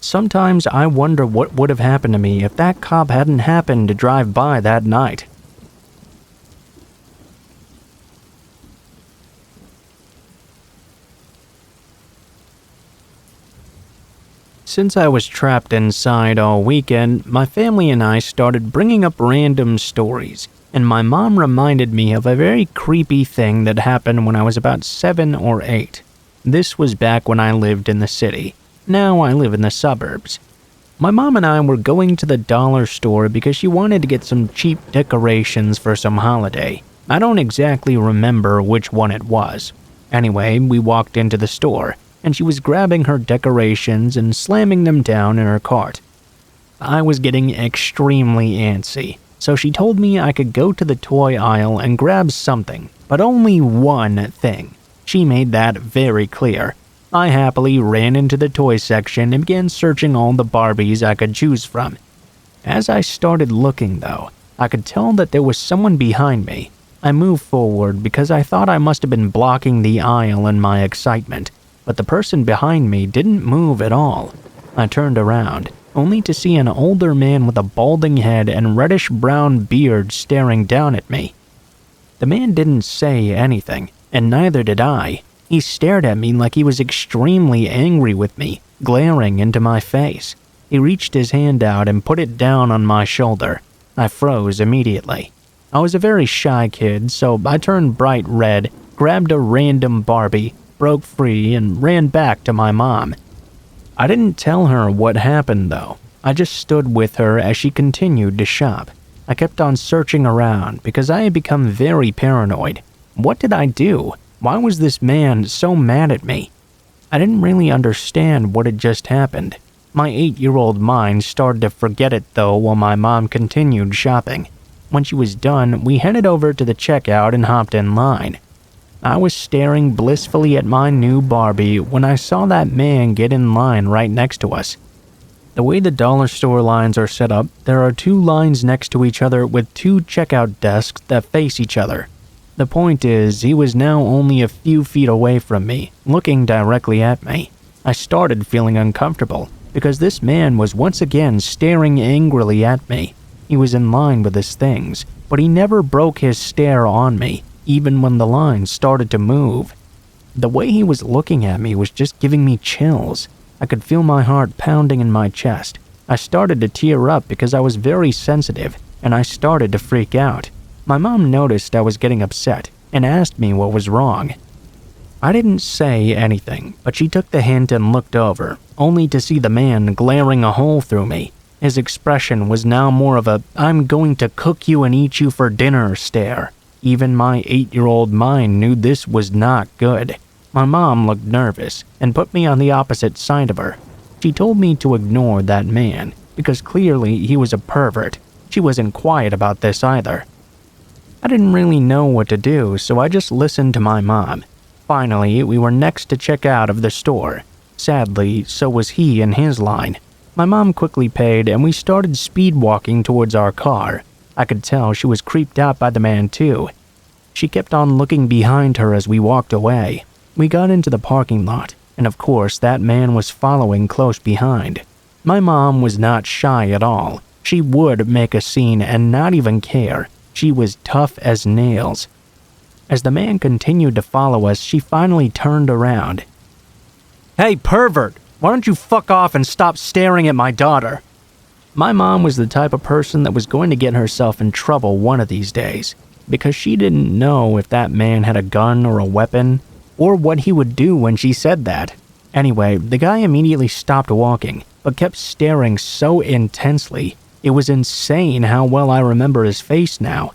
Sometimes I wonder what would have happened to me if that cop hadn't happened to drive by that night. Since I was trapped inside all weekend, my family and I started bringing up random stories, and my mom reminded me of a very creepy thing that happened when I was about 7 or 8. This was back when I lived in the city. Now I live in the suburbs. My mom and I were going to the dollar store because she wanted to get some cheap decorations for some holiday. I don't exactly remember which one it was. Anyway, we walked into the store, and she was grabbing her decorations and slamming them down in her cart. I was getting extremely antsy, so she told me I could go to the toy aisle and grab something, but only one thing. She made that very clear. I happily ran into the toy section and began searching all the Barbies I could choose from. As I started looking, though, I could tell that there was someone behind me. I moved forward because I thought I must have been blocking the aisle in my excitement, but the person behind me didn't move at all. I turned around, only to see an older man with a balding head and reddish-brown beard staring down at me. The man didn't say anything, and neither did I. He stared at me like he was extremely angry with me, glaring into my face. He reached his hand out and put it down on my shoulder. I froze immediately. I was a very shy kid, so I turned bright red, grabbed a random Barbie, broke free, and ran back to my mom. I didn't tell her what happened, though. I just stood with her as she continued to shop. I kept on searching around because I had become very paranoid. What did I do? Why was this man so mad at me? I didn't really understand what had just happened. My 8-year-old mind started to forget it, though, while my mom continued shopping. When she was done, we headed over to the checkout and hopped in line. I was staring blissfully at my new Barbie when I saw that man get in line right next to us. The way the dollar store lines are set up, there are 2 lines next to each other with 2 checkout desks that face each other. The point is, he was now only a few feet away from me, looking directly at me. I started feeling uncomfortable, because this man was once again staring angrily at me. He was in line with his things, but he never broke his stare on me, even when the line started to move. The way he was looking at me was just giving me chills. I could feel my heart pounding in my chest. I started to tear up because I was very sensitive, and I started to freak out. My mom noticed I was getting upset and asked me what was wrong. I didn't say anything, but she took the hint and looked over, only to see the man glaring a hole through me. His expression was now more of a "I'm going to cook you and eat you for dinner" stare. Even my 8-year-old mind knew this was not good. My mom looked nervous and put me on the opposite side of her. She told me to ignore that man, because clearly he was a pervert. She wasn't quiet about this either. I didn't really know what to do, so I just listened to my mom. Finally, we were next to check out of the store. Sadly, so was he in his line. My mom quickly paid and we started speed walking towards our car. I could tell she was creeped out by the man too. She kept on looking behind her as we walked away. We got into the parking lot, and of course that man was following close behind. My mom was not shy at all. She would make a scene and not even care. She was tough as nails. As the man continued to follow us, she finally turned around. "Hey, pervert! Why don't you fuck off and stop staring at my daughter?" My mom was the type of person that was going to get herself in trouble one of these days, because she didn't know if that man had a gun or a weapon, or what he would do when she said that. Anyway, the guy immediately stopped walking, but kept staring so intensely. It was insane how well I remember his face now.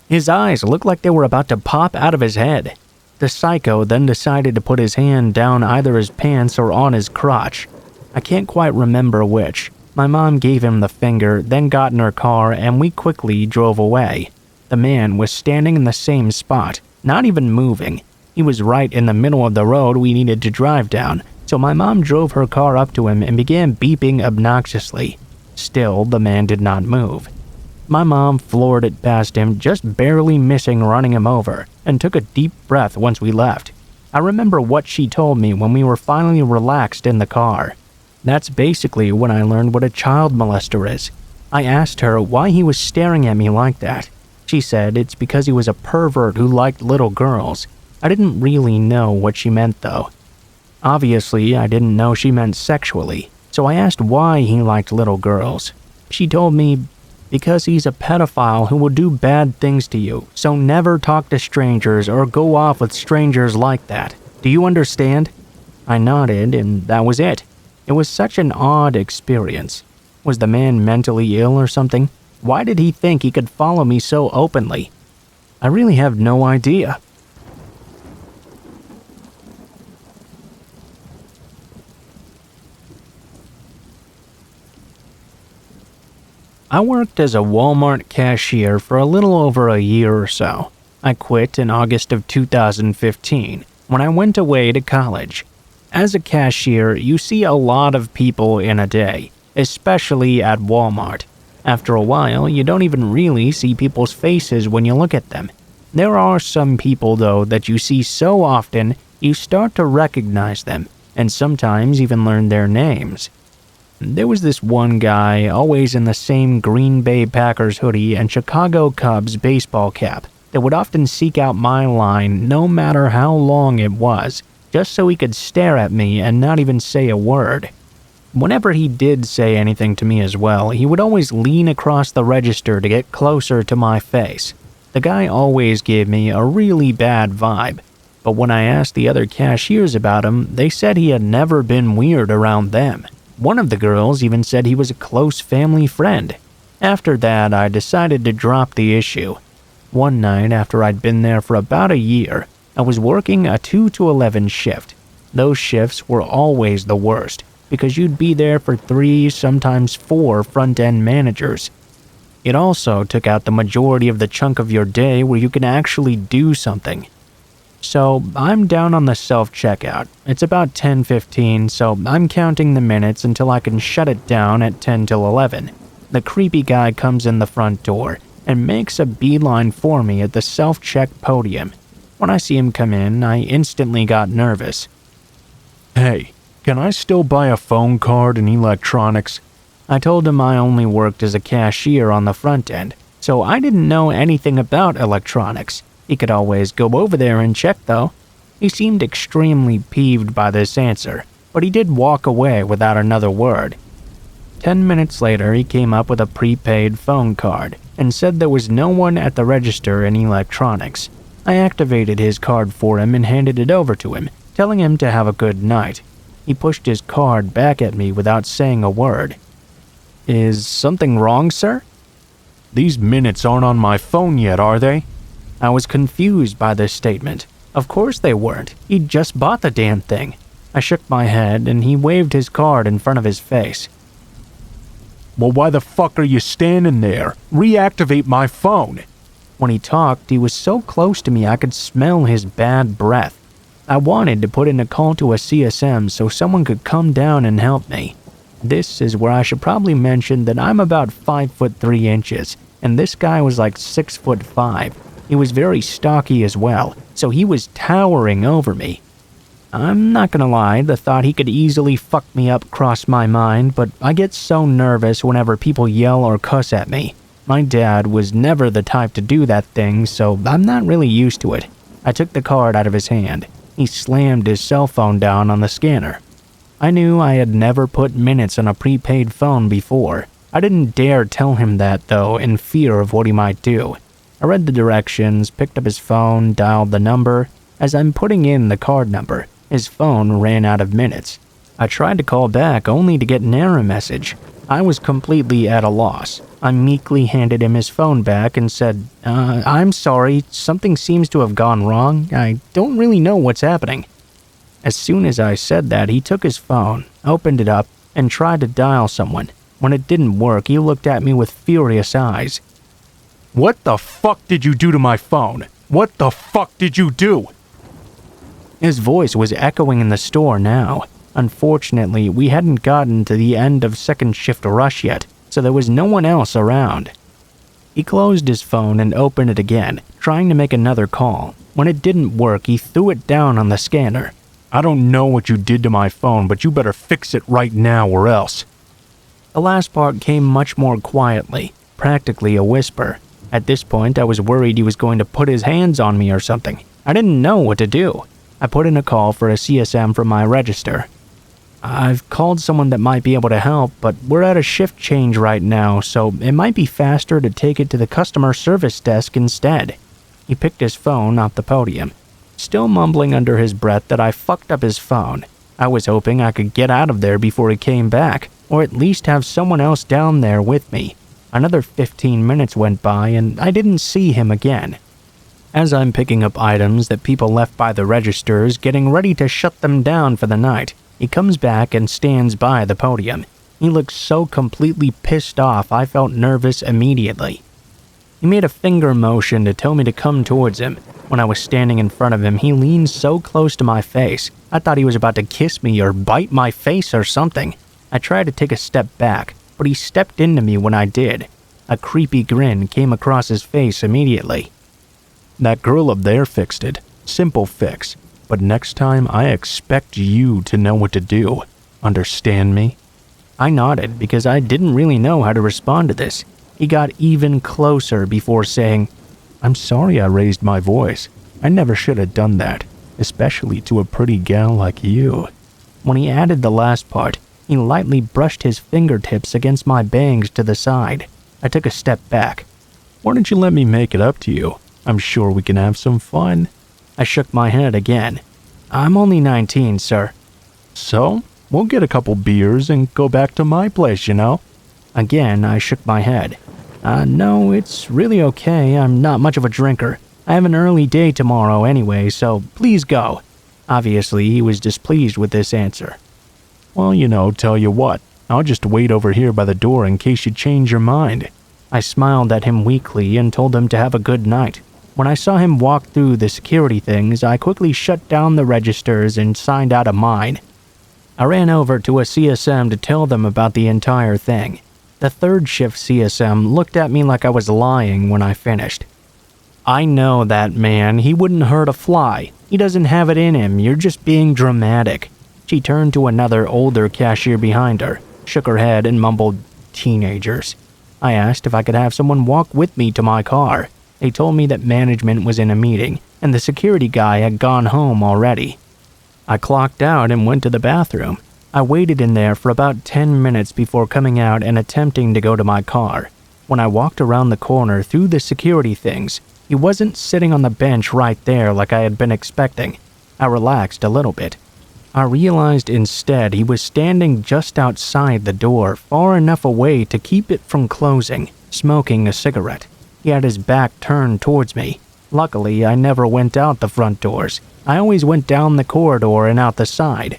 His eyes looked like they were about to pop out of his head. The psycho then decided to put his hand down either his pants or on his crotch. I can't quite remember which. My mom gave him the finger, then got in her car, and we quickly drove away. The man was standing in the same spot, not even moving. He was right in the middle of the road we needed to drive down, so my mom drove her car up to him and began beeping obnoxiously. Still, the man did not move. My mom floored it past him, just barely missing running him over, and took a deep breath once we left. I remember what she told me when we were finally relaxed in the car. That's basically when I learned what a child molester is. I asked her why he was staring at me like that. She said it's because he was a pervert who liked little girls. I didn't really know what she meant though. Obviously, I didn't know she meant sexually, so I asked why he liked little girls. She told me, because he's a pedophile who will do bad things to you, so never talk to strangers or go off with strangers like that. Do you understand? I nodded, and that was it. It was such an odd experience. Was the man mentally ill or something? Why did he think he could follow me so openly? I really have no idea. I worked as a Walmart cashier for a little over a year or so. I quit in August of 2015 when I went away to college. As a cashier, you see a lot of people in a day, especially at Walmart. After a while, you don't even really see people's faces when you look at them. There are some people, though, that you see so often, you start to recognize them, and sometimes even learn their names. There was this one guy, always in the same Green Bay Packers hoodie and Chicago Cubs baseball cap, that would often seek out my line no matter how long it was, just so he could stare at me and not even say a word. Whenever he did say anything to me as well, he would always lean across the register to get closer to my face. The guy always gave me a really bad vibe, but when I asked the other cashiers about him, they said he had never been weird around them. One of the girls even said he was a close family friend. After that, I decided to drop the issue. One night, after I'd been there for about a year, I was working a 2 to 11 shift. Those shifts were always the worst, because you'd be there for 3, sometimes 4 front-end managers. It also took out the majority of the chunk of your day where you can actually do something. So, I'm down on the self-checkout. It's about 10:15, so I'm counting the minutes until I can shut it down at 10 till 11. The creepy guy comes in the front door and makes a beeline for me at the self-check podium. When I see him come in, I instantly got nervous. "Hey, can I still buy a phone card and electronics?" I told him I only worked as a cashier on the front end, so I didn't know anything about electronics. He could always go over there and check though. He seemed extremely peeved by this answer, but he did walk away without another word. 10 minutes later, he came up with a prepaid phone card and said there was no one at the register in electronics. I activated his card for him and handed it over to him, telling him to have a good night. He pushed his card back at me without saying a word. "Is something wrong, sir?" "These minutes aren't on my phone yet, are they?" I was confused by this statement. Of course they weren't. He'd just bought the damn thing. I shook my head and he waved his card in front of his face. "Well, why the fuck are you standing there? Reactivate my phone." When he talked, he was so close to me I could smell his bad breath. I wanted to put in a call to a CSM so someone could come down and help me. This is where I should probably mention that I'm about 5'3", and this guy was like 6'5". He was very stocky as well, so he was towering over me. I'm not gonna lie, the thought he could easily fuck me up crossed my mind, but I get so nervous whenever people yell or cuss at me. My dad was never the type to do that thing, so I'm not really used to it. I took the card out of his hand. He slammed his cell phone down on the scanner. I knew I had never put minutes on a prepaid phone before. I didn't dare tell him that, though, in fear of what he might do. I read the directions, picked up his phone, dialed the number. As I'm putting in the card number, his phone ran out of minutes. I tried to call back only to get an error message. I was completely at a loss. I meekly handed him his phone back and said, I'm sorry, something seems to have gone wrong. I don't really know what's happening. As soon as I said that, he took his phone, opened it up, and tried to dial someone. When it didn't work, he looked at me with furious eyes. What the fuck did you do to my phone? What the fuck did you do? His voice was echoing in the store now. Unfortunately, we hadn't gotten to the end of second shift rush yet, so there was no one else around. He closed his phone and opened it again, trying to make another call. When it didn't work, he threw it down on the scanner. I don't know what you did to my phone, but you better fix it right now or else. The last part came much more quietly, practically a whisper. At this point, I was worried he was going to put his hands on me or something. I didn't know what to do. I put in a call for a CSM from my register. I've called someone that might be able to help, but we're at a shift change right now, so it might be faster to take it to the customer service desk instead. He picked his phone off the podium, still mumbling under his breath that I fucked up his phone. I was hoping I could get out of there before he came back, or at least have someone else down there with me. Another 15 minutes went by and I didn't see him again. As I'm picking up items that people left by the registers, getting ready to shut them down for the night, he comes back and stands by the podium. He looked so completely pissed off I felt nervous immediately. He made a finger motion to tell me to come towards him. When I was standing in front of him, he leaned so close to my face, I thought he was about to kiss me or bite my face or something. I tried to take a step back, but he stepped into me when I did. A creepy grin came across his face immediately. That girl up there fixed it. Simple fix. But next time, I expect you to know what to do. Understand me? I nodded because I didn't really know how to respond to this. He got even closer before saying, I'm sorry I raised my voice. I never should have done that, especially to a pretty gal like you. When he added the last part, he lightly brushed his fingertips against my bangs to the side. I took a step back. Why don't you let me make it up to you? I'm sure we can have some fun. I shook my head again. I'm only 19, sir. So, we'll get a couple beers and go back to my place, you know? Again, I shook my head. No, it's really okay. I'm not much of a drinker. I have an early day tomorrow anyway, so please go. Obviously, he was displeased with this answer. Well, tell you what. I'll just wait over here by the door in case you change your mind. I smiled at him weakly and told him to have a good night. When I saw him walk through the security things, I quickly shut down the registers and signed out of mine. I ran over to a CSM to tell them about the entire thing. The third shift CSM looked at me like I was lying when I finished. I know that man, he wouldn't hurt a fly. He doesn't have it in him, you're just being dramatic. She turned to another older cashier behind her, shook her head and mumbled, teenagers. I asked if I could have someone walk with me to my car. They told me that management was in a meeting, and the security guy had gone home already. I clocked out and went to the bathroom. I waited in there for about 10 minutes before coming out and attempting to go to my car. When I walked around the corner through the security things, he wasn't sitting on the bench right there like I had been expecting. I relaxed a little bit. I realized instead he was standing just outside the door, far enough away to keep it from closing, smoking a cigarette. He had his back turned towards me. Luckily, I never went out the front doors. I always went down the corridor and out the side.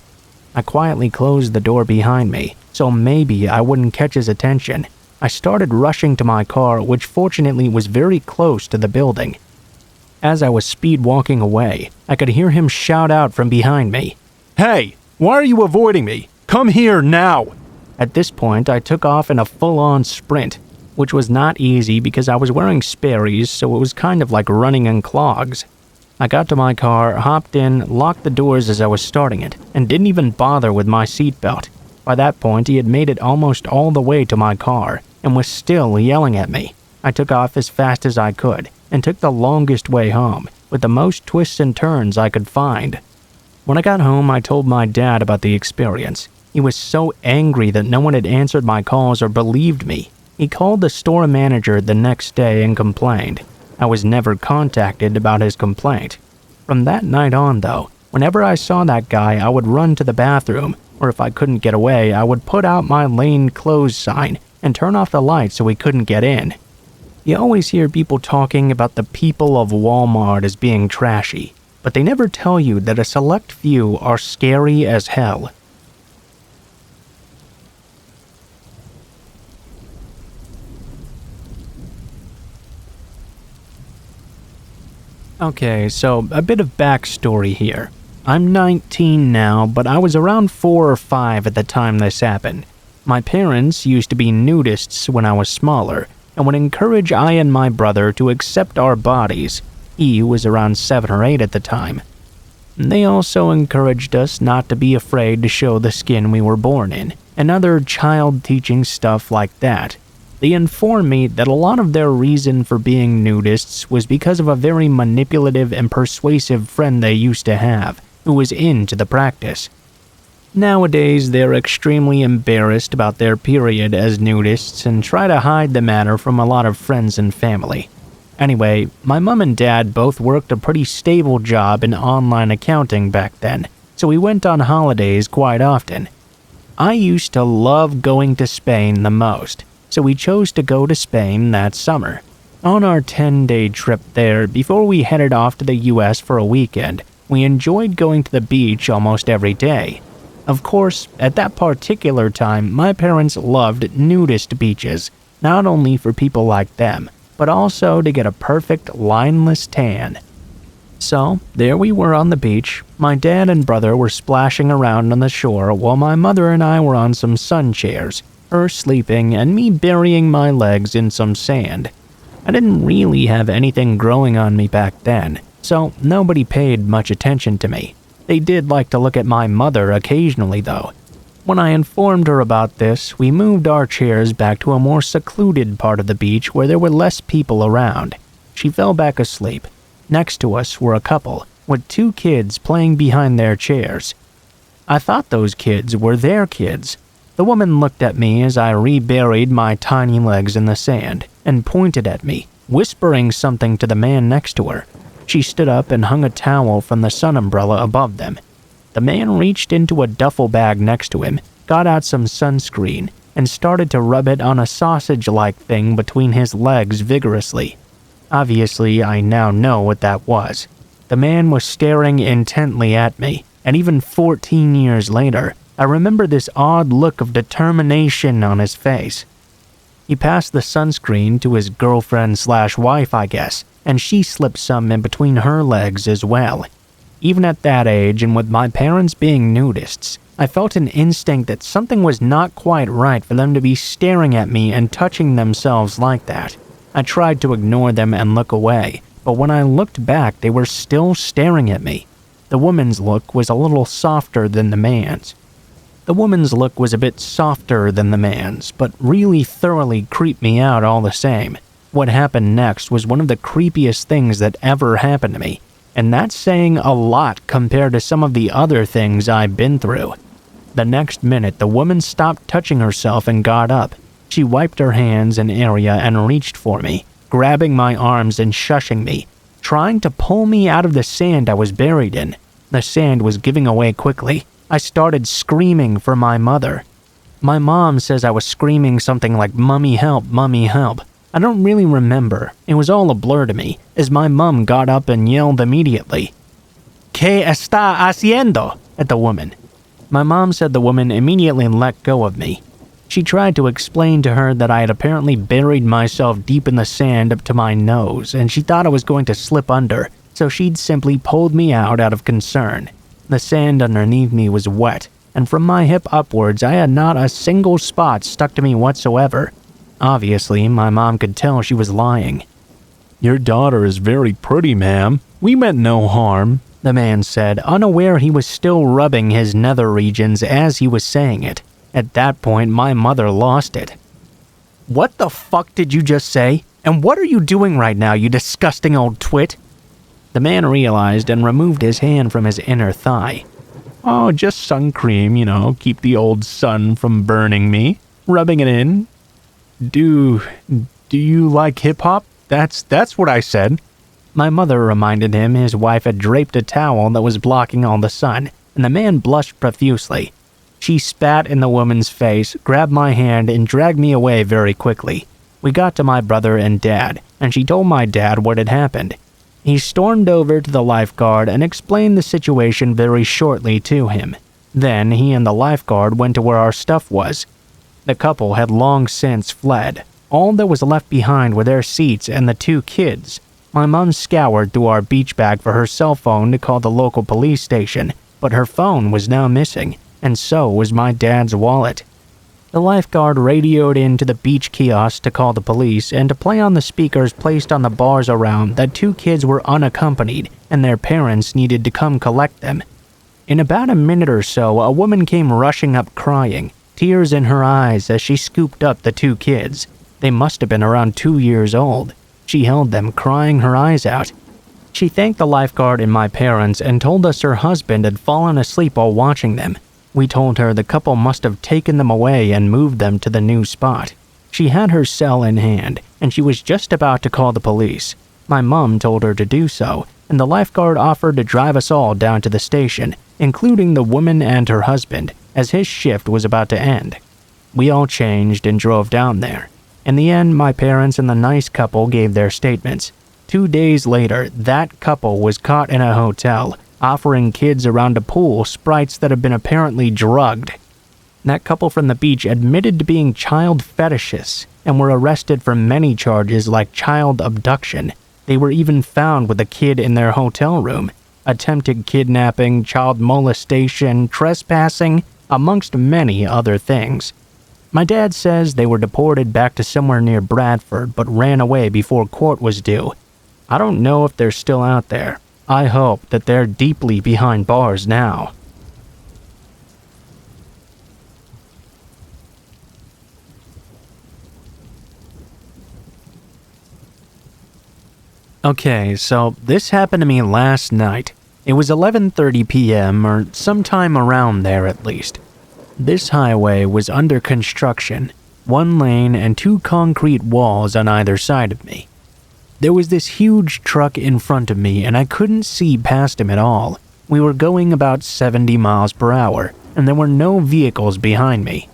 I quietly closed the door behind me, so maybe I wouldn't catch his attention. I started rushing to my car, which fortunately was very close to the building. As I was speed walking away, I could hear him shout out from behind me, "Hey, why are you avoiding me? Come here now!" At this point, I took off in a full-on sprint, which was not easy because I was wearing Sperry's, so it was kind of like running in clogs. I got to my car, hopped in, locked the doors as I was starting it, and didn't even bother with my seatbelt. By that point, he had made it almost all the way to my car, and was still yelling at me. I took off as fast as I could, and took the longest way home, with the most twists and turns I could find. When I got home, I told my dad about the experience. He was so angry that no one had answered my calls or believed me. He called the store manager the next day and complained. I was never contacted about his complaint. From that night on, though, whenever I saw that guy, I would run to the bathroom, or if I couldn't get away, I would put out my lane closed sign and turn off the lights so he couldn't get in. You always hear people talking about the people of Walmart as being trashy, but they never tell you that a select few are scary as hell. Okay, so a bit of backstory here. I'm 19 now, but I was around 4 or 5 at the time this happened. My parents used to be nudists when I was smaller, and would encourage I and my brother to accept our bodies. He was around 7 or 8 at the time. They also encouraged us not to be afraid to show the skin we were born in, and other child-teaching stuff like that. They informed me that a lot of their reason for being nudists was because of a very manipulative and persuasive friend they used to have, who was into the practice. Nowadays, they're extremely embarrassed about their period as nudists and try to hide the matter from a lot of friends and family. Anyway, my mom and dad both worked a pretty stable job in online accounting back then, so we went on holidays quite often. I used to love going to Spain the most, so we chose to go to Spain that summer. On our 10-day trip there, before we headed off to the US for a weekend, we enjoyed going to the beach almost every day. Of course, at that particular time, my parents loved nudist beaches, not only for people like them, but also to get a perfect lineless tan. So, there we were on the beach. My dad and brother were splashing around on the shore while my mother and I were on some sun chairs, her sleeping and me burying my legs in some sand. I didn't really have anything growing on me back then, so nobody paid much attention to me. They did like to look at my mother occasionally, though. When I informed her about this, we moved our chairs back to a more secluded part of the beach where there were less people around. She fell back asleep. Next to us were a couple, with 2 kids playing behind their chairs. I thought those kids were their kids. The woman looked at me as I reburied my tiny legs in the sand and pointed at me, whispering something to the man next to her. She stood up and hung a towel from the sun umbrella above them. The man reached into a duffel bag next to him, got out some sunscreen, and started to rub it on a sausage-like thing between his legs vigorously. Obviously, I now know what that was. The man was staring intently at me, and even 14 years later, I remember this odd look of determination on his face. He passed the sunscreen to his girlfriend/wife, I guess, and she slipped some in between her legs as well. Even at that age, and with my parents being nudists, I felt an instinct that something was not quite right for them to be staring at me and touching themselves like that. I tried to ignore them and look away, but when I looked back, they were still staring at me. The woman's look was a little softer than the man's. The woman's look was a bit softer than the man's, but really thoroughly creeped me out all the same. What happened next was one of the creepiest things that ever happened to me, and that's saying a lot compared to some of the other things I've been through. The next minute, the woman stopped touching herself and got up. She wiped her hands and area and reached for me, grabbing my arms and shushing me, trying to pull me out of the sand I was buried in. The sand was giving away quickly. I started screaming for my mother. My mom says I was screaming something like, "Mummy help, Mummy help." I don't really remember. It was all a blur to me, as my mom got up and yelled immediately, "¿Qué está haciendo?" at the woman. My mom said the woman immediately let go of me. She tried to explain to her that I had apparently buried myself deep in the sand up to my nose, and she thought I was going to slip under, so she'd simply pulled me out of concern. The sand underneath me was wet, and from my hip upwards I had not a single spot stuck to me whatsoever. Obviously, my mom could tell she was lying. "Your daughter is very pretty, ma'am. We meant no harm," the man said, unaware he was still rubbing his nether regions as he was saying it. At that point, my mother lost it. "What the fuck did you just say? And what are you doing right now, you disgusting old twit?" The man realized and removed his hand from his inner thigh. "Oh, just sun cream, keep the old sun from burning me. Rubbing it in." Do you like hip-hop? That's what I said." My mother reminded him his wife had draped a towel that was blocking all the sun, and the man blushed profusely. She spat in the woman's face, grabbed my hand, and dragged me away very quickly. We got to my brother and dad, and she told my dad what had happened. He stormed over to the lifeguard and explained the situation very shortly to him. Then he and the lifeguard went to where our stuff was. The couple had long since fled. All that was left behind were their seats and the 2 kids. My mom scoured through our beach bag for her cell phone to call the local police station, but her phone was now missing, and so was my dad's wallet. The lifeguard radioed into the beach kiosk to call the police and to play on the speakers placed on the bars around that 2 kids were unaccompanied and their parents needed to come collect them. In about a minute or so, a woman came rushing up crying, tears in her eyes as she scooped up the 2 kids. They must have been around 2 years old. She held them, crying her eyes out. She thanked the lifeguard and my parents and told us her husband had fallen asleep while watching them. We told her the couple must have taken them away and moved them to the new spot. She had her cell in hand, and she was just about to call the police. My mom told her to do so, and the lifeguard offered to drive us all down to the station, including the woman and her husband, as his shift was about to end. We all changed and drove down there. In the end, my parents and the nice couple gave their statements. 2 days later, that couple was caught in a hotel, offering kids around a pool sprites that had been apparently drugged. That couple from the beach admitted to being child fetishists and were arrested for many charges like child abduction. They were even found with a kid in their hotel room. Attempted kidnapping, child molestation, trespassing, amongst many other things. My dad says they were deported back to somewhere near Bradford but ran away before court was due. I don't know if they're still out there. I hope that they're deeply behind bars now. Okay, so this happened to me last night. It was 11:30 p.m. or sometime around there at least. This highway was under construction, 1 lane and 2 concrete walls on either side of me. There was this huge truck in front of me and I couldn't see past him at all. We were going about 70 miles per hour and there were no vehicles behind me.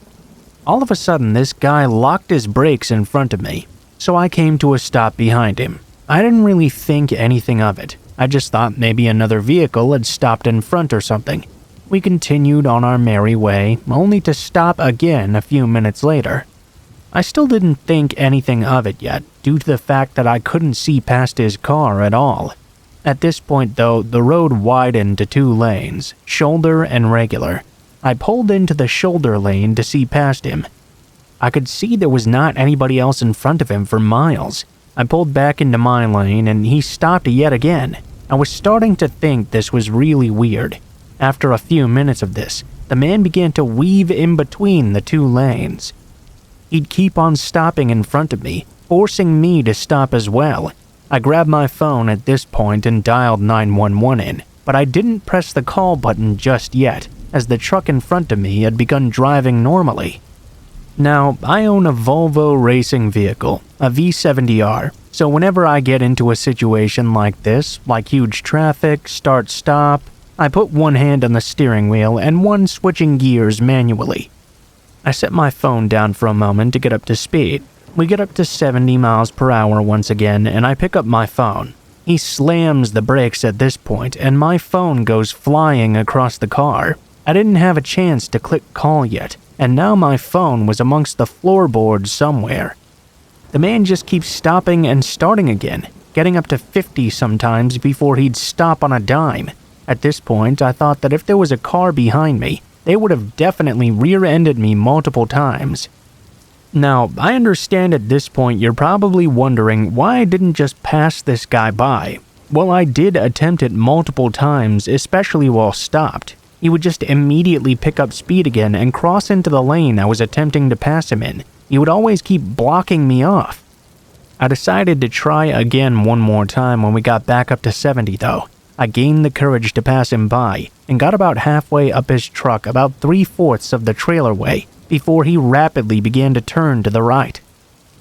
All of a sudden this guy locked his brakes in front of me, so I came to a stop behind him. I didn't really think anything of it. I just thought maybe another vehicle had stopped in front or something. We continued on our merry way, only to stop again a few minutes later. I still didn't think anything of it yet, due to the fact that I couldn't see past his car at all. At this point though, the road widened to 2 lanes, shoulder and regular. I pulled into the shoulder lane to see past him. I could see there was not anybody else in front of him for miles. I pulled back into my lane and he stopped yet again. I was starting to think this was really weird. After a few minutes of this, the man began to weave in between the 2 lanes. He'd keep on stopping in front of me, forcing me to stop as well. I grabbed my phone at this point and dialed 911 in, but I didn't press the call button just yet, as the truck in front of me had begun driving normally. Now, I own a Volvo racing vehicle, a V70R, so whenever I get into a situation like this, like huge traffic, start-stop, I put one hand on the steering wheel and one switching gears manually. I set my phone down for a moment to get up to speed. We get up to 70 miles per hour once again, and I pick up my phone. He slams the brakes at this point, and my phone goes flying across the car. I didn't have a chance to click call yet, and now my phone was amongst the floorboards somewhere. The man just keeps stopping and starting again, getting up to 50 sometimes before he'd stop on a dime. At this point, I thought that if there was a car behind me, they would have definitely rear-ended me multiple times. Now, I understand at this point you're probably wondering why I didn't just pass this guy by. Well, I did attempt it multiple times, especially while stopped. He would just immediately pick up speed again and cross into the lane I was attempting to pass him in. He would always keep blocking me off. I decided to try again one more time when we got back up to 70 though. I gained the courage to pass him by and got about halfway up his truck, about 3/4 of the trailerway, before he rapidly began to turn to the right.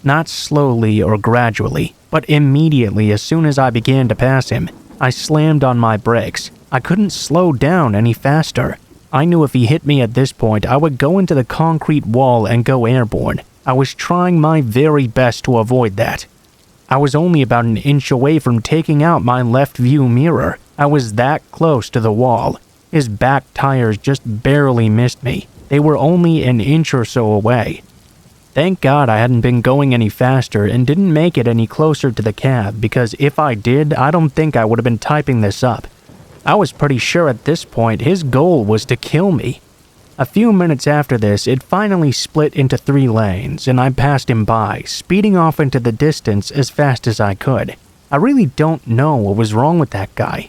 Not slowly or gradually, but immediately as soon as I began to pass him, I slammed on my brakes. I couldn't slow down any faster. I knew if he hit me at this point, I would go into the concrete wall and go airborne. I was trying my very best to avoid that. I was only about an inch away from taking out my left view mirror. I was that close to the wall. His back tires just barely missed me. They were only an inch or so away. Thank God I hadn't been going any faster and didn't make it any closer to the cab, because if I did, I don't think I would have been typing this up. I was pretty sure at this point his goal was to kill me. A few minutes after this, it finally split into 3 lanes, and I passed him by, speeding off into the distance as fast as I could. I really don't know what was wrong with that guy.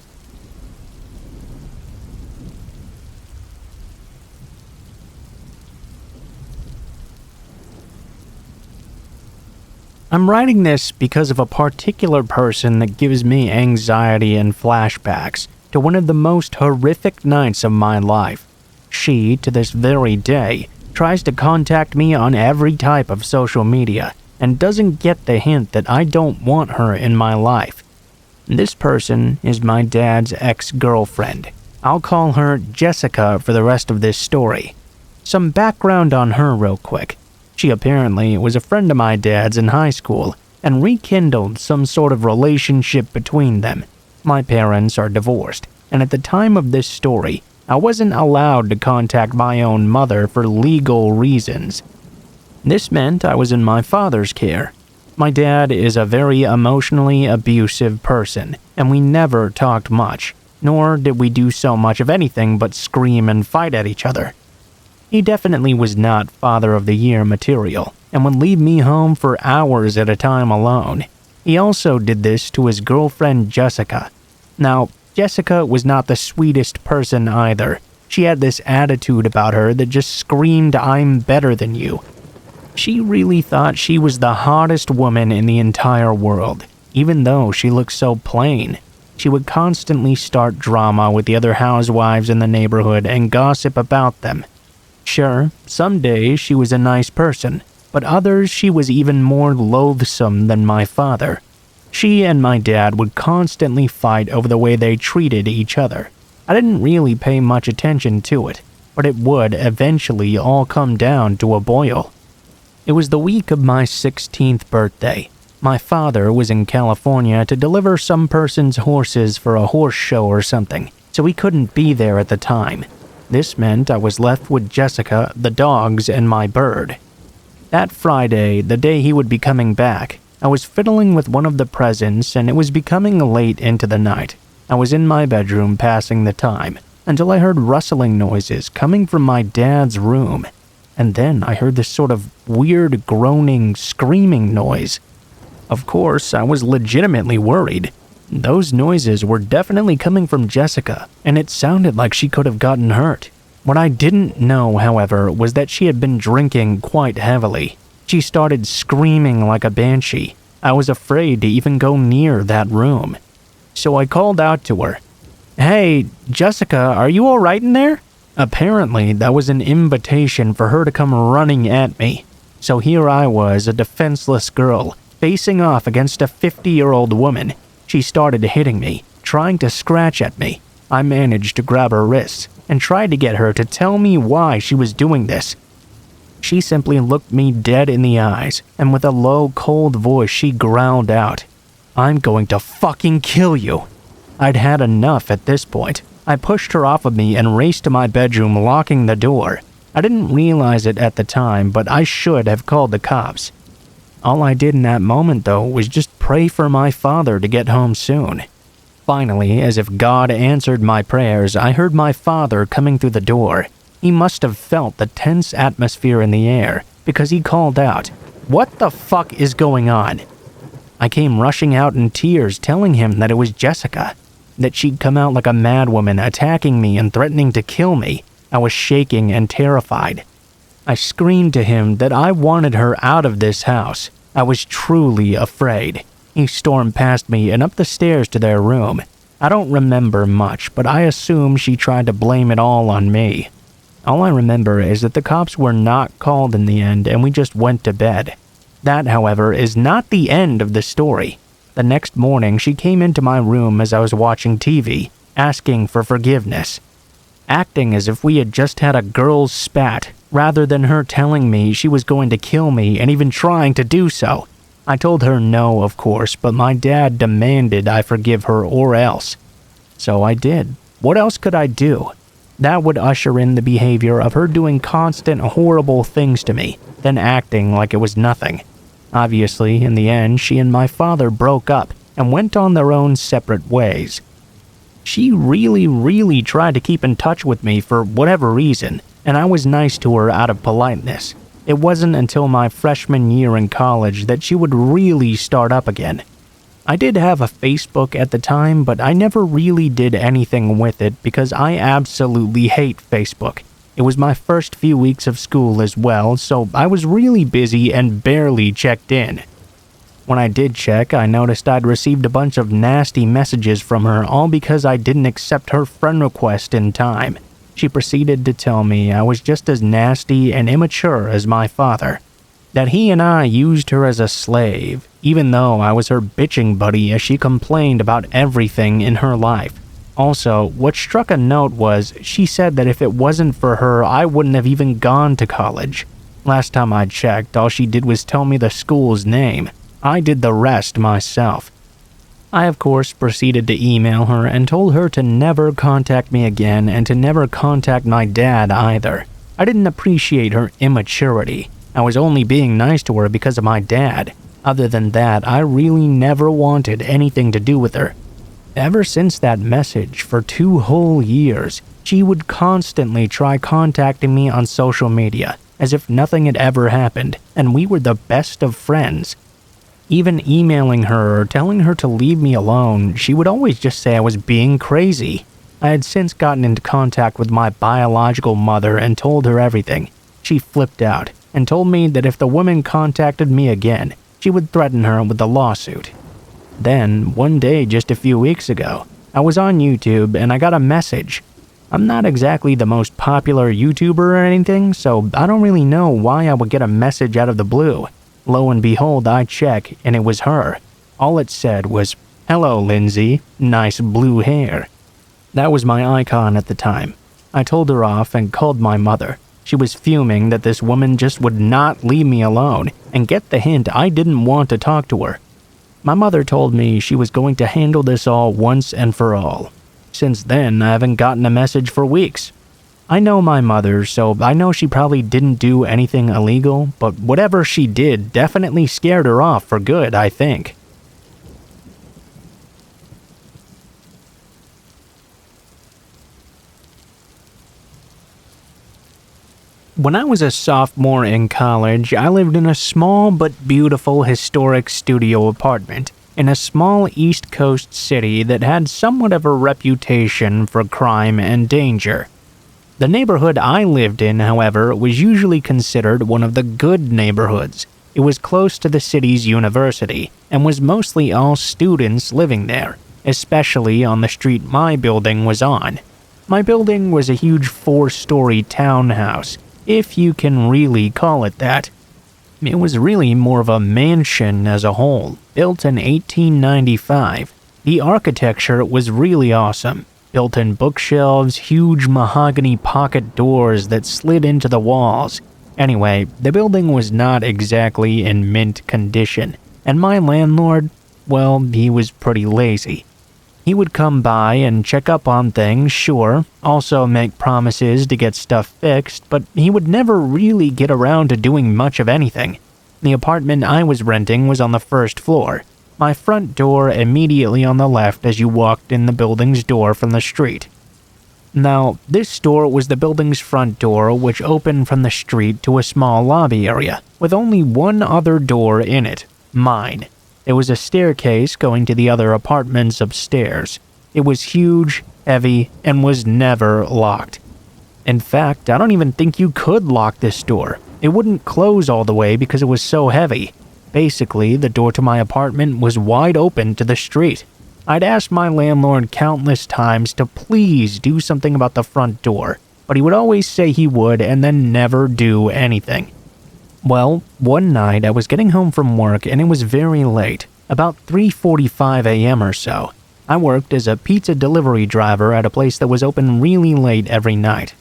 I'm writing this because of a particular person that gives me anxiety and flashbacks to one of the most horrific nights of my life. She, to this very day, tries to contact me on every type of social media and doesn't get the hint that I don't want her in my life. This person is my dad's ex-girlfriend. I'll call her Jessica for the rest of this story. Some background on her real quick. She apparently was a friend of my dad's in high school and rekindled some sort of relationship between them. My parents are divorced, and at the time of this story, I wasn't allowed to contact my own mother for legal reasons. This meant I was in my father's care. My dad is a very emotionally abusive person, and we never talked much, nor did we do so much of anything but scream and fight at each other. He definitely was not Father of the Year material, and would leave me home for hours at a time alone. He also did this to his girlfriend Jessica. Now, Jessica was not the sweetest person either. She had this attitude about her that just screamed, "I'm better than you." She really thought she was the hottest woman in the entire world, even though she looked so plain. She would constantly start drama with the other housewives in the neighborhood and gossip about them. Sure, some days she was a nice person, but others she was even more loathsome than my father. She and my dad would constantly fight over the way they treated each other. I didn't really pay much attention to it, but it would eventually all come down to a boil. It was the week of my 16th birthday. My father was in California to deliver some person's horses for a horse show or something, so he couldn't be there at the time. This meant I was left with Jessica, the dogs, and my bird. That Friday, the day he would be coming back, I was fiddling with one of the presents and it was becoming late into the night. I was in my bedroom passing the time until I heard rustling noises coming from my dad's room. And then I heard this sort of weird groaning, screaming noise. Of course, I was legitimately worried. Those noises were definitely coming from Jessica, and it sounded like she could have gotten hurt. What I didn't know, however, was that she had been drinking quite heavily. She started screaming like a banshee. I was afraid to even go near that room. So I called out to her. "Hey, Jessica, are you all right in there?" Apparently, that was an invitation for her to come running at me. So here I was, a defenseless girl, facing off against a 50-year-old woman. She started hitting me, trying to scratch at me. I managed to grab her wrists and tried to get her to tell me why she was doing this. She simply looked me dead in the eyes, and with a low, cold voice she growled out, "I'm going to fucking kill you." I'd had enough at this point. I pushed her off of me and raced to my bedroom, locking the door. I didn't realize it at the time, but I should have called the cops. All I did in that moment, though, was just pray for my father to get home soon. Finally, as if God answered my prayers, I heard my father coming through the door. He must have felt the tense atmosphere in the air, because he called out, "What the fuck is going on?" I came rushing out in tears, telling him that it was Jessica, that she'd come out like a madwoman, attacking me and threatening to kill me. I was shaking and terrified. I screamed to him that I wanted her out of this house. I was truly afraid. He stormed past me and up the stairs to their room. I don't remember much, but I assume she tried to blame it all on me. All I remember is that the cops were not called in the end and we just went to bed. That, however, is not the end of the story. The next morning, she came into my room as I was watching TV, asking for forgiveness, acting as if we had just had a girl's spat, rather than her telling me she was going to kill me and even trying to do so. I told her no, of course, but my dad demanded I forgive her or else. So I did. What else could I do? That would usher in the behavior of her doing constant horrible things to me, then acting like it was nothing. Obviously, in the end, she and my father broke up and went on their own separate ways. She really tried to keep in touch with me for whatever reason, and I was nice to her out of politeness. It wasn't until my freshman year in college that she would really start up again. I did have a Facebook at the time, but I never really did anything with it because I absolutely hate Facebook. It was my first few weeks of school as well, so I was really busy and barely checked in. When I did check, I noticed I'd received a bunch of nasty messages from her, all because I didn't accept her friend request in time. She proceeded to tell me I was just as nasty and immature as my father, that he and I used her as a slave, even though I was her bitching buddy as she complained about everything in her life. Also, what struck a note was, she said that if it wasn't for her, I wouldn't have even gone to college. Last time I checked, all she did was tell me the school's name. I did the rest myself. I, of course, proceeded to email her and told her to never contact me again and to never contact my dad either. I didn't appreciate her immaturity. I was only being nice to her because of my dad. Other than that, I really never wanted anything to do with her. Ever since that message, for 2 whole years, she would constantly try contacting me on social media, as if nothing had ever happened, and we were the best of friends. Even emailing her or telling her to leave me alone, she would always just say I was being crazy. I had since gotten into contact with my biological mother and told her everything. She flipped out and told me that if the woman contacted me again, she would threaten her with a lawsuit. Then, one day just a few weeks ago, I was on YouTube and I got a message. I'm not exactly the most popular YouTuber or anything, so I don't really know why I would get a message out of the blue. Lo and behold, I check, and it was her. All it said was, "Hello, Lindsay. Nice blue hair." That was my icon at the time. I told her off and called my mother. She was fuming that this woman just would not leave me alone, and get the hint I didn't want to talk to her. My mother told me she was going to handle this all once and for all. Since then, I haven't gotten a message for weeks. I know my mother, so I know she probably didn't do anything illegal, but whatever she did definitely scared her off for good, I think. When I was a sophomore in college, I lived in a small but beautiful historic studio apartment in a small East Coast city that had somewhat of a reputation for crime and danger. The neighborhood I lived in, however, was usually considered one of the good neighborhoods. It was close to the city's university and was mostly all students living there, especially on the street my building was on. My building was a huge 4-story townhouse, if you can really call it that. It was really more of a mansion as a whole, built in 1895. The architecture was really awesome. Built-in bookshelves, huge mahogany pocket doors that slid into the walls. Anyway, the building was not exactly in mint condition, and my landlord, well, he was pretty lazy. He would come by and check up on things, sure, also make promises to get stuff fixed, but he would never really get around to doing much of anything. The apartment I was renting was on the first floor, my front door immediately on the left as you walked in the building's door from the street. Now, this door was the building's front door, which opened from the street to a small lobby area, with only one other door in it, mine. There was a staircase going to the other apartments upstairs. It was huge, heavy, and was never locked. In fact, I don't even think you could lock this door. It wouldn't close all the way because it was so heavy. Basically, the door to my apartment was wide open to the street. I'd asked my landlord countless times to please do something about the front door, but he would always say he would and then never do anything. Well, one night I was getting home from work and it was very late, about 3:45 a.m. or so. I worked as a pizza delivery driver at a place that was open really late every night.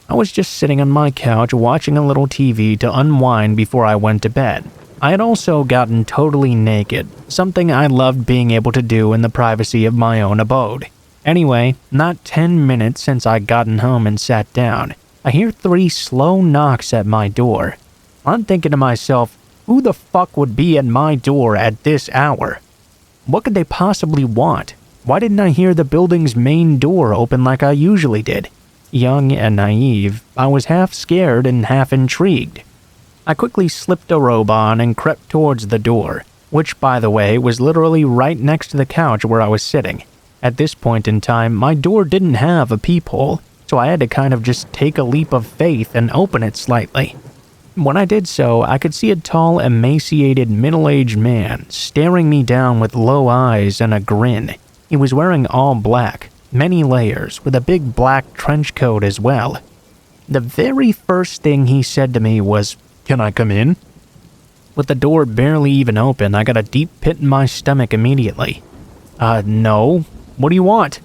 I was just sitting on my couch watching a little TV to unwind before I went to bed. I had also gotten totally naked, something I loved being able to do in the privacy of my own abode. Anyway, not 10 minutes since I'd gotten home and sat down, I hear 3 slow knocks at my door. I'm thinking to myself, who the fuck would be at my door at this hour? What could they possibly want? Why didn't I hear the building's main door open like I usually did? Young and naive, I was half scared and half intrigued. I quickly slipped a robe on and crept towards the door, which, by the way, was literally right next to the couch where I was sitting. At this point in time, my door didn't have a peephole, so I had to kind of just take a leap of faith and open it slightly. When I did so, I could see a tall, emaciated, middle-aged man staring me down with low eyes and a grin. He was wearing all black, many layers, with a big black trench coat as well. The very first thing he said to me was, "Can I come in?" With the door barely even open, I got a deep pit in my stomach immediately. No. What do you want?"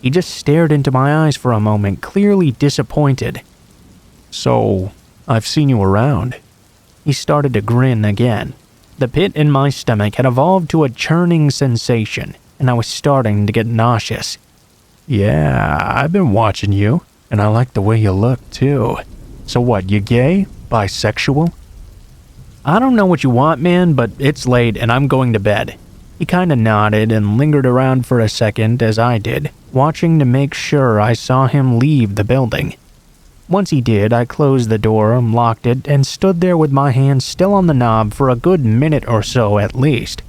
He just stared into my eyes for a moment, clearly disappointed. "So, I've seen you around." He started to grin again. The pit in my stomach had evolved to a churning sensation, and I was starting to get nauseous. "Yeah, I've been watching you, and I like the way you look, too. So what, you gay? Bisexual?" "I don't know what you want, man, but it's late and I'm going to bed." He kinda nodded and lingered around for a second as I did, watching to make sure I saw him leave the building. Once he did, I closed the door, locked it, and stood there with my hands still on the knob for a good minute or so at least.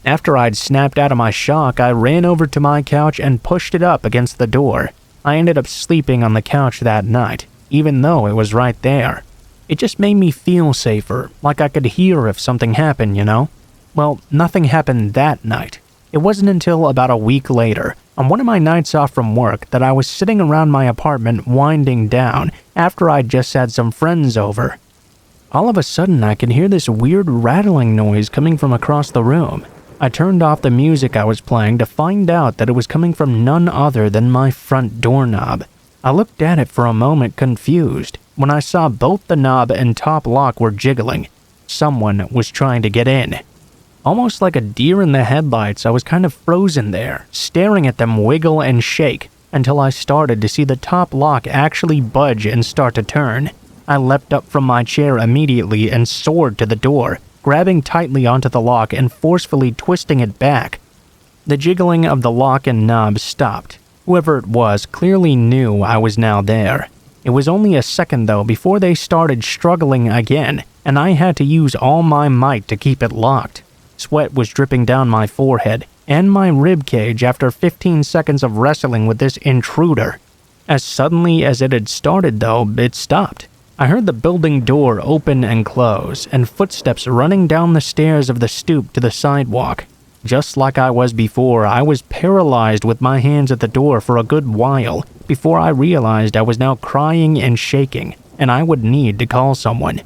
After I'd snapped out of my shock, I ran over to my couch and pushed it up against the door. I ended up sleeping on the couch that night, even though it was right there. It just made me feel safer, like I could hear if something happened, you know? Well, nothing happened that night. It wasn't until about a week later, on one of my nights off from work, that I was sitting around my apartment winding down after I'd just had some friends over. All of a sudden, I could hear this weird rattling noise coming from across the room. I turned off the music I was playing to find out that it was coming from none other than my front doorknob. I looked at it for a moment confused when I saw both the knob and top lock were jiggling. Someone was trying to get in. Almost like a deer in the headlights, I was kind of frozen there, staring at them wiggle and shake, until I started to see the top lock actually budge and start to turn. I leapt up from my chair immediately and soared to the door, grabbing tightly onto the lock and forcefully twisting it back. The jiggling of the lock and knob stopped. Whoever it was clearly knew I was now there. It was only a second though before they started struggling again, and I had to use all my might to keep it locked. Sweat was dripping down my forehead and my rib cage after 15 seconds of wrestling with this intruder. As suddenly as it had started though, it stopped. I heard the building door open and close, and footsteps running down the stairs of the stoop to the sidewalk. Just like I was before, I was paralyzed with my hands at the door for a good while before I realized I was now crying and shaking, and I would need to call someone.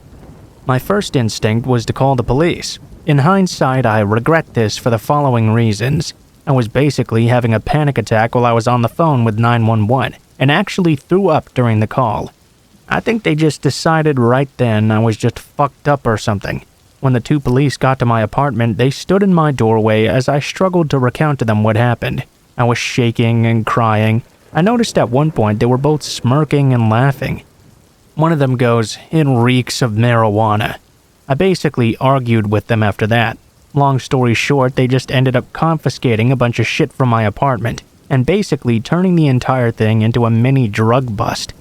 My first instinct was to call the police. In hindsight, I regret this for the following reasons. I was basically having a panic attack while I was on the phone with 911, and actually threw up during the call. I think they just decided right then I was just fucked up or something. When the 2 police got to my apartment, they stood in my doorway as I struggled to recount to them what happened. I was shaking and crying. I noticed at one point they were both smirking and laughing. One of them goes, "It reeks of marijuana." I basically argued with them after that. Long story short, they just ended up confiscating a bunch of shit from my apartment and basically turning the entire thing into a mini drug bust.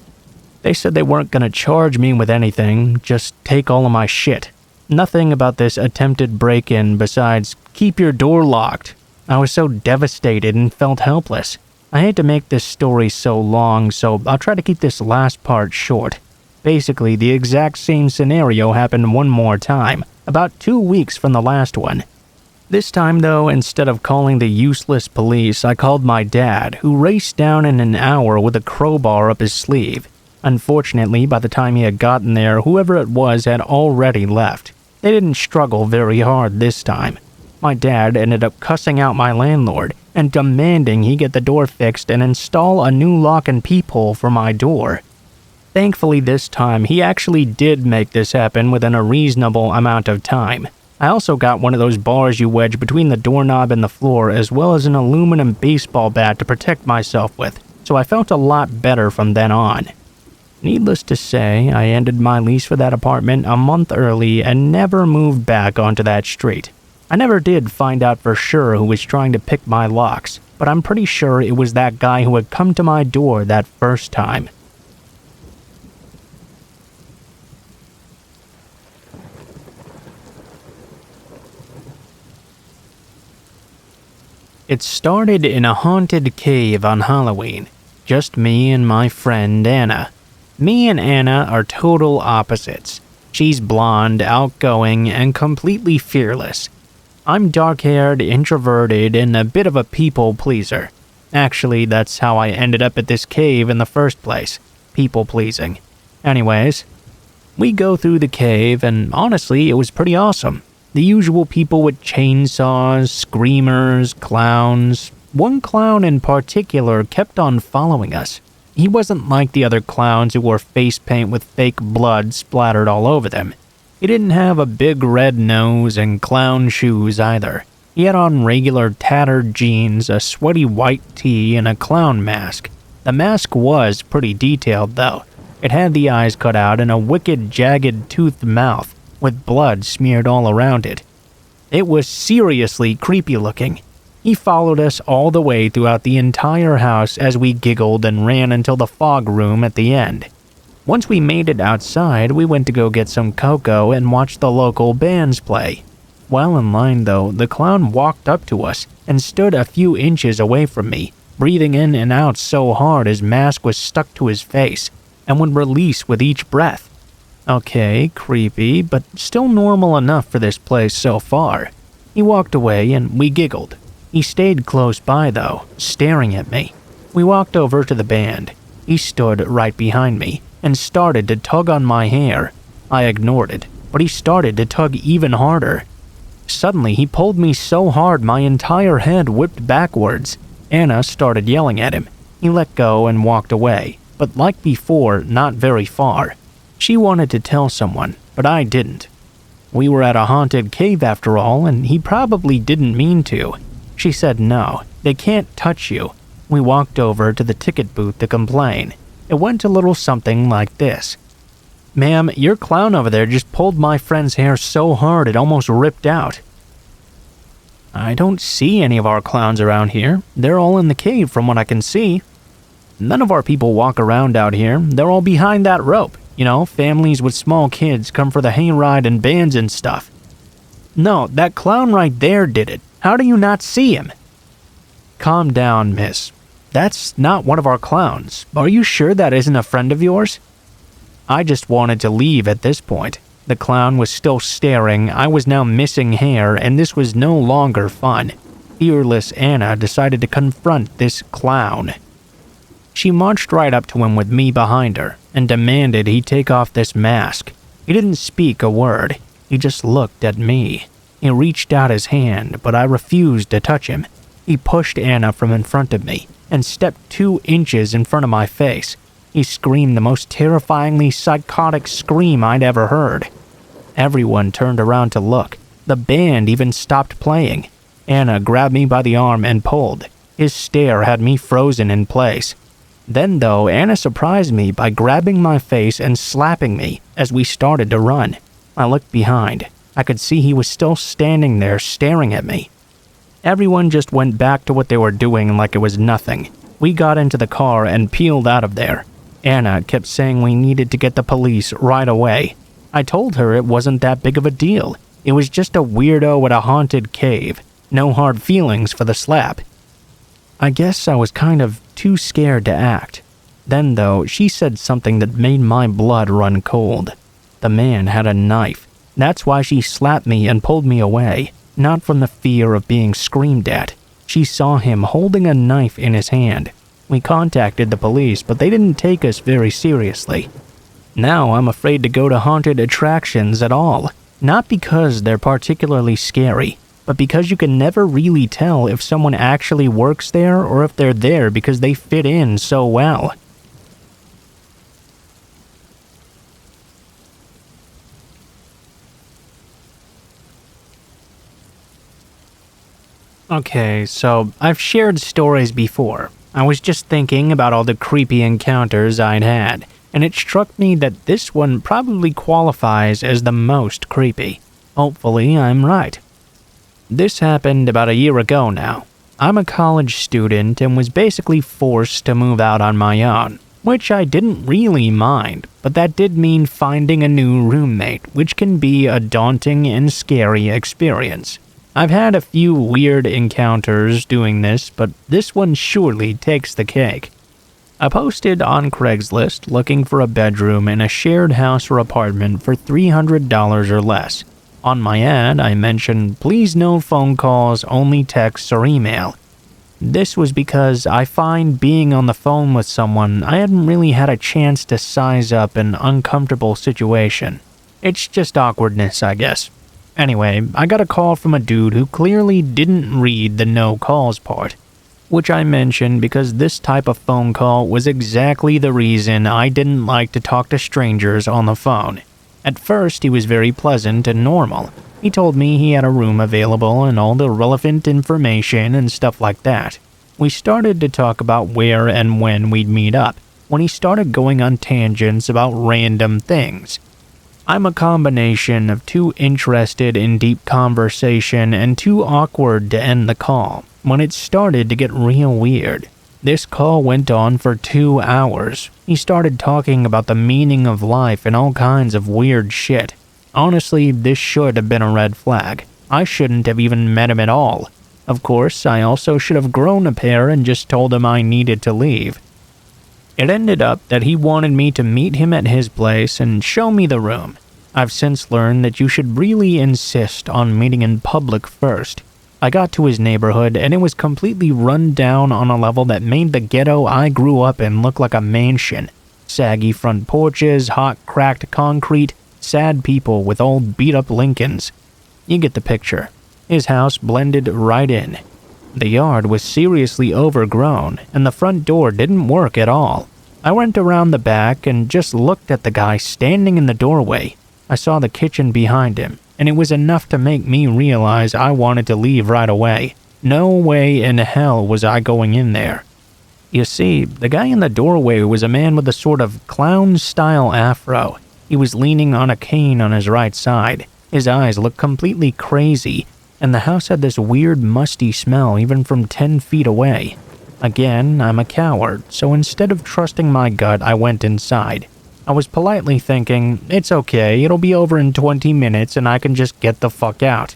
They said they weren't gonna charge me with anything, just take all of my shit. Nothing about this attempted break-in besides, "Keep your door locked." I was so devastated and felt helpless. I hate to make this story so long, so I'll try to keep this last part short. Basically, the exact same scenario happened one more time, about 2 weeks from the last one. This time though, instead of calling the useless police, I called my dad, who raced down in an hour with a crowbar up his sleeve. Unfortunately, by the time he had gotten there, whoever it was had already left. They didn't struggle very hard this time. My dad ended up cussing out my landlord and demanding he get the door fixed and install a new lock and peephole for my door. Thankfully this time, he actually did make this happen within a reasonable amount of time. I also got one of those bars you wedge between the doorknob and the floor, as well as an aluminum baseball bat to protect myself with, so I felt a lot better from then on. Needless to say, I ended my lease for that apartment a month early and never moved back onto that street. I never did find out for sure who was trying to pick my locks, but I'm pretty sure it was that guy who had come to my door that first time. It started in a haunted cave on Halloween. Just me and my friend Anna. Me and Anna are total opposites. She's blonde, outgoing, and completely fearless. I'm dark-haired, introverted, and a bit of a people pleaser. Actually, that's how I ended up at this cave in the first place. People pleasing. Anyways, we go through the cave, and honestly, it was pretty awesome. The usual people with chainsaws, screamers, clowns. One clown in particular kept on following us. He wasn't like the other clowns who wore face paint with fake blood splattered all over them. He didn't have a big red nose and clown shoes either. He had on regular tattered jeans, a sweaty white tee, and a clown mask. The mask was pretty detailed though. It had the eyes cut out and a wicked jagged toothed mouth, with blood smeared all around it. It was seriously creepy looking. He followed us all the way throughout the entire house as we giggled and ran until the fog room at the end. Once we made it outside, we went to go get some cocoa and watch the local bands play. While in line though, the clown walked up to us and stood a few inches away from me, breathing in and out so hard his mask was stuck to his face and would release with each breath. Okay, creepy, but still normal enough for this place so far. He walked away and we giggled. He stayed close by though, staring at me. We walked over to the band. He stood right behind me and started to tug on my hair. I ignored it, but he started to tug even harder. Suddenly, he pulled me so hard my entire head whipped backwards. Anna started yelling at him. He let go and walked away, but like before, not very far. She wanted to tell someone, but I didn't. We were at a haunted cave after all, and he probably didn't mean to. She said no, they can't touch you. We walked over to the ticket booth to complain. It went a little something like this. "Ma'am, your clown over there just pulled my friend's hair so hard it almost ripped out." "I don't see any of our clowns around here. They're all in the cave from what I can see." "None of our people walk around out here. They're all behind that rope. You know, families with small kids come for the hayride and bands and stuff." "No, that clown right there did it. How do you not see him?" "Calm down, miss. That's not one of our clowns. Are you sure that isn't a friend of yours?" I just wanted to leave at this point. The clown was still staring, I was now missing hair, and this was no longer fun. Fearless Anna decided to confront this clown. She marched right up to him with me behind her and demanded he take off this mask. He didn't speak a word. He just looked at me. He reached out his hand, but I refused to touch him. He pushed Anna from in front of me and stepped 2 inches in front of my face. He screamed the most terrifyingly psychotic scream I'd ever heard. Everyone turned around to look. The band even stopped playing. Anna grabbed me by the arm and pulled. His stare had me frozen in place. Then though, Anna surprised me by grabbing my face and slapping me as we started to run. I looked behind. I could see he was still standing there staring at me. Everyone just went back to what they were doing like it was nothing. We got into the car and peeled out of there. Anna kept saying we needed to get the police right away. I told her it wasn't that big of a deal. It was just a weirdo at a haunted cave. No hard feelings for the slap. I guess I was kind of too scared to act. Then though, she said something that made my blood run cold. The man had a knife. That's why she slapped me and pulled me away. Not from the fear of being screamed at. She saw him holding a knife in his hand. We contacted the police, but they didn't take us very seriously. Now I'm afraid to go to haunted attractions at all. Not because they're particularly scary, but because you can never really tell if someone actually works there or if they're there because they fit in so well. Okay, so I've shared stories before. I was just thinking about all the creepy encounters I'd had, and it struck me that this one probably qualifies as the most creepy. Hopefully, I'm right. This happened about a year ago now. I'm a college student and was basically forced to move out on my own, which I didn't really mind, but that did mean finding a new roommate, which can be a daunting and scary experience. I've had a few weird encounters doing this, but this one surely takes the cake. I posted on Craigslist looking for a bedroom in a shared house or apartment for $300 or less. On my ad, I mentioned, please no phone calls, only texts or email. This was because I find being on the phone with someone I hadn't really had a chance to size up an uncomfortable situation. It's just awkwardness, I guess. Anyway, I got a call from a dude who clearly didn't read the no calls part, which I mentioned because this type of phone call was exactly the reason I didn't like to talk to strangers on the phone. At first, he was very pleasant and normal. He told me he had a room available and all the relevant information and stuff like that. We started to talk about where and when we'd meet up, when he started going on tangents about random things. I'm a combination of too interested in deep conversation and too awkward to end the call, when it started to get real weird. This call went on for 2 hours. He started talking about the meaning of life and all kinds of weird shit. Honestly, this should have been a red flag. I shouldn't have even met him at all. Of course, I also should have grown a pair and just told him I needed to leave. It ended up that he wanted me to meet him at his place and show me the room. I've since learned that you should really insist on meeting in public first. I got to his neighborhood and it was completely run down on a level that made the ghetto I grew up in look like a mansion. Saggy front porches, hot cracked concrete, sad people with old beat-up Lincolns. You get the picture. His house blended right in. The yard was seriously overgrown, and the front door didn't work at all. I went around the back and just looked at the guy standing in the doorway. I saw the kitchen behind him, and it was enough to make me realize I wanted to leave right away. No way in hell was I going in there. You see, the guy in the doorway was a man with a sort of clown-style afro. He was leaning on a cane on his right side. His eyes looked completely crazy, and the house had this weird musty smell even from 10 feet away. Again, I'm a coward, so instead of trusting my gut, I went inside. I was politely thinking, it's okay, it'll be over in 20 minutes and I can just get the fuck out.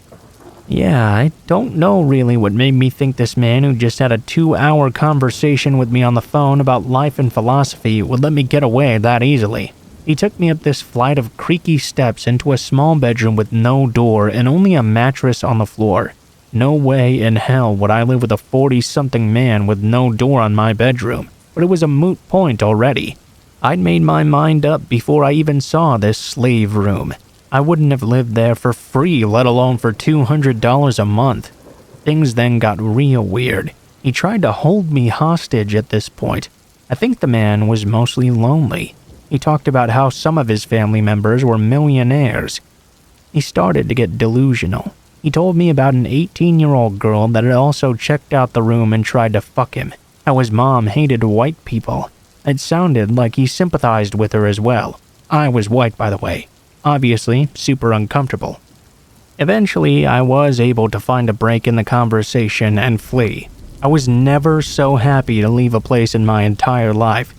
Yeah, I don't know really what made me think this man who just had a 2-hour conversation with me on the phone about life and philosophy would let me get away that easily. He took me up this flight of creaky steps into a small bedroom with no door and only a mattress on the floor. No way in hell would I live with a 40-something man with no door on my bedroom, but it was a moot point already. I'd made my mind up before I even saw this slave room. I wouldn't have lived there for free, let alone for $200 a month. Things then got real weird. He tried to hold me hostage at this point. I think the man was mostly lonely. He talked about how some of his family members were millionaires. He started to get delusional. He told me about an 18-year-old girl that had also checked out the room and tried to fuck him, how his mom hated white people. It sounded like he sympathized with her as well. I was white, by the way. Obviously, super uncomfortable. Eventually, I was able to find a break in the conversation and flee. I was never so happy to leave a place in my entire life.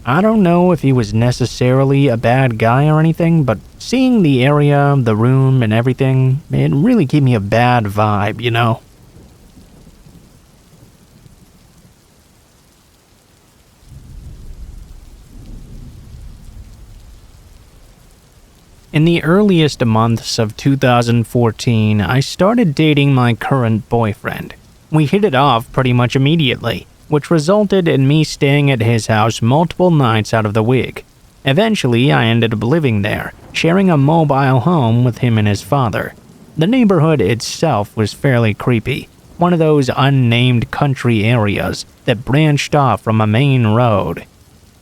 I don't know if he was necessarily a bad guy or anything, but seeing the area, the room, and everything, it really gave me a bad vibe, you know? In the earliest months of 2014, I started dating my current boyfriend. We hit it off pretty much immediately, which resulted in me staying at his house multiple nights out of the week. Eventually, I ended up living there, sharing a mobile home with him and his father. The neighborhood itself was fairly creepy, one of those unnamed country areas that branched off from a main road.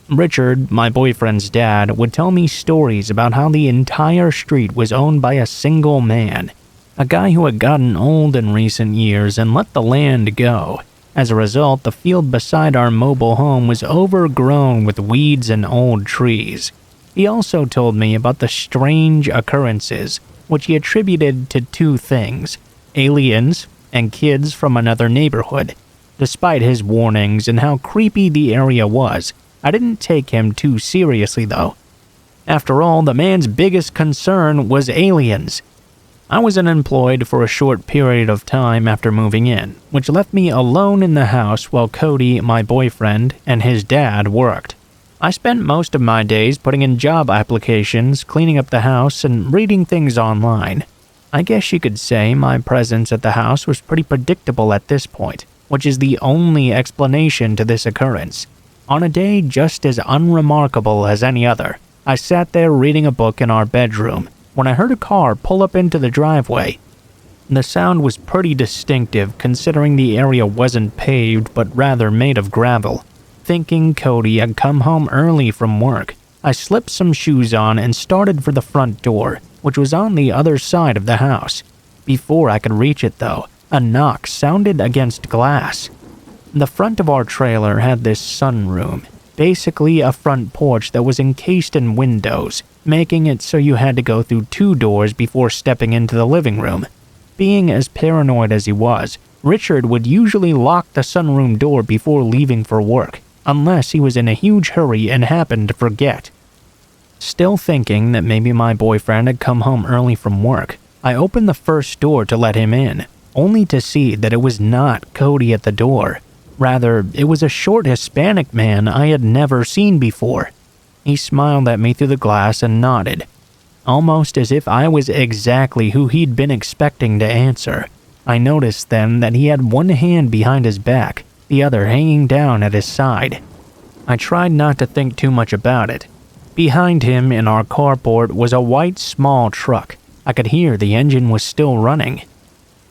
Richard, my boyfriend's dad, would tell me stories about how the entire street was owned by a single man, a guy who had gotten old in recent years and let the land go. As a result, the field beside our mobile home was overgrown with weeds and old trees. He also told me about the strange occurrences, which he attributed to two things: aliens and kids from another neighborhood. Despite his warnings and how creepy the area was, I didn't take him too seriously though. After all, the man's biggest concern was aliens. I was unemployed for a short period of time after moving in, which left me alone in the house while Cody, my boyfriend, and his dad worked. I spent most of my days putting in job applications, cleaning up the house, and reading things online. I guess you could say my presence at the house was pretty predictable at this point, which is the only explanation to this occurrence. On a day just as unremarkable as any other, I sat there reading a book in our bedroom when I heard a car pull up into the driveway. The sound was pretty distinctive considering the area wasn't paved but rather made of gravel. Thinking Cody had come home early from work, I slipped some shoes on and started for the front door, which was on the other side of the house. Before I could reach it though, a knock sounded against glass. The front of our trailer had this sunroom, basically a front porch that was encased in windows, making it so you had to go through two doors before stepping into the living room. Being as paranoid as he was, Richard would usually lock the sunroom door before leaving for work, unless he was in a huge hurry and happened to forget. Still thinking that maybe my boyfriend had come home early from work, I opened the first door to let him in, only to see that it was not Cody at the door. Rather, it was a short Hispanic man I had never seen before. He smiled at me through the glass and nodded, almost as if I was exactly who he'd been expecting to answer. I noticed then that he had one hand behind his back, the other hanging down at his side. I tried not to think too much about it. Behind him in our carport was a white small truck. I could hear the engine was still running.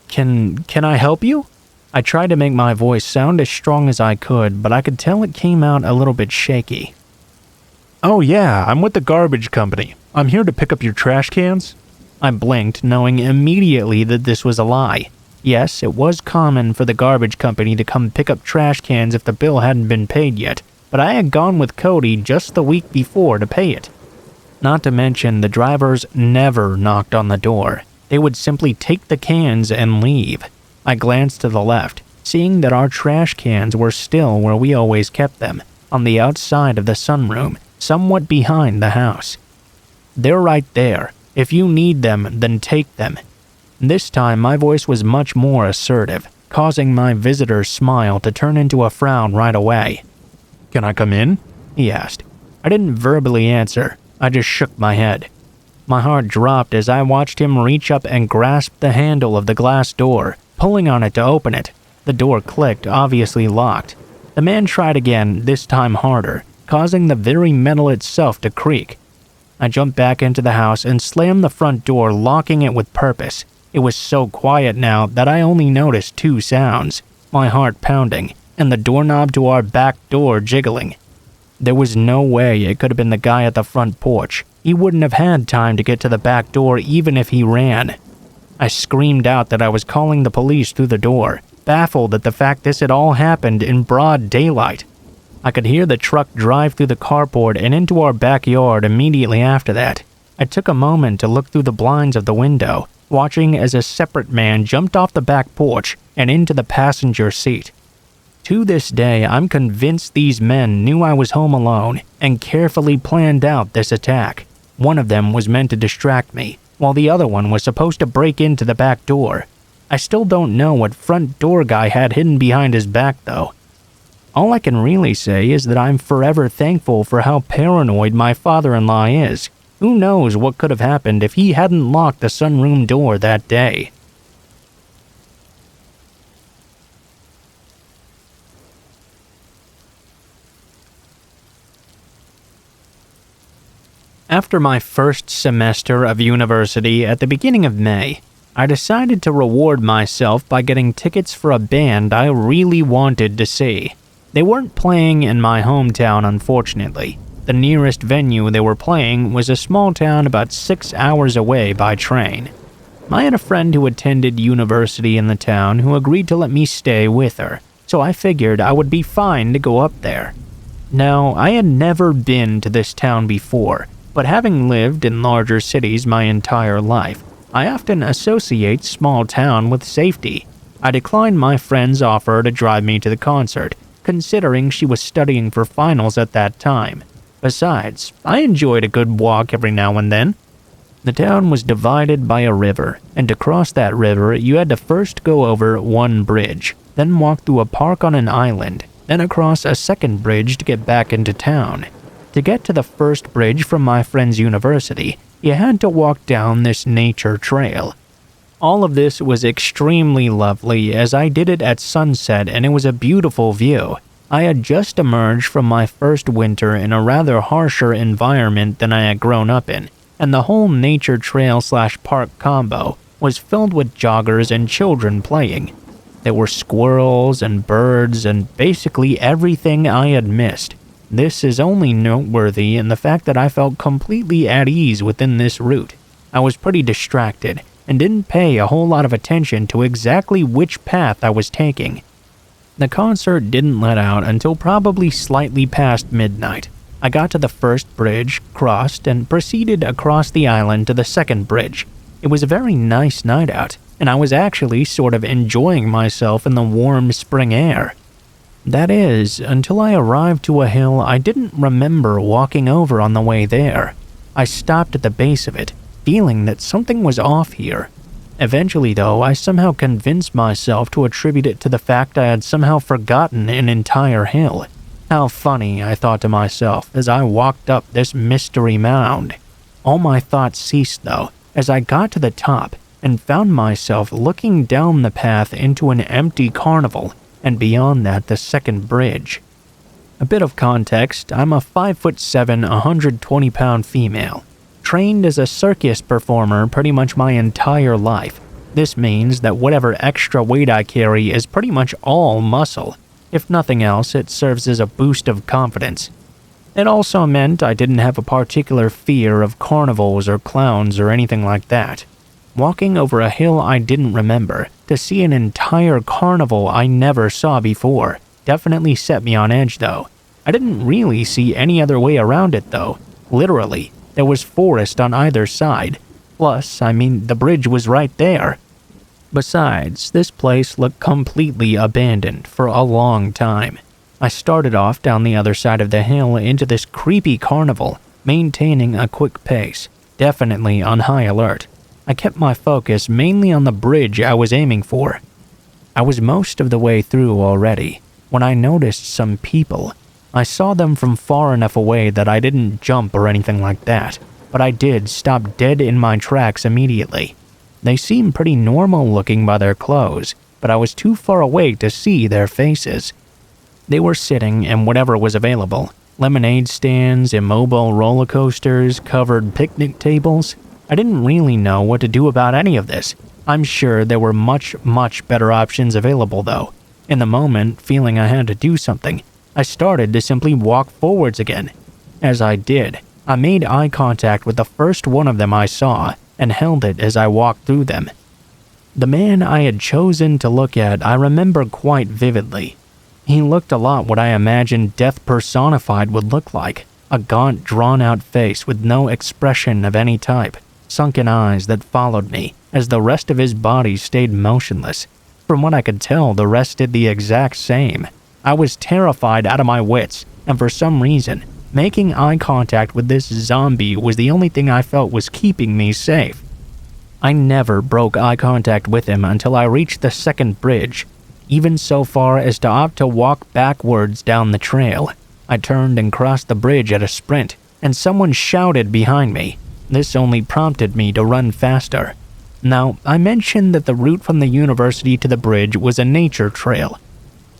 Can I help you?" I tried to make my voice sound as strong as I could, but I could tell it came out a little bit shaky. "Oh yeah, I'm with the garbage company. I'm here to pick up your trash cans." I blinked, knowing immediately that this was a lie. Yes, it was common for the garbage company to come pick up trash cans if the bill hadn't been paid yet, but I had gone with Cody just the week before to pay it. Not to mention, the drivers never knocked on the door. They would simply take the cans and leave. I glanced to the left, seeing that our trash cans were still where we always kept them, on the outside of the sunroom, somewhat behind the house. "They're right there. If you need them, then take them." This time my voice was much more assertive, causing my visitor's smile to turn into a frown right away. "Can I come in?" he asked. I didn't verbally answer. I just shook my head. My heart dropped as I watched him reach up and grasp the handle of the glass door, pulling on it to open it. The door clicked, obviously locked. The man tried again, this time harder, causing the very metal itself to creak. I jumped back into the house and slammed the front door, locking it with purpose. It was so quiet now that I only noticed two sounds, my heart pounding, and the doorknob to our back door jiggling. There was no way it could have been the guy at the front porch. He wouldn't have had time to get to the back door even if he ran. I screamed out that I was calling the police through the door, baffled at the fact this had all happened in broad daylight. I could hear the truck drive through the carport and into our backyard immediately after that. I took a moment to look through the blinds of the window, watching as a separate man jumped off the back porch and into the passenger seat. To this day, I'm convinced these men knew I was home alone and carefully planned out this attack. One of them was meant to distract me, while the other one was supposed to break into the back door. I still don't know what front door guy had hidden behind his back though. All I can really say is that I'm forever thankful for how paranoid my father-in-law is. Who knows what could have happened if he hadn't locked the sunroom door that day. After my first semester of university at the beginning of May, I decided to reward myself by getting tickets for a band I really wanted to see. They weren't playing in my hometown, unfortunately. The nearest venue they were playing was a small town about 6 hours away by train. I had a friend who attended university in the town who agreed to let me stay with her, so I figured I would be fine to go up there. Now, I had never been to this town before, but having lived in larger cities my entire life, I often associate small town with safety. I declined my friend's offer to drive me to the concert, considering she was studying for finals at that time. Besides, I enjoyed a good walk every now and then. The town was divided by a river, and to cross that river you had to first go over one bridge, then walk through a park on an island, then across a second bridge to get back into town. To get to the first bridge from my friend's university, you had to walk down this nature trail. All of this was extremely lovely as I did it at sunset and it was a beautiful view. I had just emerged from my first winter in a rather harsher environment than I had grown up in, and the whole nature trail/park combo was filled with joggers and children playing. There were squirrels and birds and basically everything I had missed. This is only noteworthy in the fact that I felt completely at ease within this route. I was pretty distracted and didn't pay a whole lot of attention to exactly which path I was taking. The concert didn't let out until probably slightly past midnight. I got to the first bridge, crossed, and proceeded across the island to the second bridge. It was a very nice night out, and I was actually sort of enjoying myself in the warm spring air. That is, until I arrived to a hill I didn't remember walking over on the way there. I stopped at the base of it, feeling that something was off here. Eventually, though, I somehow convinced myself to attribute it to the fact I had somehow forgotten an entire hill. How funny, I thought to myself as I walked up this mystery mound. All my thoughts ceased, though, as I got to the top and found myself looking down the path into an empty carnival, and beyond that the second bridge. A bit of context, I'm a 5'7", 120-pound female, trained as a circus performer pretty much my entire life. This means that whatever extra weight I carry is pretty much all muscle. If nothing else, it serves as a boost of confidence. It also meant I didn't have a particular fear of carnivals or clowns or anything like that. Walking over a hill I didn't remember to see an entire carnival I never saw before definitely set me on edge though. I didn't really see any other way around it though. Literally, there was forest on either side. Plus, the bridge was right there. Besides, this place looked completely abandoned for a long time. I started off down the other side of the hill into this creepy carnival, maintaining a quick pace, definitely on high alert. I kept my focus mainly on the bridge I was aiming for. I was most of the way through already when I noticed some people. I saw them from far enough away that I didn't jump or anything like that, but I did stop dead in my tracks immediately. They seemed pretty normal looking by their clothes, but I was too far away to see their faces. They were sitting in whatever was available. Lemonade stands, immobile roller coasters, covered picnic tables. I didn't really know what to do about any of this. I'm sure there were much better options available though. In the moment, feeling I had to do something, I started to simply walk forwards again. As I did, I made eye contact with the first one of them I saw and held it as I walked through them. The man I had chosen to look at I remember quite vividly. He looked a lot what I imagined death personified would look like. A gaunt, drawn-out face with no expression of any type, sunken eyes that followed me as the rest of his body stayed motionless. From what I could tell, the rest did the exact same. I was terrified out of my wits, and for some reason, making eye contact with this zombie was the only thing I felt was keeping me safe. I never broke eye contact with him until I reached the second bridge, even so far as to opt to walk backwards down the trail. I turned and crossed the bridge at a sprint, and someone shouted behind me. This only prompted me to run faster. Now, I mentioned that the route from the university to the bridge was a nature trail.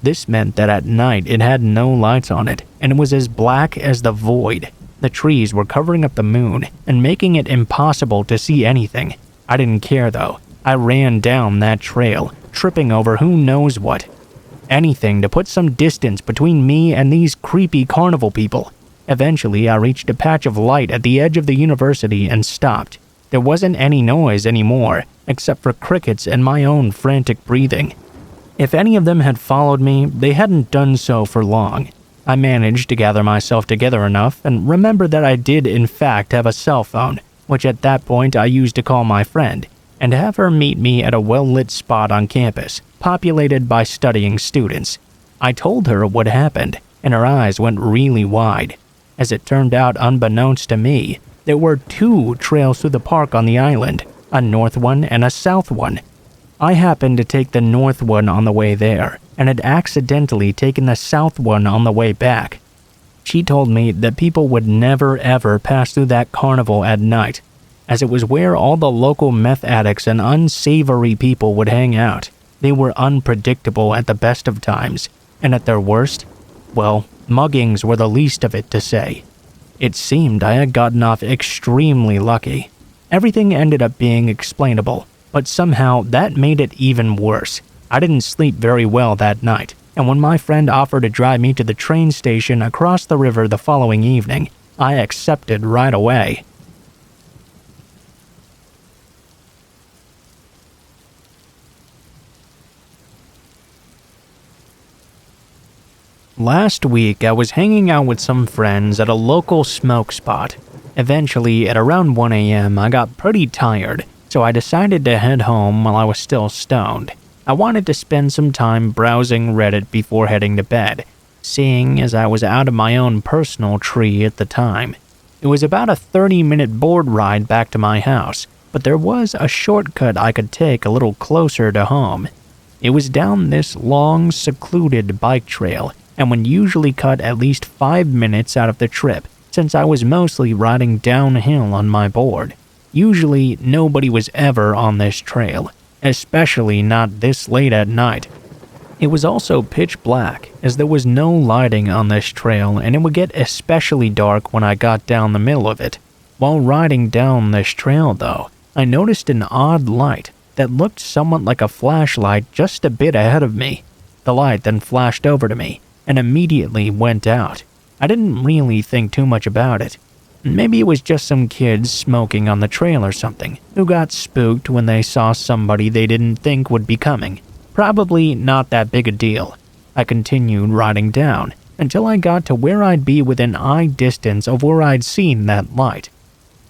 This meant that at night it had no lights on it, and it was as black as the void. The trees were covering up the moon and making it impossible to see anything. I didn't care though. I ran down that trail, tripping over who knows what. Anything to put some distance between me and these creepy carnival people. Eventually, I reached a patch of light at the edge of the university and stopped. There wasn't any noise anymore, except for crickets and my own frantic breathing. If any of them had followed me, they hadn't done so for long. I managed to gather myself together enough and remember that I did in fact have a cell phone, which at that point I used to call my friend, and have her meet me at a well-lit spot on campus, populated by studying students. I told her what happened, and her eyes went really wide. As it turned out, unbeknownst to me, there were 2 trails through the park on the island, a north one and a south one. I happened to take the north one on the way there, and had accidentally taken the south one on the way back. She told me that people would never ever pass through that carnival at night, as it was where all the local meth addicts and unsavory people would hang out. They were unpredictable at the best of times, and at their worst, well, muggings were the least of it to say. It seemed I had gotten off extremely lucky. Everything ended up being explainable, but somehow that made it even worse. I didn't sleep very well that night, and when my friend offered to drive me to the train station across the river the following evening, I accepted right away. Last week, I was hanging out with some friends at a local smoke spot. Eventually, at around 1 a.m., I got pretty tired, so I decided to head home while I was still stoned. I wanted to spend some time browsing Reddit before heading to bed, seeing as I was out of my own personal tree at the time. It was about a 30-minute board ride back to my house, but there was a shortcut I could take a little closer to home. It was down this long, secluded bike trail, and would usually cut at least 5 minutes out of the trip, since I was mostly riding downhill on my board. Usually, nobody was ever on this trail, especially not this late at night. It was also pitch black, as there was no lighting on this trail, and it would get especially dark when I got down the middle of it. While riding down this trail, though, I noticed an odd light that looked somewhat like a flashlight just a bit ahead of me. The light then flashed over to me, and immediately went out. I didn't really think too much about it. Maybe it was just some kids smoking on the trail or something, who got spooked when they saw somebody they didn't think would be coming. Probably not that big a deal. I continued riding down, until I got to where I'd be within eye distance of where I'd seen that light.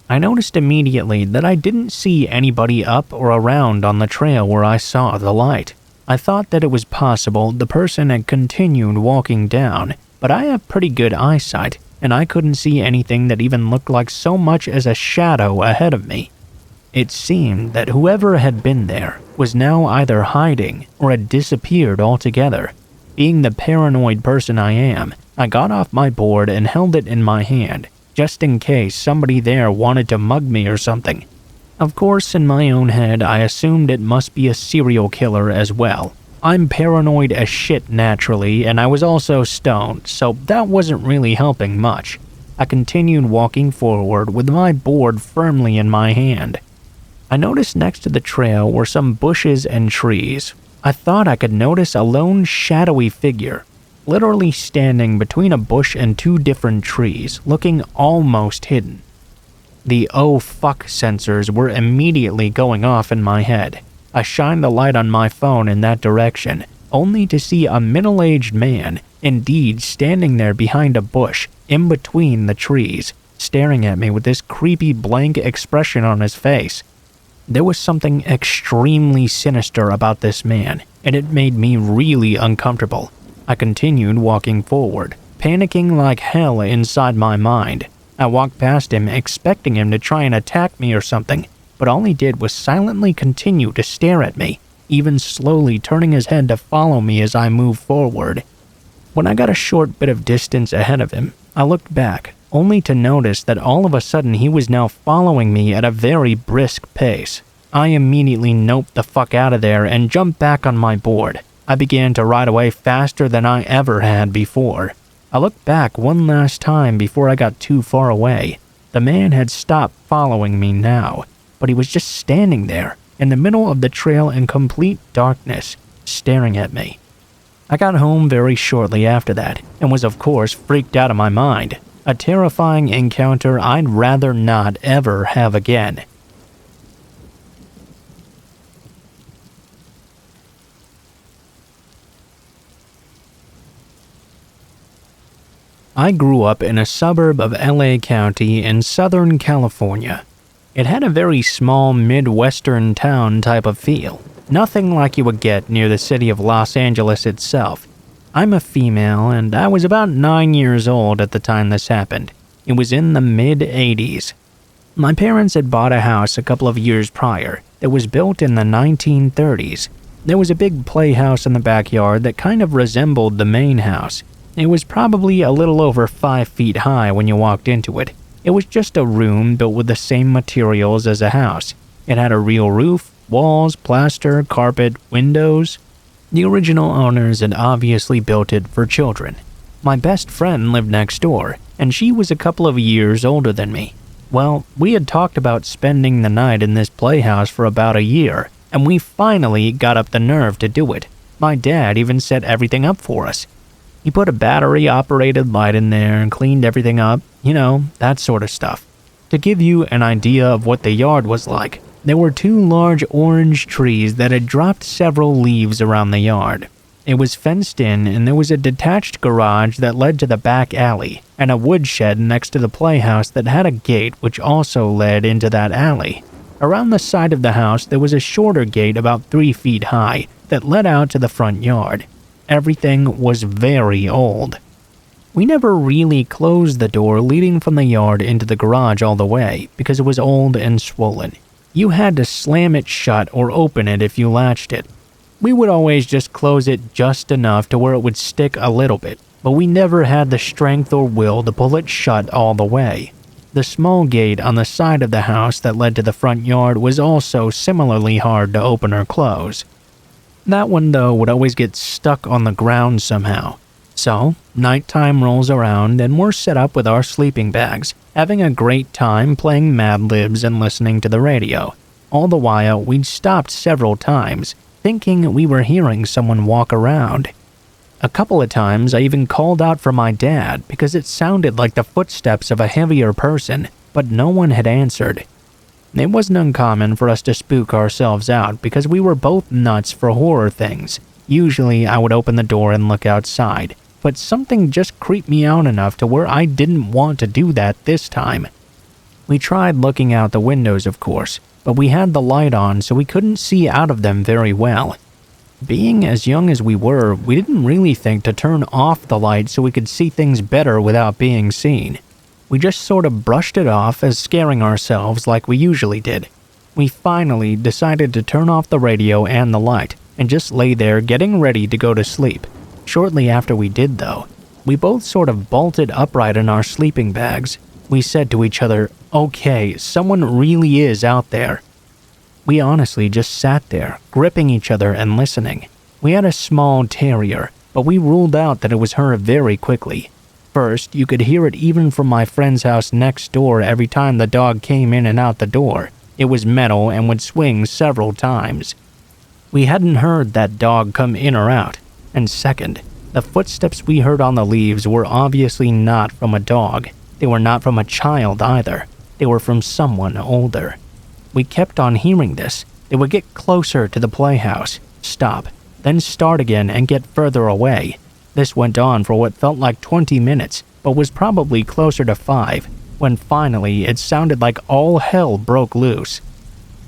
I noticed immediately that I didn't see anybody up or around on the trail where I saw the light. I thought that it was possible the person had continued walking down, but I have pretty good eyesight, and I couldn't see anything that even looked like so much as a shadow ahead of me. It seemed that whoever had been there was now either hiding or had disappeared altogether. Being the paranoid person I am, I got off my board and held it in my hand, just in case somebody there wanted to mug me or something. Of course, in my own head, I assumed it must be a serial killer as well. I'm paranoid as shit naturally, and I was also stoned, so that wasn't really helping much. I continued walking forward with my board firmly in my hand. I noticed next to the trail were some bushes and trees. I thought I could notice a lone shadowy figure, literally standing between a bush and 2 different trees, looking almost hidden. The oh fuck sensors were immediately going off in my head. I shined the light on my phone in that direction, only to see a middle-aged man, indeed standing there behind a bush, in between the trees, staring at me with this creepy blank expression on his face. There was something extremely sinister about this man, and it made me really uncomfortable. I continued walking forward, panicking like hell inside my mind. I walked past him, expecting him to try and attack me or something, but all he did was silently continue to stare at me, even slowly turning his head to follow me as I moved forward. When I got a short bit of distance ahead of him, I looked back, only to notice that all of a sudden he was now following me at a very brisk pace. I immediately noped the fuck out of there and jumped back on my board. I began to ride away faster than I ever had before. I looked back one last time before I got too far away. The man had stopped following me now, but he was just standing there, in the middle of the trail in complete darkness, staring at me. I got home very shortly after that, and was of course freaked out of my mind. A terrifying encounter I'd rather not ever have again. I grew up in a suburb of LA County in Southern California. It had a very small Midwestern town type of feel, nothing like you would get near the city of Los Angeles itself. I'm a female, and I was about 9 years old at the time this happened. It was in the mid-80s. My parents had bought a house a couple of years prior that was built in the 1930s. There was a big playhouse in the backyard that kind of resembled the main house. It was probably a little over 5 feet high when you walked into it. It was just a room built with the same materials as a house. It had a real roof, walls, plaster, carpet, windows. The original owners had obviously built it for children. My best friend lived next door, and she was a couple of years older than me. Well, we had talked about spending the night in this playhouse for about a year, and we finally got up the nerve to do it. My dad even set everything up for us. He put a battery-operated light in there and cleaned everything up, that sort of stuff. To give you an idea of what the yard was like, there were 2 large orange trees that had dropped several leaves around the yard. It was fenced in, and there was a detached garage that led to the back alley, and a woodshed next to the playhouse that had a gate which also led into that alley. Around the side of the house there was a shorter gate about 3 feet high that led out to the front yard. Everything was very old. We never really closed the door leading from the yard into the garage all the way because it was old and swollen. You had to slam it shut or open it if you latched it. We would always just close it just enough to where it would stick a little bit, but we never had the strength or will to pull it shut all the way. The small gate on the side of the house that led to the front yard was also similarly hard to open or close. That one, though, would always get stuck on the ground somehow. So, nighttime rolls around and we're set up with our sleeping bags, having a great time playing Mad Libs and listening to the radio. All the while, we'd stopped several times, thinking we were hearing someone walk around. A couple of times, I even called out for my dad because it sounded like the footsteps of a heavier person, but no one had answered. It wasn't uncommon for us to spook ourselves out because we were both nuts for horror things. Usually, I would open the door and look outside, but something just creeped me out enough to where I didn't want to do that this time. We tried looking out the windows, of course, but we had the light on so we couldn't see out of them very well. Being as young as we were, we didn't really think to turn off the light so we could see things better without being seen. We just sort of brushed it off as scaring ourselves like we usually did. We finally decided to turn off the radio and the light, and just lay there getting ready to go to sleep. Shortly after we did, though, we both sort of bolted upright in our sleeping bags. We said to each other, "Okay, someone really is out there." We honestly just sat there, gripping each other and listening. We had a small terrier, but we ruled out that it was her very quickly. First, you could hear it even from my friend's house next door every time the dog came in and out the door. It was metal and would swing several times. We hadn't heard that dog come in or out. And second, the footsteps we heard on the leaves were obviously not from a dog. They were not from a child either. They were from someone older. We kept on hearing this, They would get closer to the playhouse, stop, then start again and get further away. This went on for what felt like 20 minutes, but was probably closer to 5, when finally it sounded like all hell broke loose.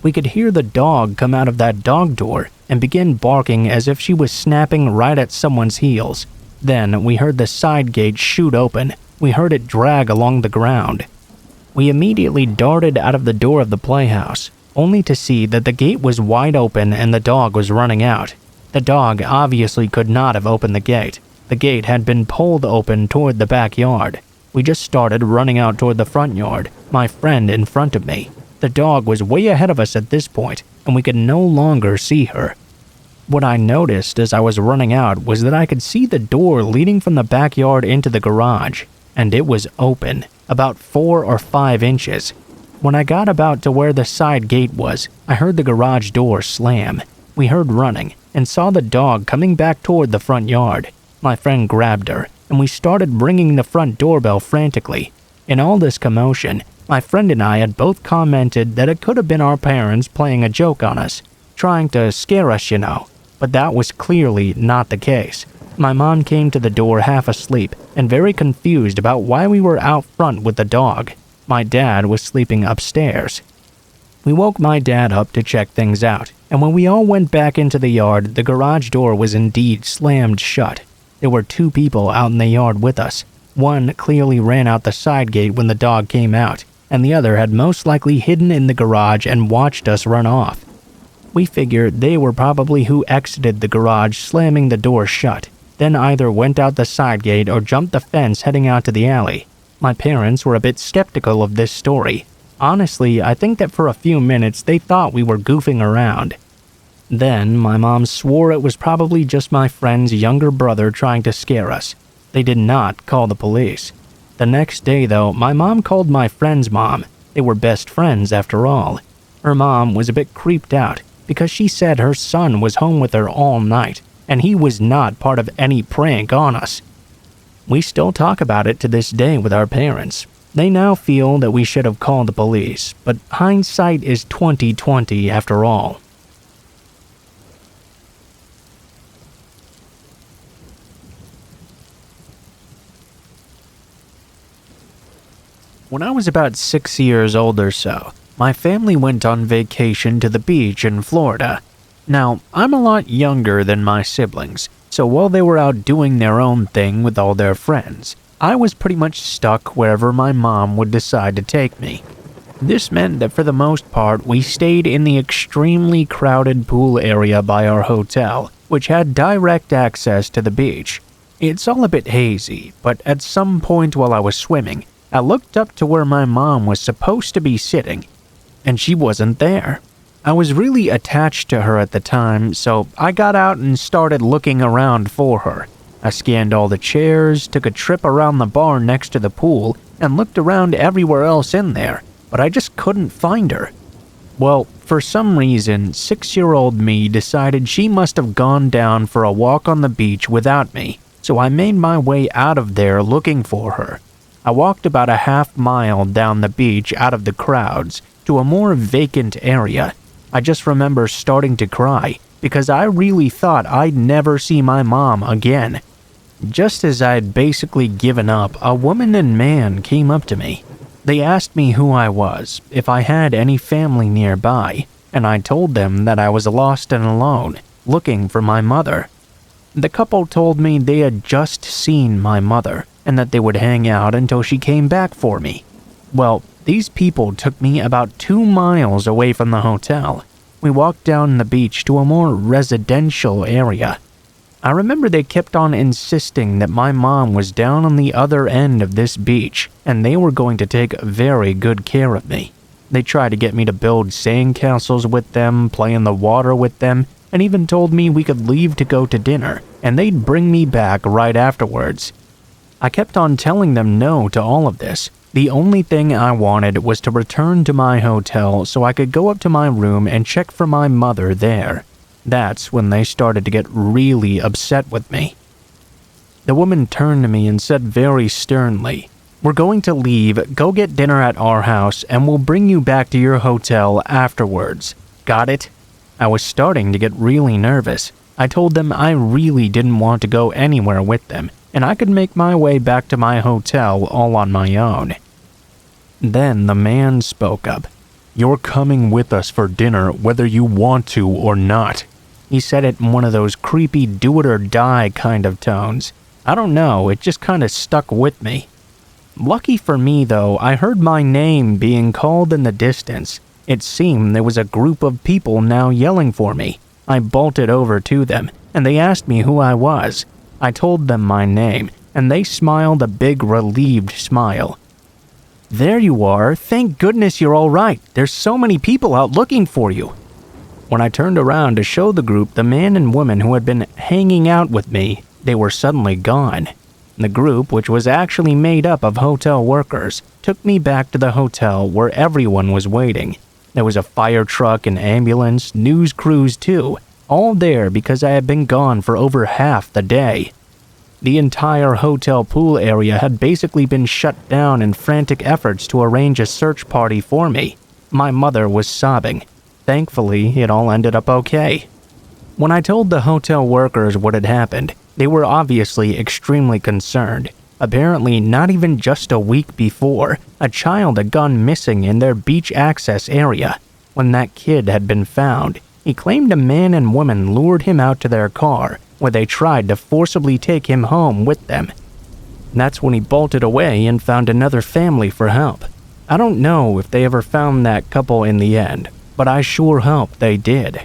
We could hear the dog come out of that dog door and begin barking as if she was snapping right at someone's heels. Then we heard the side gate shoot open. We heard it drag along the ground. We immediately darted out of the door of the playhouse, only to see that the gate was wide open and the dog was running out. The dog obviously could not have opened the gate. The gate had been pulled open toward the backyard. We just started running out toward the front yard, my friend in front of me. The dog was way ahead of us at this point, and we could no longer see her. What I noticed as I was running out was that I could see the door leading from the backyard into the garage, and it was open, about 4 or 5 inches. When I got about to where the side gate was, I heard the garage door slam. We heard running, and saw the dog coming back toward the front yard. My friend grabbed her, and we started ringing the front doorbell frantically. In all this commotion, my friend and I had both commented that it could have been our parents playing a joke on us, trying to scare us, you know, but that was clearly not the case. My mom came to the door half asleep and very confused about why we were out front with the dog. My dad was sleeping upstairs. We woke my dad up to check things out, and when we all went back into the yard, the garage door was indeed slammed shut. There were 2 people out in the yard with us. One clearly ran out the side gate when the dog came out, and the other had most likely hidden in the garage and watched us run off. We figured they were probably who exited the garage slamming the door shut, then either went out the side gate or jumped the fence heading out to the alley. My parents were a bit skeptical of this story. Honestly, I think that for a few minutes they thought we were goofing around. Then my mom swore it was probably just my friend's younger brother trying to scare us. They did not call the police. The next day, though, my mom called my friend's mom. They were best friends after all. Her mom was a bit creeped out because she said her son was home with her all night, and he was not part of any prank on us. We still talk about it to this day with our parents. They now feel that we should have called the police, but hindsight is 20/20 after all. When I was about 6 years old or so, my family went on vacation to the beach in Florida. Now, I'm a lot younger than my siblings, so while they were out doing their own thing with all their friends, I was pretty much stuck wherever my mom would decide to take me. This meant that for the most part, we stayed in the extremely crowded pool area by our hotel, which had direct access to the beach. It's all a bit hazy, but at some point while I was swimming, I looked up to where my mom was supposed to be sitting, and she wasn't there. I was really attached to her at the time, so I got out and started looking around for her. I scanned all the chairs, took a trip around the bar next to the pool, and looked around everywhere else in there, but I just couldn't find her. Well, for some reason, 6-year-old me decided she must have gone down for a walk on the beach without me, so I made my way out of there looking for her. I walked about a half-mile down the beach out of the crowds to a more vacant area. I just remember starting to cry because I really thought I'd never see my mom again. Just as I'd basically given up, a woman and man came up to me. They asked me who I was, if I had any family nearby, and I told them that I was lost and alone, looking for my mother. The couple told me they had just seen my mother, and that they would hang out until she came back for me. Well, these people took me about 2 miles away from the hotel. We walked down the beach to a more residential area. I remember they kept on insisting that my mom was down on the other end of this beach, and they were going to take very good care of me. They tried to get me to build sandcastles with them, play in the water with them, and even told me we could leave to go to dinner, and they'd bring me back right afterwards. I kept on telling them no to all of this. The only thing I wanted was to return to my hotel so I could go up to my room and check for my mother there. That's when they started to get really upset with me. The woman turned to me and said very sternly, "We're going to leave, go get dinner at our house, and we'll bring you back to your hotel afterwards. Got it?" I was starting to get really nervous. I told them I really didn't want to go anywhere with them, and I could make my way back to my hotel all on my own. Then the man spoke up. "You're coming with us for dinner whether you want to or not." He said it in one of those creepy do-it-or-die kind of tones. I don't know, it just kind of stuck with me. Lucky for me, though, I heard my name being called in the distance. It seemed there was a group of people now yelling for me. I bolted over to them, and they asked me who I was. I told them my name, and they smiled a big relieved smile. "There you are. Thank goodness you're all right. There's so many people out looking for you." When I turned around to show the group the man and woman who had been hanging out with me, they were suddenly gone. The group, which was actually made up of hotel workers, took me back to the hotel where everyone was waiting. There was a fire truck, an ambulance, news crews too, all there because I had been gone for over half the day. The entire hotel pool area had basically been shut down in frantic efforts to arrange a search party for me. My mother was sobbing. Thankfully, it all ended up okay. When I told the hotel workers what had happened, they were obviously extremely concerned. Apparently, not even just a week before, a child had gone missing in their beach access area. When that kid had been found, he claimed a man and woman lured him out to their car, where they tried to forcibly take him home with them. That's when he bolted away and found another family for help. I don't know if they ever found that couple in the end, but I sure hope they did.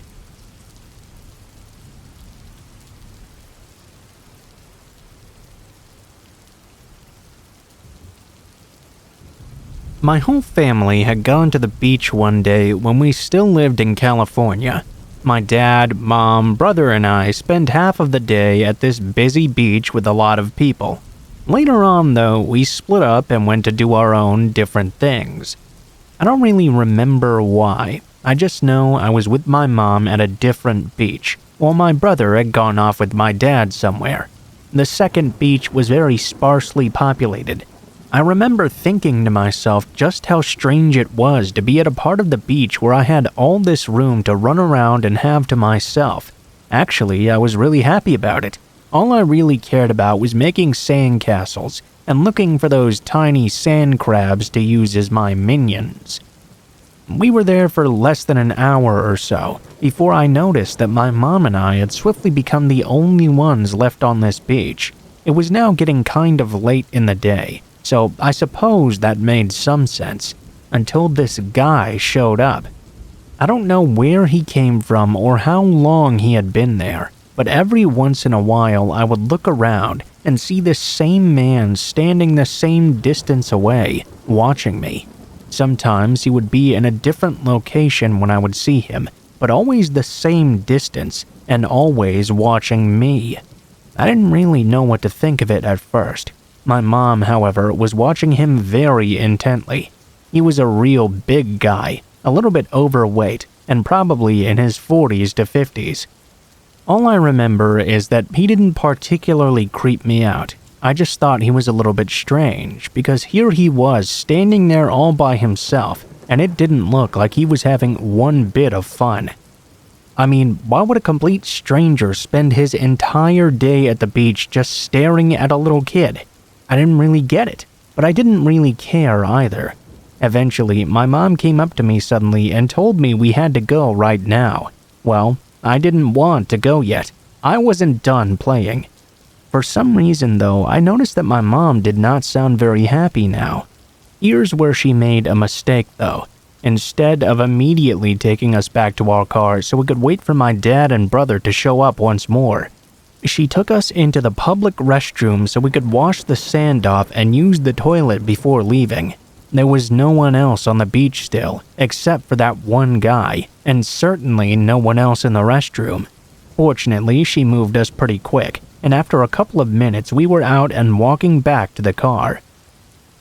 My whole family had gone to the beach one day when we still lived in California. My dad, mom, brother, and I spent half of the day at this busy beach with a lot of people. Later on, though, we split up and went to do our own different things. I don't really remember why. I just know I was with my mom at a different beach, while my brother had gone off with my dad somewhere. The second beach was very sparsely populated. I remember thinking to myself just how strange it was to be at a part of the beach where I had all this room to run around and have to myself. Actually, I was really happy about it. All I really cared about was making sand castles and looking for those tiny sand crabs to use as my minions. We were there for less than an hour or so before I noticed that my mom and I had swiftly become the only ones left on this beach. It was now getting kind of late in the day, so I suppose that made some sense, until this guy showed up. I don't know where he came from or how long he had been there, but every once in a while I would look around and see this same man standing the same distance away, watching me. Sometimes he would be in a different location when I would see him, but always the same distance and always watching me. I didn't really know what to think of it at first. My mom, however, was watching him very intently. He was a real big guy, a little bit overweight, and probably in his 40s to 50s. All I remember is that he didn't particularly creep me out. I just thought he was a little bit strange, because here he was standing there all by himself, and it didn't look like he was having one bit of fun. I mean, why would a complete stranger spend his entire day at the beach just staring at a little kid? I didn't really get it, but I didn't really care either. Eventually, my mom came up to me suddenly and told me we had to go right now. Well, I didn't want to go yet. I wasn't done playing. For some reason, though, I noticed that my mom did not sound very happy now. Here's where she made a mistake, though. Instead of immediately taking us back to our car so we could wait for my dad and brother to show up once more, she took us into the public restroom so we could wash the sand off and use the toilet before leaving. There was no one else on the beach still, except for that one guy, and certainly no one else in the restroom. Fortunately, she moved us pretty quick, and after a couple of minutes we were out and walking back to the car.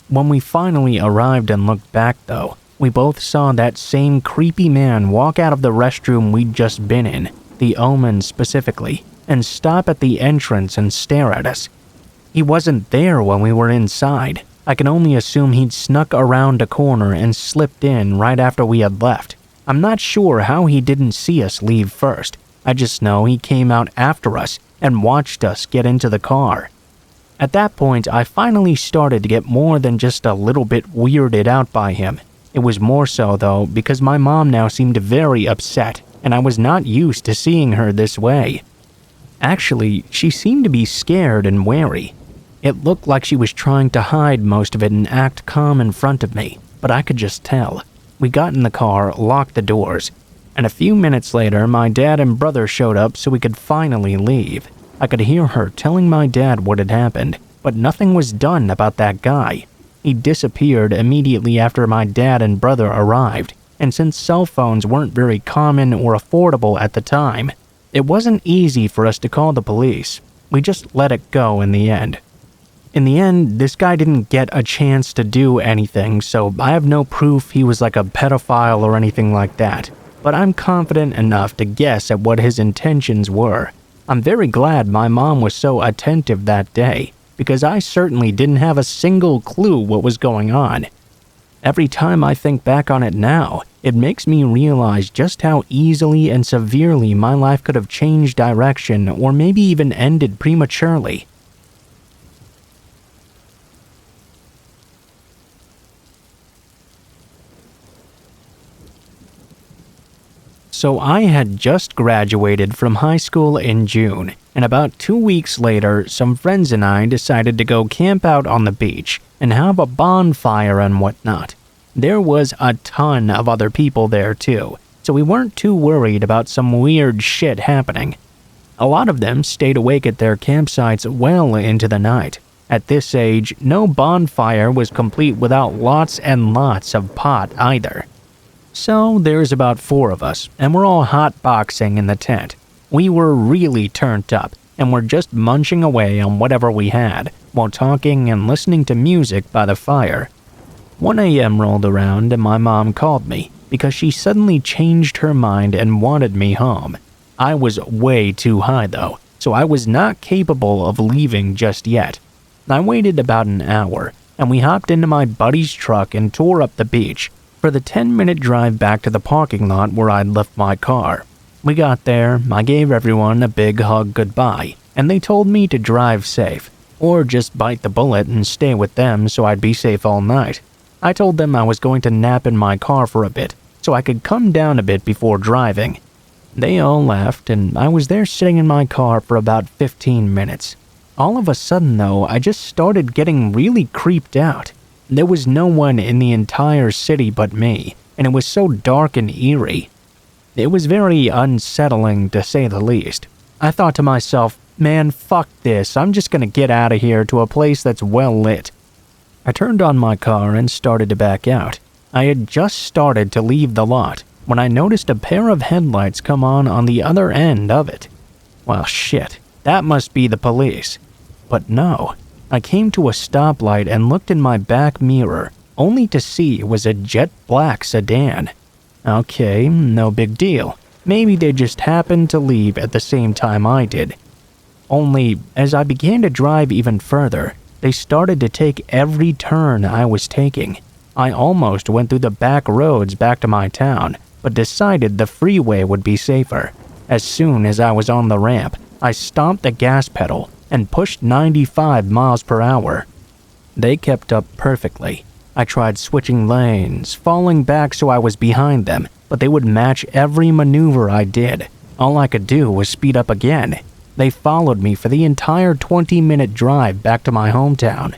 When we finally arrived and looked back, though, we both saw that same creepy man walk out of the restroom we'd just been in, the Omen specifically, and stop at the entrance and stare at us. He wasn't there when we were inside. I can only assume he'd snuck around a corner and slipped in right after we had left. I'm not sure how he didn't see us leave first. I just know he came out after us and watched us get into the car. At that point, I finally started to get more than just a little bit weirded out by him. It was more so, though, because my mom now seemed very upset, and I was not used to seeing her this way. Actually, she seemed to be scared and wary. It looked like she was trying to hide most of it and act calm in front of me, but I could just tell. We got in the car, locked the doors, and a few minutes later, my dad and brother showed up so we could finally leave. I could hear her telling my dad what had happened, but nothing was done about that guy. He disappeared immediately after my dad and brother arrived, and since cell phones weren't very common or affordable at the time, it wasn't easy for us to call the police. We just let it go in the end. In the end, this guy didn't get a chance to do anything, so I have no proof he was like a pedophile or anything like that, but I'm confident enough to guess at what his intentions were. I'm very glad my mom was so attentive that day, because I certainly didn't have a single clue what was going on. Every time I think back on it now, it makes me realize just how easily and severely my life could have changed direction or maybe even ended prematurely. So I had just graduated from high school in June, and about 2 weeks later, some friends and I decided to go camp out on the beach and have a bonfire and whatnot. There was a ton of other people there too, so we weren't too worried about some weird shit happening. A lot of them stayed awake at their campsites well into the night. At this age, no bonfire was complete without lots and lots of pot either. So there's about 4 of us, and we're all hotboxing in the tent. We were really turned up, and we're just munching away on whatever we had, while talking and listening to music by the fire. 1 a.m. rolled around and my mom called me, because she suddenly changed her mind and wanted me home. I was way too high though, so I was not capable of leaving just yet. I waited about an hour, and we hopped into my buddy's truck and tore up the beach, for the 10-minute drive back to the parking lot where I'd left my car. We got there, I gave everyone a big hug goodbye, and they told me to drive safe, or just bite the bullet and stay with them so I'd be safe all night. I told them I was going to nap in my car for a bit, so I could come down a bit before driving. They all left, and I was there sitting in my car for about 15 minutes. All of a sudden though, I just started getting really creeped out. There was no one in the entire city but me, and it was so dark and eerie. It was very unsettling, to say the least. I thought to myself, man, fuck this, I'm just gonna get out of here to a place that's well lit. I turned on my car and started to back out. I had just started to leave the lot when I noticed a pair of headlights come on the other end of it. Well, shit, that must be the police. But no. I came to a stoplight and looked in my back mirror, only to see it was a jet black sedan. Okay, no big deal. Maybe they just happened to leave at the same time I did. Only, as I began to drive even further, they started to take every turn I was taking. I almost went through the back roads back to my town, but decided the freeway would be safer. As soon as I was on the ramp, I stomped the gas pedal and pushed 95 miles per hour. They kept up perfectly. I tried switching lanes, falling back so I was behind them, but they would match every maneuver I did. All I could do was speed up again. They followed me for the entire 20-minute drive back to my hometown.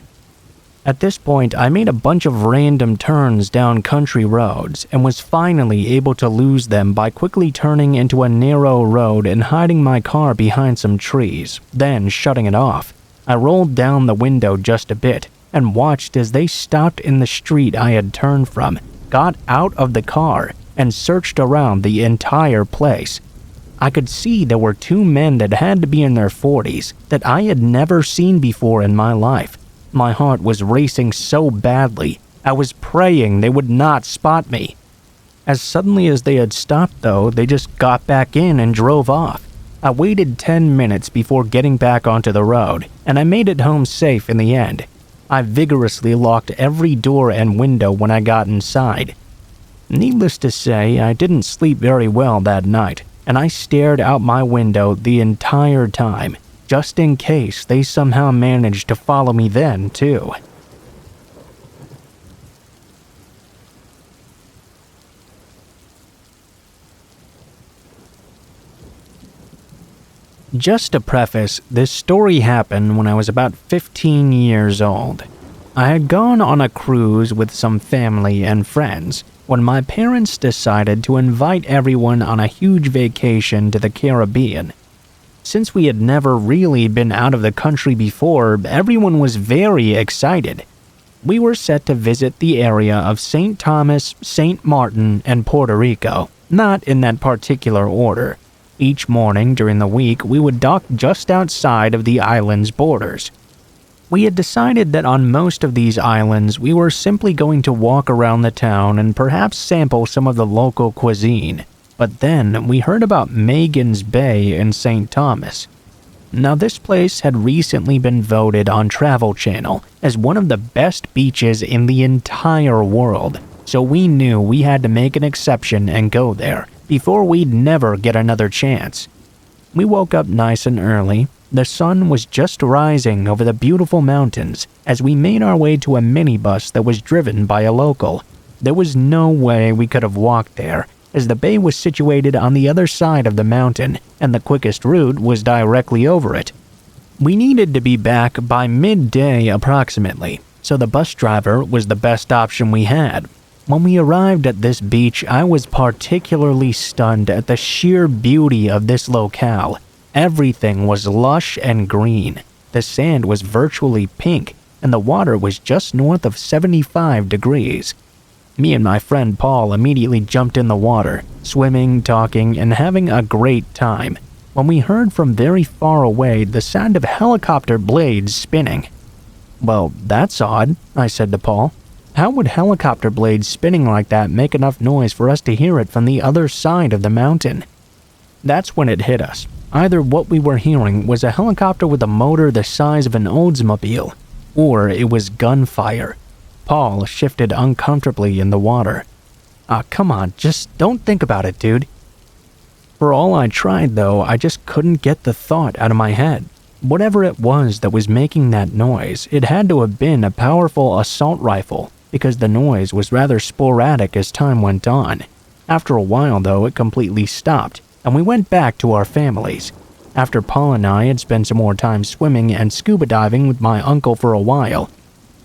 At this point, I made a bunch of random turns down country roads and was finally able to lose them by quickly turning into a narrow road and hiding my car behind some trees, then shutting it off. I rolled down the window just a bit and watched as they stopped in the street I had turned from, got out of the car, and searched around the entire place. I could see there were 2 men that had to be in their 40s that I had never seen before in my life. My heart was racing so badly, I was praying they would not spot me. As suddenly as they had stopped though, they just got back in and drove off. I waited 10 minutes before getting back onto the road, and I made it home safe in the end. I vigorously locked every door and window when I got inside. Needless to say, I didn't sleep very well that night, and I stared out my window the entire time, just in case they somehow managed to follow me then, too. Just to preface, this story happened when I was about 15 years old. I had gone on a cruise with some family and friends when my parents decided to invite everyone on a huge vacation to the Caribbean. Since we had never really been out of the country before, everyone was very excited. We were set to visit the area of St. Thomas, St. Martin, and Puerto Rico, not in that particular order. Each morning during the week, we would dock just outside of the island's borders. We had decided that on most of these islands, we were simply going to walk around the town and perhaps sample some of the local cuisine. But then we heard about Megan's Bay in St. Thomas. Now, this place had recently been voted on Travel Channel as one of the best beaches in the entire world, so we knew we had to make an exception and go there before we'd never get another chance. We woke up nice and early. The sun was just rising over the beautiful mountains as we made our way to a minibus that was driven by a local. There was no way we could have walked there, as the bay was situated on the other side of the mountain, and the quickest route was directly over it. We needed to be back by midday approximately, so the bus driver was the best option we had. When we arrived at this beach, I was particularly stunned at the sheer beauty of this locale. Everything was lush and green. The sand was virtually pink, and the water was just north of 75 degrees. Me and my friend Paul immediately jumped in the water, swimming, talking, and having a great time, when we heard from very far away the sound of helicopter blades spinning. "Well, that's odd," I said to Paul. "How would helicopter blades spinning like that make enough noise for us to hear it from the other side of the mountain?" That's when it hit us. Either what we were hearing was a helicopter with a motor the size of an Oldsmobile, or it was gunfire. Paul shifted uncomfortably in the water. Come on, just don't think about it, dude." For all I tried, though, I just couldn't get the thought out of my head. Whatever it was that was making that noise, it had to have been a powerful assault rifle, because the noise was rather sporadic as time went on. After a while, though, it completely stopped, and we went back to our families. After Paul and I had spent some more time swimming and scuba diving with my uncle for a while,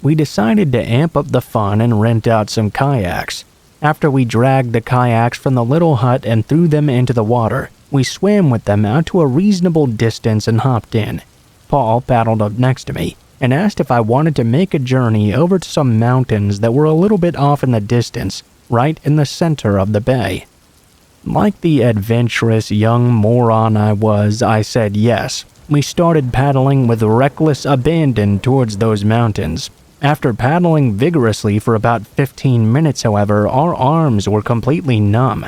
we decided to amp up the fun and rent out some kayaks. After we dragged the kayaks from the little hut and threw them into the water, we swam with them out to a reasonable distance and hopped in. Paul paddled up next to me and asked if I wanted to make a journey over to some mountains that were a little bit off in the distance, right in the center of the bay. Like the adventurous young moron I was, I said yes. We started paddling with reckless abandon towards those mountains. After paddling vigorously for about 15 minutes, however, our arms were completely numb.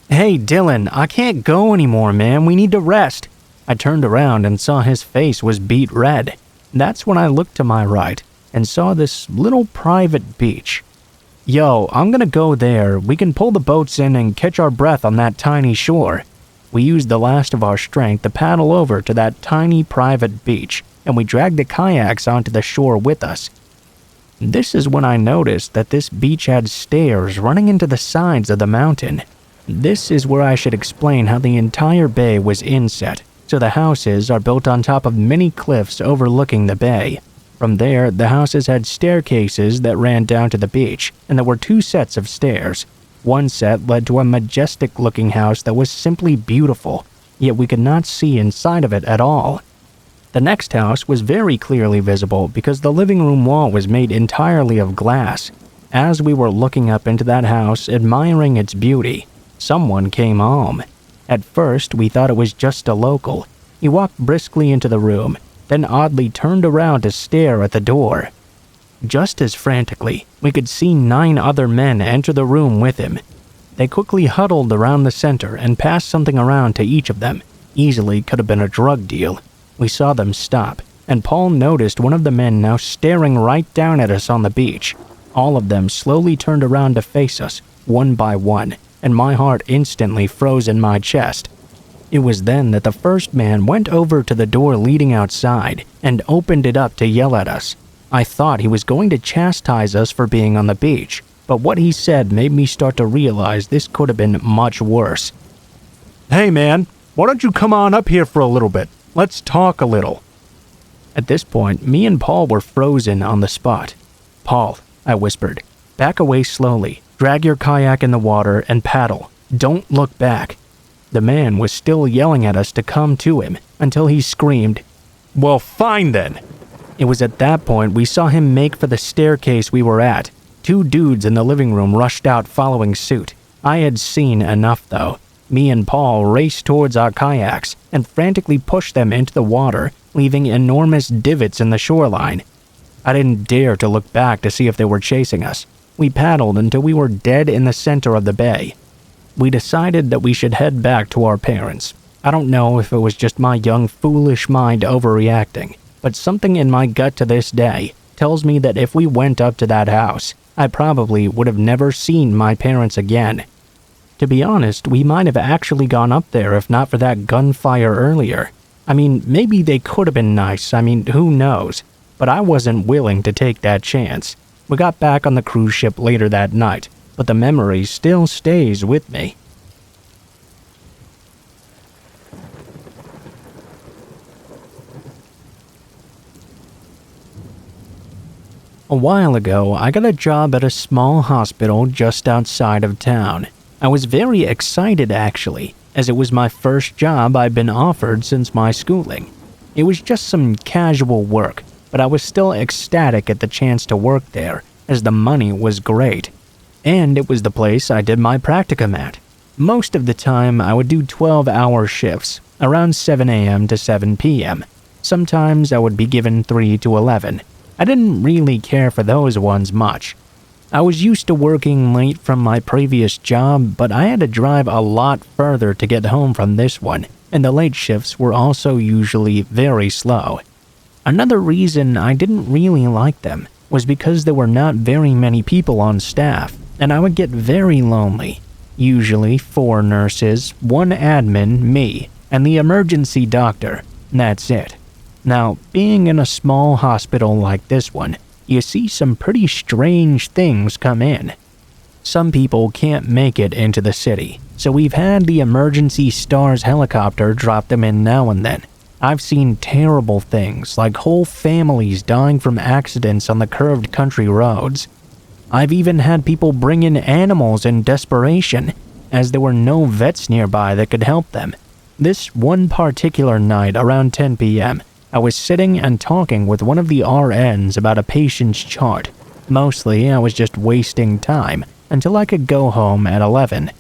"Hey, Dylan, I can't go anymore, man. We need to rest." I turned around and saw his face was beet red. That's when I looked to my right and saw this little private beach. "Yo, I'm gonna go there. We can pull the boats in and catch our breath on that tiny shore." We used the last of our strength to paddle over to that tiny private beach, and we dragged the kayaks onto the shore with us. This is when I noticed that this beach had stairs running into the sides of the mountain. This is where I should explain how the entire bay was inset, so the houses are built on top of many cliffs overlooking the bay. From there, the houses had staircases that ran down to the beach, and there were two sets of stairs. One set led to a majestic-looking house that was simply beautiful, yet we could not see inside of it at all. The next house was very clearly visible because the living room wall was made entirely of glass. As we were looking up into that house, admiring its beauty, someone came home. At first, we thought it was just a local. He walked briskly into the room, then oddly turned around to stare at the door. Just as frantically, we could see 9 other men enter the room with him. They quickly huddled around the center and passed something around to each of them. Easily could have been a drug deal. We saw them stop, and Paul noticed one of the men now staring right down at us on the beach. All of them slowly turned around to face us, one by one, and my heart instantly froze in my chest. It was then that the first man went over to the door leading outside and opened it up to yell at us. I thought he was going to chastise us for being on the beach, but what he said made me start to realize this could have been much worse. Hey man, why don't you come on up here for a little bit? Let's talk a little. At this point, me and Paul were frozen on the spot. "Paul," I whispered, "back away slowly. Drag your kayak in the water and paddle. Don't look back." The man was still yelling at us to come to him until he screamed, "Well, fine then." It was at that point we saw him make for the staircase we were at. Two dudes in the living room rushed out following suit. I had seen enough though. Me and Paul raced towards our kayaks and frantically pushed them into the water, leaving enormous divots in the shoreline. I didn't dare to look back to see if they were chasing us. We paddled until we were dead in the center of the bay. We decided that we should head back to our parents. I don't know if it was just my young foolish mind overreacting, but something in my gut to this day tells me that if we went up to that house, I probably would have never seen my parents again. To be honest, we might have actually gone up there if not for that gunfire earlier. I mean, maybe they could have been nice, who knows? But I wasn't willing to take that chance. We got back on the cruise ship later that night, but the memory still stays with me. A while ago, I got a job at a small hospital just outside of town. I was very excited actually, as it was my first job I'd been offered since my schooling. It was just some casual work, but I was still ecstatic at the chance to work there, as the money was great. And it was the place I did my practicum at. Most of the time, I would do 12-hour shifts, around 7 a.m. to 7 p.m. Sometimes I would be given 3 to 11. I didn't really care for those ones much. I was used to working late from my previous job, but I had to drive a lot further to get home from this one, and the late shifts were also usually very slow. Another reason I didn't really like them was because there were not very many people on staff, and I would get very lonely. Usually 4 nurses, 1 admin, me, and the emergency doctor. That's it. Now, being in a small hospital like this one, you see some pretty strange things come in. Some people can't make it into the city, so we've had the emergency STARS helicopter drop them in now and then. I've seen terrible things like whole families dying from accidents on the curved country roads. I've even had people bring in animals in desperation, as there were no vets nearby that could help them. This one particular night around 10 p.m., I was sitting and talking with one of the RNs about a patient's chart. Mostly, I was just wasting time until I could go home at 11.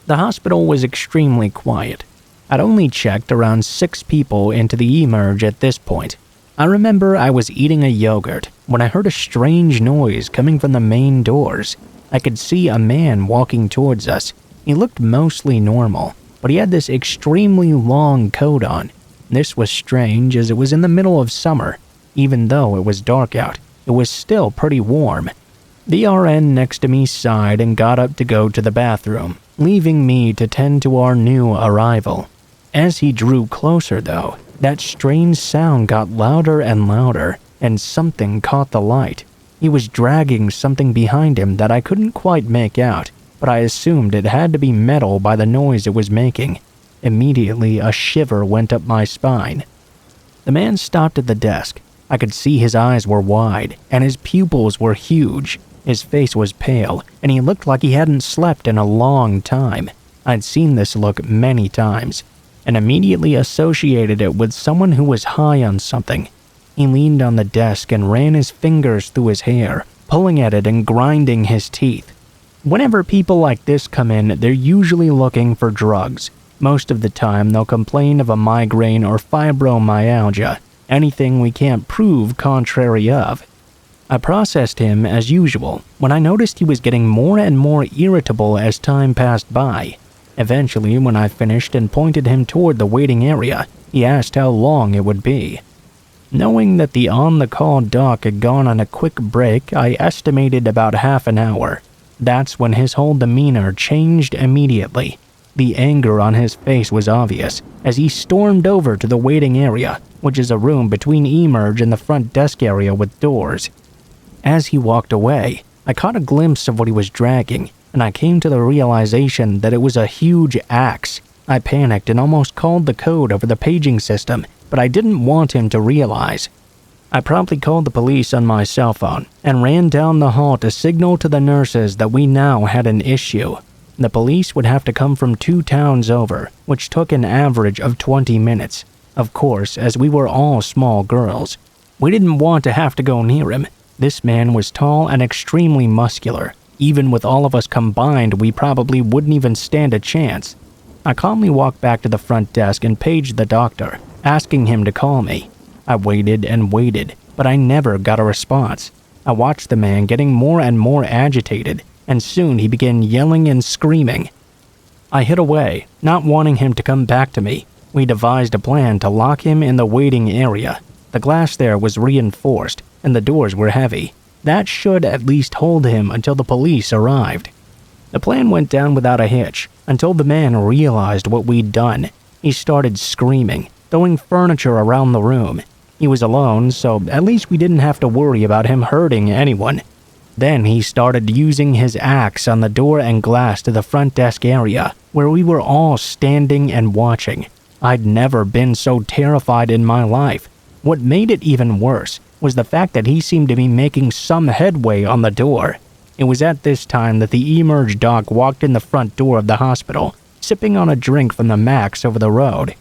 The hospital was extremely quiet. I'd only checked around 6 people into the emerge at this point. I remember I was eating a yogurt when I heard a strange noise coming from the main doors. I could see a man walking towards us. He looked mostly normal, but he had this extremely long coat on. This was strange as it was in the middle of summer. Even though it was dark out, it was still pretty warm. The RN next to me sighed and got up to go to the bathroom, leaving me to tend to our new arrival. As he drew closer though, that strange sound got louder and louder, and something caught the light. He was dragging something behind him that I couldn't quite make out, but I assumed it had to be metal by the noise it was making. Immediately, a shiver went up my spine. The man stopped at the desk. I could see his eyes were wide, and his pupils were huge. His face was pale, and he looked like he hadn't slept in a long time. I'd seen this look many times, and immediately associated it with someone who was high on something. He leaned on the desk and ran his fingers through his hair, pulling at it and grinding his teeth. Whenever people like this come in, they're usually looking for drugs. Most of the time, they'll complain of a migraine or fibromyalgia, anything we can't prove contrary of. I processed him as usual when I noticed he was getting more and more irritable as time passed by. Eventually, when I finished and pointed him toward the waiting area, he asked how long it would be. Knowing that the on-the-call doc had gone on a quick break, I estimated about half an hour. That's when his whole demeanor changed immediately. The anger on his face was obvious as he stormed over to the waiting area, which is a room between eMERGE and the front desk area with doors. As he walked away, I caught a glimpse of what he was dragging, and I came to the realization that it was a huge axe. I panicked and almost called the code over the paging system, but I didn't want him to realize. I promptly called the police on my cell phone and ran down the hall to signal to the nurses that we now had an issue. The police would have to come from 2 towns over, which took an average of 20 minutes. Of course, as we were all small girls. We didn't want to have to go near him. This man was tall and extremely muscular. Even with all of us combined, we probably wouldn't even stand a chance. I calmly walked back to the front desk and paged the doctor, asking him to call me. I waited and waited, but I never got a response. I watched the man getting more and more agitated, and soon he began yelling and screaming. I hid away, not wanting him to come back to me. We devised a plan to lock him in the waiting area. The glass there was reinforced, and the doors were heavy. That should at least hold him until the police arrived. The plan went down without a hitch, until the man realized what we'd done. He started screaming, throwing furniture around the room. He was alone, so at least we didn't have to worry about him hurting anyone. Then he started using his axe on the door and glass to the front desk area, where we were all standing and watching. I'd never been so terrified in my life. What made it even worse was the fact that he seemed to be making some headway on the door. It was at this time that the eMERGE doc walked in the front door of the hospital, sipping on a drink from the Max over the road.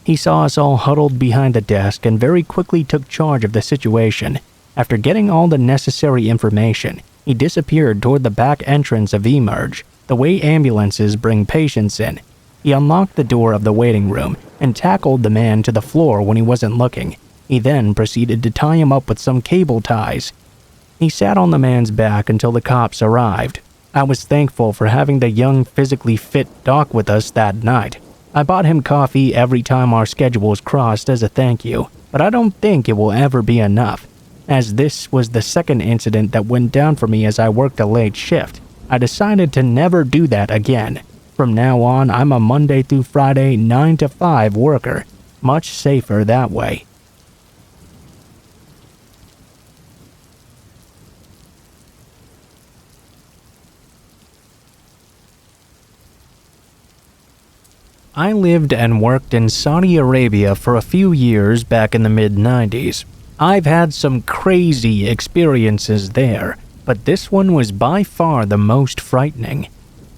He saw us all huddled behind the desk and very quickly took charge of the situation. After getting all the necessary information, he disappeared toward the back entrance of eMERGE, the way ambulances bring patients in. He unlocked the door of the waiting room and tackled the man to the floor when he wasn't looking. He then proceeded to tie him up with some cable ties. He sat on the man's back until the cops arrived. I was thankful for having the young, physically fit doc with us that night. I bought him coffee every time our schedules crossed as a thank you, but I don't think it will ever be enough. As this was the second incident that went down for me as I worked a late shift, I decided to never do that again. From now on, I'm a Monday through Friday 9 to 5 worker. Much safer that way. I lived and worked in Saudi Arabia for a few years back in the mid-90s. I've had some crazy experiences there, but this one was by far the most frightening.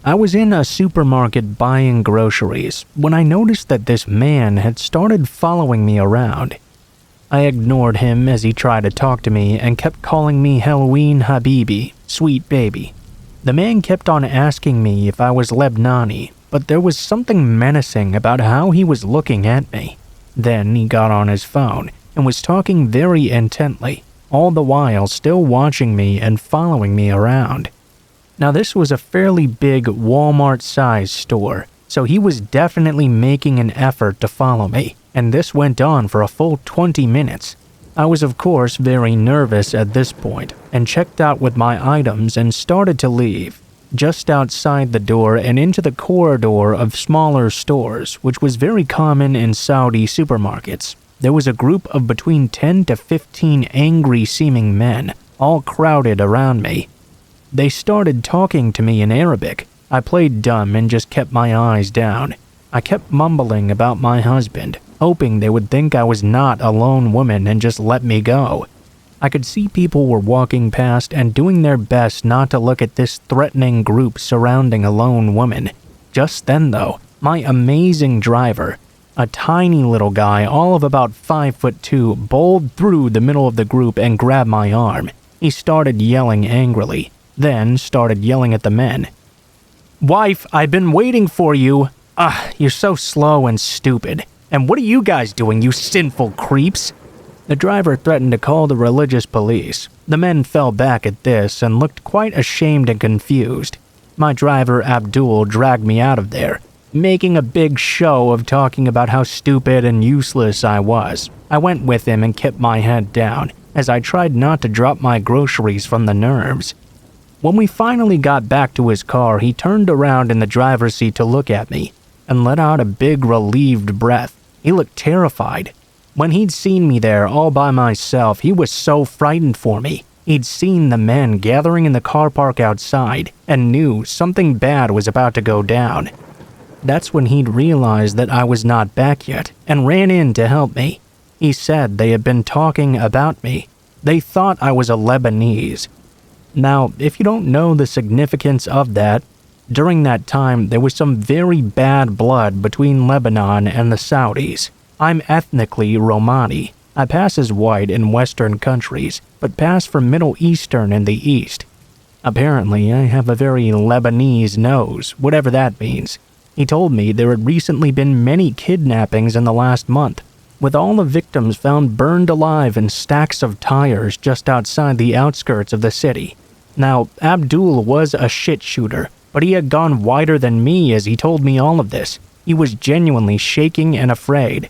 I was in a supermarket buying groceries when I noticed that this man had started following me around. I ignored him as he tried to talk to me and kept calling me Halloween Habibi, sweet baby. The man kept on asking me if I was Lebanese, but there was something menacing about how he was looking at me. Then he got on his phone and was talking very intently, all the while still watching me and following me around. Now this was a fairly big Walmart-sized store, so he was definitely making an effort to follow me, and this went on for a full 20 minutes. I was of course very nervous at this point, and checked out with my items and started to leave. Just outside the door and into the corridor of smaller stores, which was very common in Saudi supermarkets, there was a group of between 10 to 15 angry-seeming men, all crowded around me. They started talking to me in Arabic. I played dumb and just kept my eyes down. I kept mumbling about my husband, hoping they would think I was not a lone woman and just let me go. I could see people were walking past and doing their best not to look at this threatening group surrounding a lone woman. Just then, though, my amazing driver, a tiny little guy all of about 5'2", bowled through the middle of the group and grabbed my arm. He started yelling angrily, then started yelling at the men. "Wife, I've been waiting for you. You're so slow and stupid. And what are you guys doing, you sinful creeps?" The driver threatened to call the religious police. The men fell back at this and looked quite ashamed and confused. My driver Abdul dragged me out of there, making a big show of talking about how stupid and useless I was. I went with him and kept my head down, as I tried not to drop my groceries from the nerves. When we finally got back to his car, he turned around in the driver's seat to look at me and let out a big relieved breath. He looked terrified. When he'd seen me there all by myself, he was so frightened for me. He'd seen the men gathering in the car park outside and knew something bad was about to go down. That's when he'd realized that I was not back yet and ran in to help me. He said they had been talking about me. They thought I was a Lebanese. Now, if you don't know the significance of that, during that time there was some very bad blood between Lebanon and the Saudis. I'm ethnically Romani. I pass as white in Western countries, but pass for Middle Eastern in the East. Apparently, I have a very Lebanese nose, whatever that means. He told me there had recently been many kidnappings in the last month, with all the victims found burned alive in stacks of tires just outside the outskirts of the city. Now, Abdul was a shit shooter, but he had gone whiter than me as he told me all of this. He was genuinely shaking and afraid.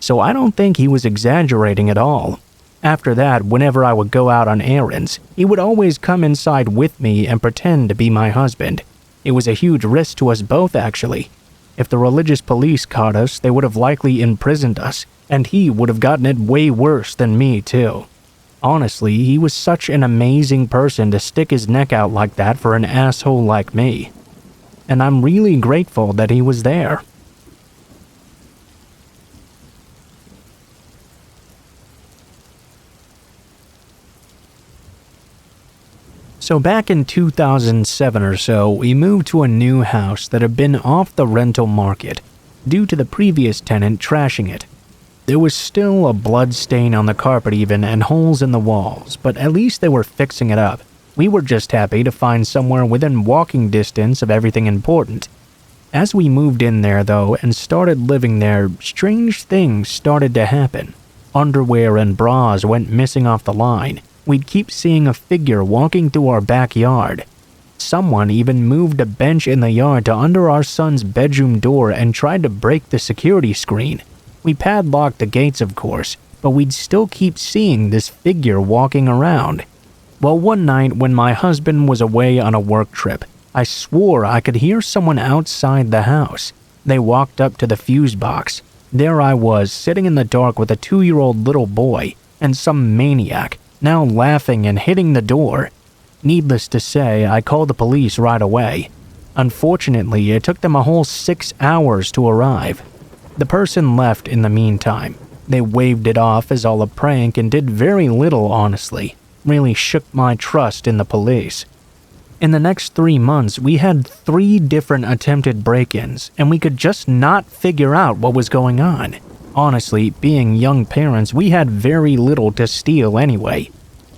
So I don't think he was exaggerating at all. After that, whenever I would go out on errands, he would always come inside with me and pretend to be my husband. It was a huge risk to us both, actually. If the religious police caught us, they would have likely imprisoned us, and he would have gotten it way worse than me, too. Honestly, he was such an amazing person to stick his neck out like that for an asshole like me. And I'm really grateful that he was there. So back in 2007 or so, we moved to a new house that had been off the rental market due to the previous tenant trashing it. There was still a blood stain on the carpet even and holes in the walls, but at least they were fixing it up. We were just happy to find somewhere within walking distance of everything important. As we moved in there though and started living there, strange things started to happen. Underwear and bras went missing off the line. We'd keep seeing a figure walking through our backyard. Someone even moved a bench in the yard to under our son's bedroom door and tried to break the security screen. We padlocked the gates, of course, but we'd still keep seeing this figure walking around. Well, one night when my husband was away on a work trip, I swore I could hear someone outside the house. They walked up to the fuse box. There I was, sitting in the dark with a 2-year-old little boy and some maniac, now laughing and hitting the door. Needless to say, I called the police right away. Unfortunately, it took them a whole 6 hours to arrive. The person left in the meantime. They waved it off as all a prank and did very little, honestly. Really shook my trust in the police. In the next 3 months, we had 3 different attempted break-ins, and we could just not figure out what was going on. Honestly, being young parents, we had very little to steal anyway.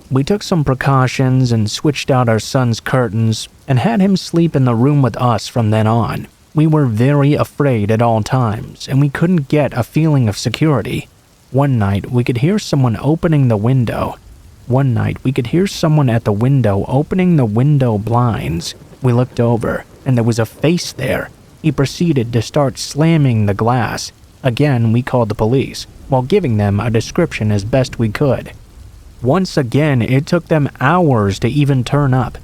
We took some precautions and switched out our son's curtains and had him sleep in the room with us from then on. We were very afraid at all times, and we couldn't get a feeling of security. One night, we could hear someone opening the window. One night, we could hear someone at the window opening the window blinds. We looked over, and there was a face there. He proceeded to start slamming the glass. Again, we called the police, while giving them a description as best we could. Once again, it took them hours to even turn up.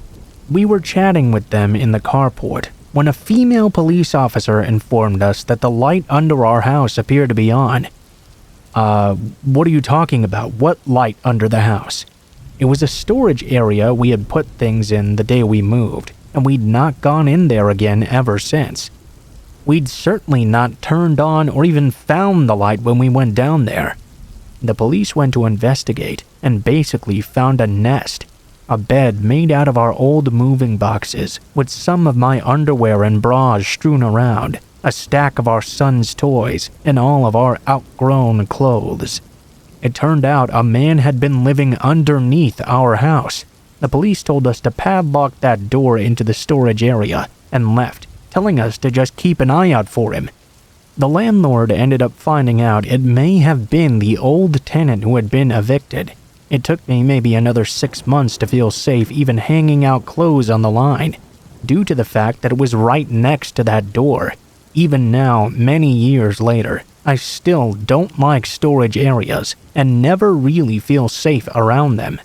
We were chatting with them in the carport when a female police officer informed us that the light under our house appeared to be on. What are you talking about? What light under the house? It was a storage area we had put things in the day we moved, and we'd not gone in there again ever since. We'd certainly not turned on or even found the light when we went down there. The police went to investigate and basically found a nest, a bed made out of our old moving boxes with some of my underwear and bras strewn around, a stack of our son's toys, and all of our outgrown clothes. It turned out a man had been living underneath our house. The police told us to padlock that door into the storage area and left, telling us to just keep an eye out for him. The landlord ended up finding out it may have been the old tenant who had been evicted. It took me maybe another 6 months to feel safe even hanging out clothes on the line, due to the fact that it was right next to that door. Even now, many years later, I still don't like storage areas and never really feel safe around them.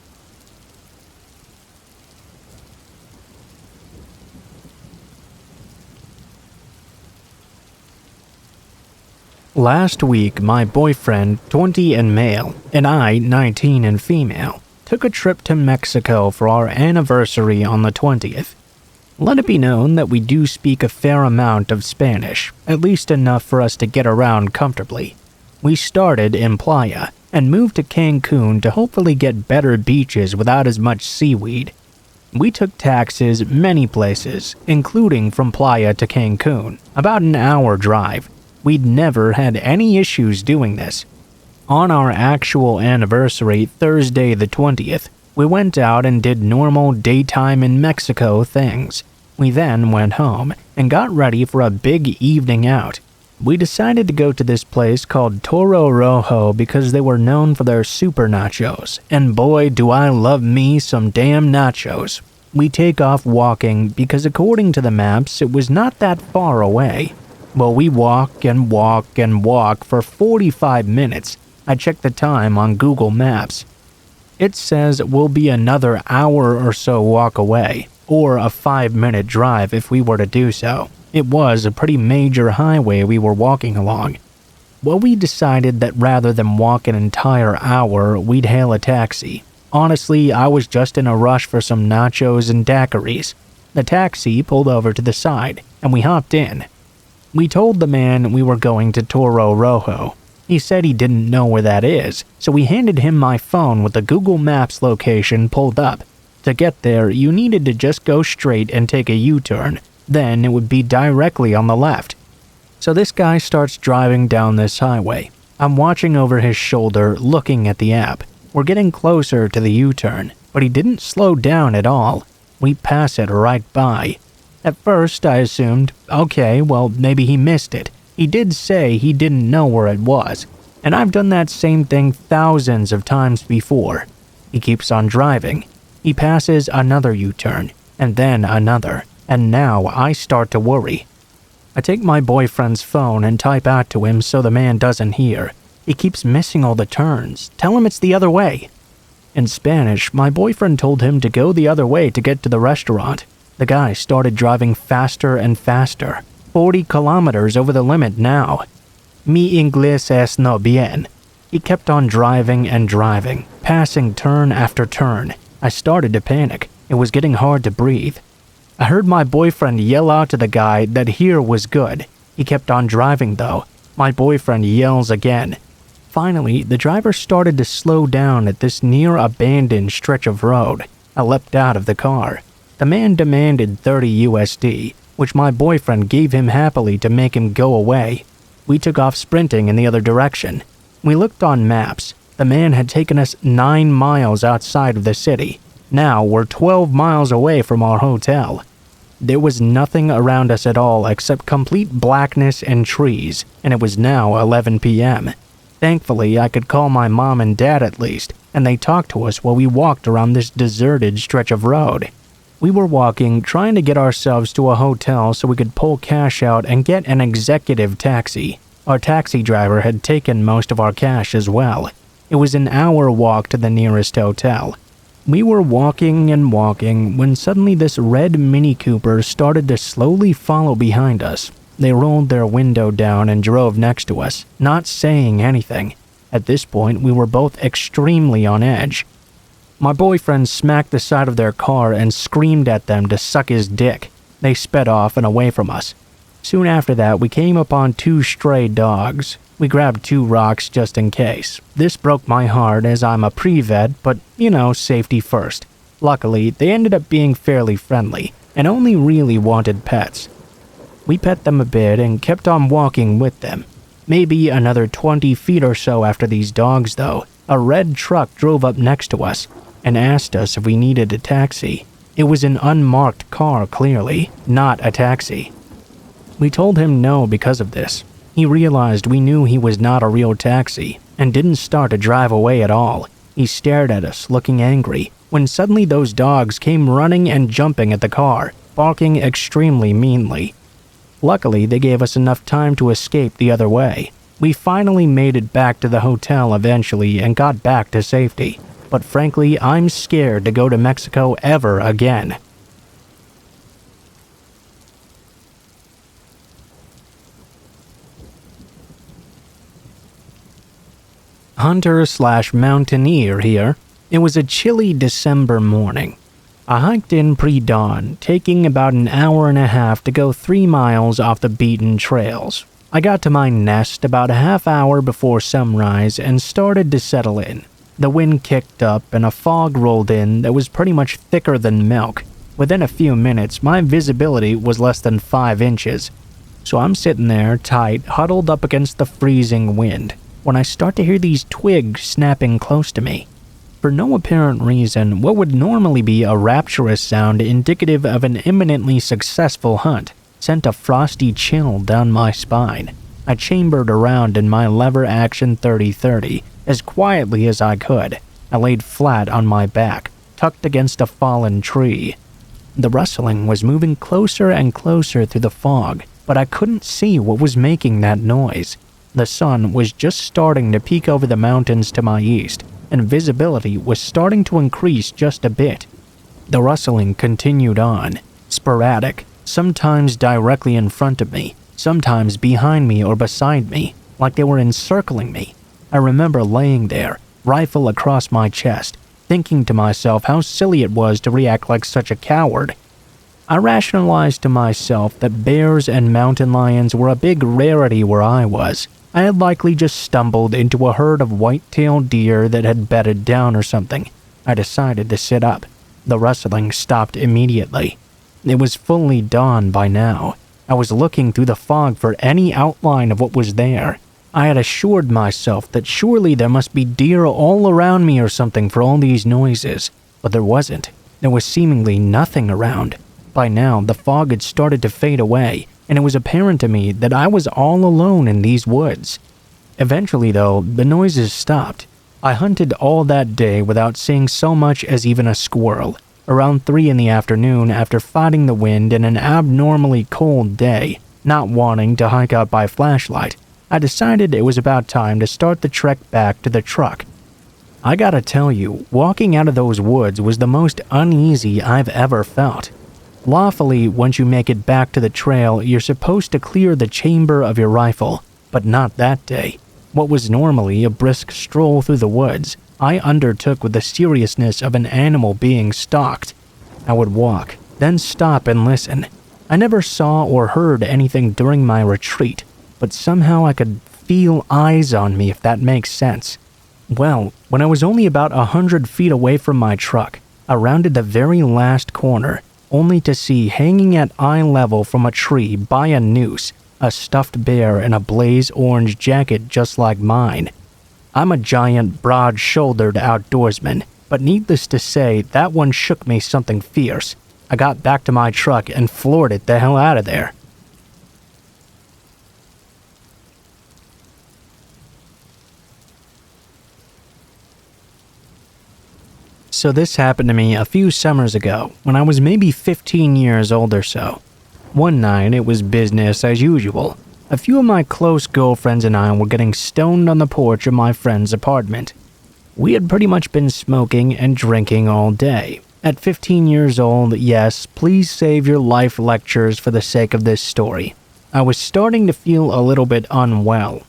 Last week, my boyfriend, 20 and male, and I, 19 and female, took a trip to Mexico for our anniversary on the 20th. Let it be known that we do speak a fair amount of Spanish, at least enough for us to get around comfortably. We started in Playa and moved to Cancun to hopefully get better beaches without as much seaweed. We took taxis many places, including from Playa to Cancun, about an hour drive. We'd never had any issues doing this. On our actual anniversary, Thursday the 20th, we went out and did normal daytime in Mexico things. We then went home and got ready for a big evening out. We decided to go to this place called Toro Rojo because they were known for their super nachos, and boy do I love me some damn nachos. We take off walking because according to the maps it was not that far away. Well, we walk and walk and walk for 45 minutes. I checked the time on Google Maps. It says we'll be another hour or so walk away, or a 5-minute drive if we were to do so. It was a pretty major highway we were walking along. Well, we decided that rather than walk an entire hour, we'd hail a taxi. Honestly, I was just in a rush for some nachos and daiquiris. The taxi pulled over to the side, and we hopped in. We told the man we were going to Toro Rojo. He said he didn't know where that is, so we handed him my phone with the Google Maps location pulled up. To get there, you needed to just go straight and take a U-turn. Then it would be directly on the left. So this guy starts driving down this highway. I'm watching over his shoulder, looking at the app. We're getting closer to the U-turn, but he didn't slow down at all. We pass it right by. At first, I assumed, okay, well, maybe he missed it. He did say he didn't know where it was, and I've done that same thing thousands of times before. He keeps on driving. He passes another U-turn, and then another, and now I start to worry. I take my boyfriend's phone and type out to him so the man doesn't hear. He keeps missing all the turns. Tell him it's the other way. In Spanish, my boyfriend told him to go the other way to get to the restaurant. The guy started driving faster and faster, 40 kilometers over the limit now. Mi inglés es no bien. He kept on driving and driving, passing turn after turn. I started to panic. It was getting hard to breathe. I heard my boyfriend yell out to the guy that here was good. He kept on driving though. My boyfriend yells again. Finally, the driver started to slow down at this near-abandoned stretch of road. I leapt out of the car. The man demanded 30 USD, which my boyfriend gave him happily to make him go away. We took off sprinting in the other direction. We looked on maps. The man had taken us 9 miles outside of the city. Now we're 12 miles away from our hotel. There was nothing around us at all except complete blackness and trees, and it was now 11 p.m. Thankfully, I could call my mom and dad at least, and they talked to us while we walked around this deserted stretch of road. We were walking, trying to get ourselves to a hotel so we could pull cash out and get an executive taxi. Our taxi driver had taken most of our cash as well. It was an hour walk to the nearest hotel. We were walking and walking when suddenly this red Mini Cooper started to slowly follow behind us. They rolled their window down and drove next to us, not saying anything. At this point, we were both extremely on edge. My boyfriend smacked the side of their car and screamed at them to suck his dick. They sped off and away from us. Soon after that, we came upon 2 stray dogs. We grabbed 2 rocks just in case. This broke my heart as I'm a pre-vet, but, safety first. Luckily, they ended up being fairly friendly and only really wanted pets. We pet them a bit and kept on walking with them. Maybe another 20 feet or so after these dogs, though, a red truck drove up next to us and asked us if we needed a taxi. It was an unmarked car, clearly, not a taxi. We told him no because of this. He realized we knew he was not a real taxi and didn't start to drive away at all. He stared at us, looking angry, when suddenly those dogs came running and jumping at the car, barking extremely meanly. Luckily, they gave us enough time to escape the other way. We finally made it back to the hotel eventually and got back to safety. But frankly, I'm scared to go to Mexico ever again. hunter/mountaineer here. It was a chilly December morning. I hiked in pre-dawn, taking about an hour and a half to go 3 miles off the beaten trails. I got to my nest about a half hour before sunrise and started to settle in. The wind kicked up and a fog rolled in that was pretty much thicker than milk. Within a few minutes, my visibility was less than 5 inches. So I'm sitting there, tight, huddled up against the freezing wind, when I start to hear these twigs snapping close to me. For no apparent reason, what would normally be a rapturous sound indicative of an imminently successful hunt sent a frosty chill down my spine. I chambered around in my lever-action 30-30 as quietly as I could. I laid flat on my back, tucked against a fallen tree. The rustling was moving closer and closer through the fog, but I couldn't see what was making that noise. The sun was just starting to peek over the mountains to my east, and visibility was starting to increase just a bit. The rustling continued on, sporadic, sometimes directly in front of me, sometimes behind me or beside me, like they were encircling me. I remember laying there, rifle across my chest, thinking to myself how silly it was to react like such a coward. I rationalized to myself that bears and mountain lions were a big rarity where I was. I had likely just stumbled into a herd of white-tailed deer that had bedded down or something. I decided to sit up. The rustling stopped immediately. It was fully dawn by now. I was looking through the fog for any outline of what was there. I had assured myself that surely there must be deer all around me or something for all these noises, but there wasn't. There was seemingly nothing around. By now, the fog had started to fade away, and it was apparent to me that I was all alone in these woods. Eventually, though, the noises stopped. I hunted all that day without seeing so much as even a squirrel. Around 3 in the afternoon, after fighting the wind in an abnormally cold day, not wanting to hike out by flashlight, I decided it was about time to start the trek back to the truck. I gotta tell you, walking out of those woods was the most uneasy I've ever felt. Lawfully, once you make it back to the trail, you're supposed to clear the chamber of your rifle, but not that day. What was normally a brisk stroll through the woods, I undertook with the seriousness of an animal being stalked. I would walk, then stop and listen. I never saw or heard anything during my retreat, but somehow I could feel eyes on me, if that makes sense. Well, when I was only about 100 feet away from my truck, I rounded the very last corner, only to see hanging at eye level from a tree by a noose, a stuffed bear in a blaze orange jacket just like mine. I'm a giant, broad-shouldered outdoorsman, but needless to say, that one shook me something fierce. I got back to my truck and floored it the hell out of there. So this happened to me a few summers ago, when I was maybe 15 years old or so. One night, it was business as usual. A few of my close girlfriends and I were getting stoned on the porch of my friend's apartment. We had pretty much been smoking and drinking all day. At 15 years old, yes, please save your life lectures for the sake of this story. I was starting to feel a little bit unwell.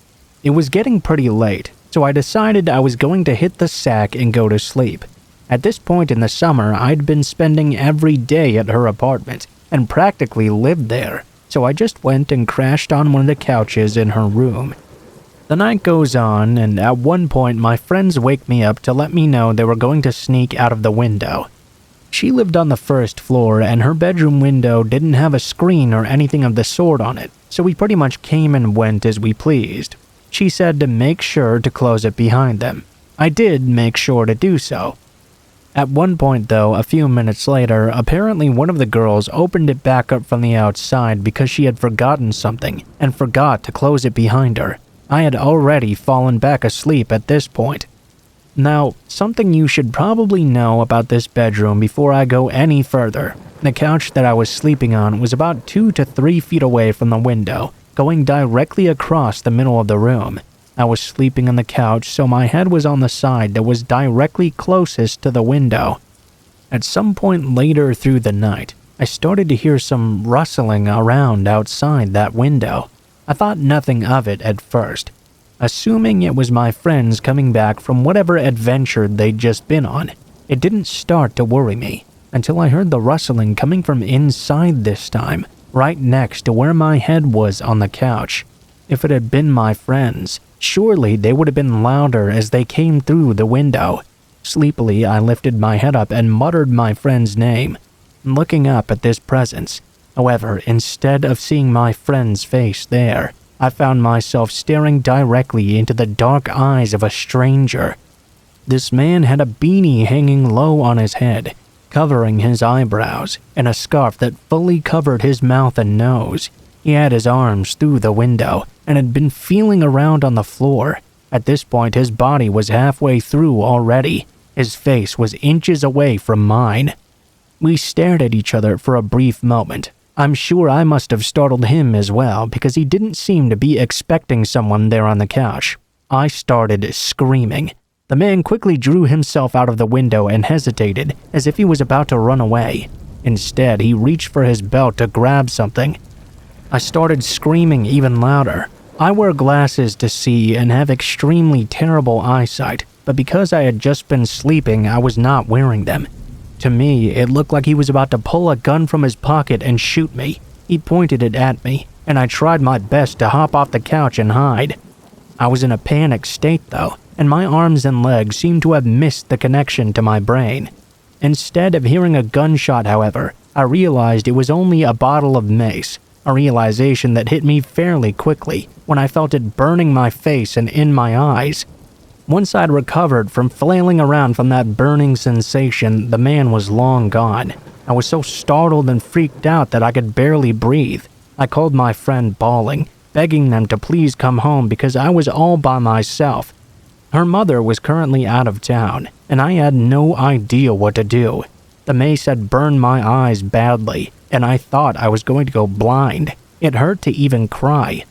It was getting pretty late, so I decided I was going to hit the sack and go to sleep. At this point in the summer, I'd been spending every day at her apartment and practically lived there, so I just went and crashed on one of the couches in her room. The night goes on, and at one point my friends wake me up to let me know they were going to sneak out of the window. She lived on the first floor, and her bedroom window didn't have a screen or anything of the sort on it, so we pretty much came and went as we pleased. She said to make sure to close it behind them. I did make sure to do so. At one point though, a few minutes later, apparently one of the girls opened it back up from the outside because she had forgotten something and forgot to close it behind her. I had already fallen back asleep at this point. Now, something you should probably know about this bedroom before I go any further. The couch that I was sleeping on was about 2 to 3 feet away from the window, going directly across the middle of the room. I was sleeping on the couch, so my head was on the side that was directly closest to the window. At some point later through the night, I started to hear some rustling around outside that window. I thought nothing of it at first. assuming it was my friends coming back from whatever adventure they'd just been on. It didn't start to worry me until I heard the rustling coming from inside this time, right next to where my head was on the couch. If it had been my friends, surely they would have been louder as they came through the window. Sleepily, I lifted my head up and muttered my friend's name, looking up at this presence. However, instead of seeing my friend's face there, I found myself staring directly into the dark eyes of a stranger. This man had a beanie hanging low on his head, covering his eyebrows, and a scarf that fully covered his mouth and nose. He had his arms through the window and had been feeling around on the floor. At this point, his body was halfway through already. His face was inches away from mine. We stared at each other for a brief moment. I'm sure I must have startled him as well because he didn't seem to be expecting someone there on the couch. I started screaming. The man quickly drew himself out of the window and hesitated as if he was about to run away. Instead, he reached for his belt to grab something. I started screaming even louder. I wear glasses to see and have extremely terrible eyesight, but because I had just been sleeping, I was not wearing them. To me, it looked like he was about to pull a gun from his pocket and shoot me. He pointed it at me, and I tried my best to hop off the couch and hide. I was in a panic state though, and my arms and legs seemed to have missed the connection to my brain. Instead of hearing a gunshot, however, I realized it was only a bottle of mace, a realization that hit me fairly quickly when I felt it burning my face and in my eyes. Once I'd recovered from flailing around from that burning sensation, the man was long gone. I was so startled and freaked out that I could barely breathe. I called my friend bawling, begging them to please come home because I was all by myself. Her mother was currently out of town, and I had no idea what to do. The mace had burned my eyes badly, and I thought I was going to go blind. It hurt to even cry.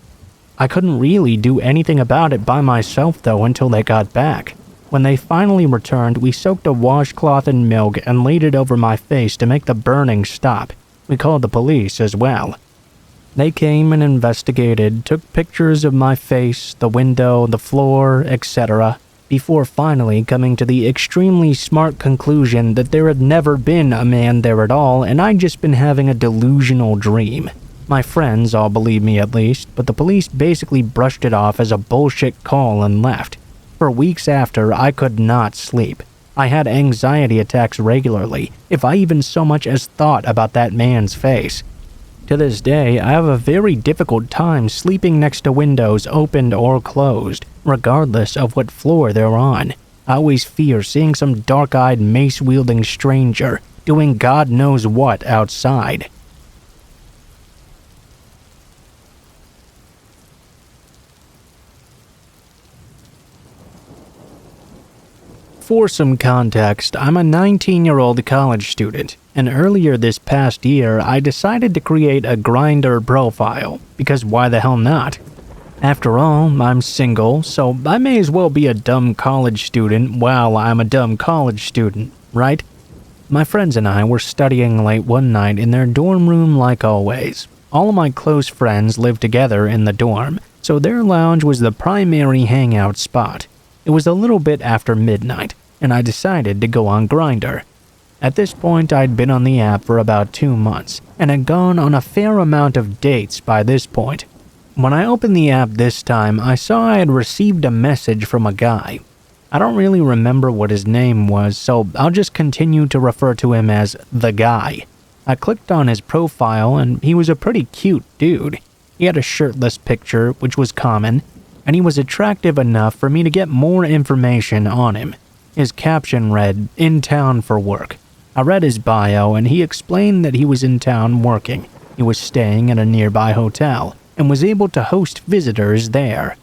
I couldn't really do anything about it by myself though until they got back. When they finally returned, we soaked a washcloth in milk and laid it over my face to make the burning stop. We called the police as well. They came and investigated, took pictures of my face, the window, the floor, etc., before finally coming to the extremely smart conclusion that there had never been a man there at all and I'd just been having a delusional dream. My friends all believed me at least, but the police basically brushed it off as a bullshit call and left. For weeks after, I could not sleep. I had anxiety attacks regularly, if I even so much as thought about that man's face. To this day, I have a very difficult time sleeping next to windows opened or closed, regardless of what floor they're on. I always fear seeing some dark-eyed, mace-wielding stranger doing God knows what outside. For some context, I'm a 19-year-old college student, and earlier this past year, I decided to create a Grindr profile, because why the hell not? After all, I'm single, so I may as well be a dumb college student while I'm a dumb college student, right? My friends and I were studying late one night in their dorm room like always. All of my close friends lived together in the dorm, so their lounge was the primary hangout spot. It was a little bit after midnight, and I decided to go on Grindr. At this point, I'd been on the app for about 2 months, and had gone on a fair amount of dates by this point. When I opened the app this time, I saw I had received a message from a guy. I don't really remember what his name was, so I'll just continue to refer to him as the guy. I clicked on his profile, and he was a pretty cute dude. He had a shirtless picture, which was common, and he was attractive enough for me to get more information on him. His caption read, "In town for work." I read his bio and he explained that he was in town working. He was staying at a nearby hotel and was able to host visitors there.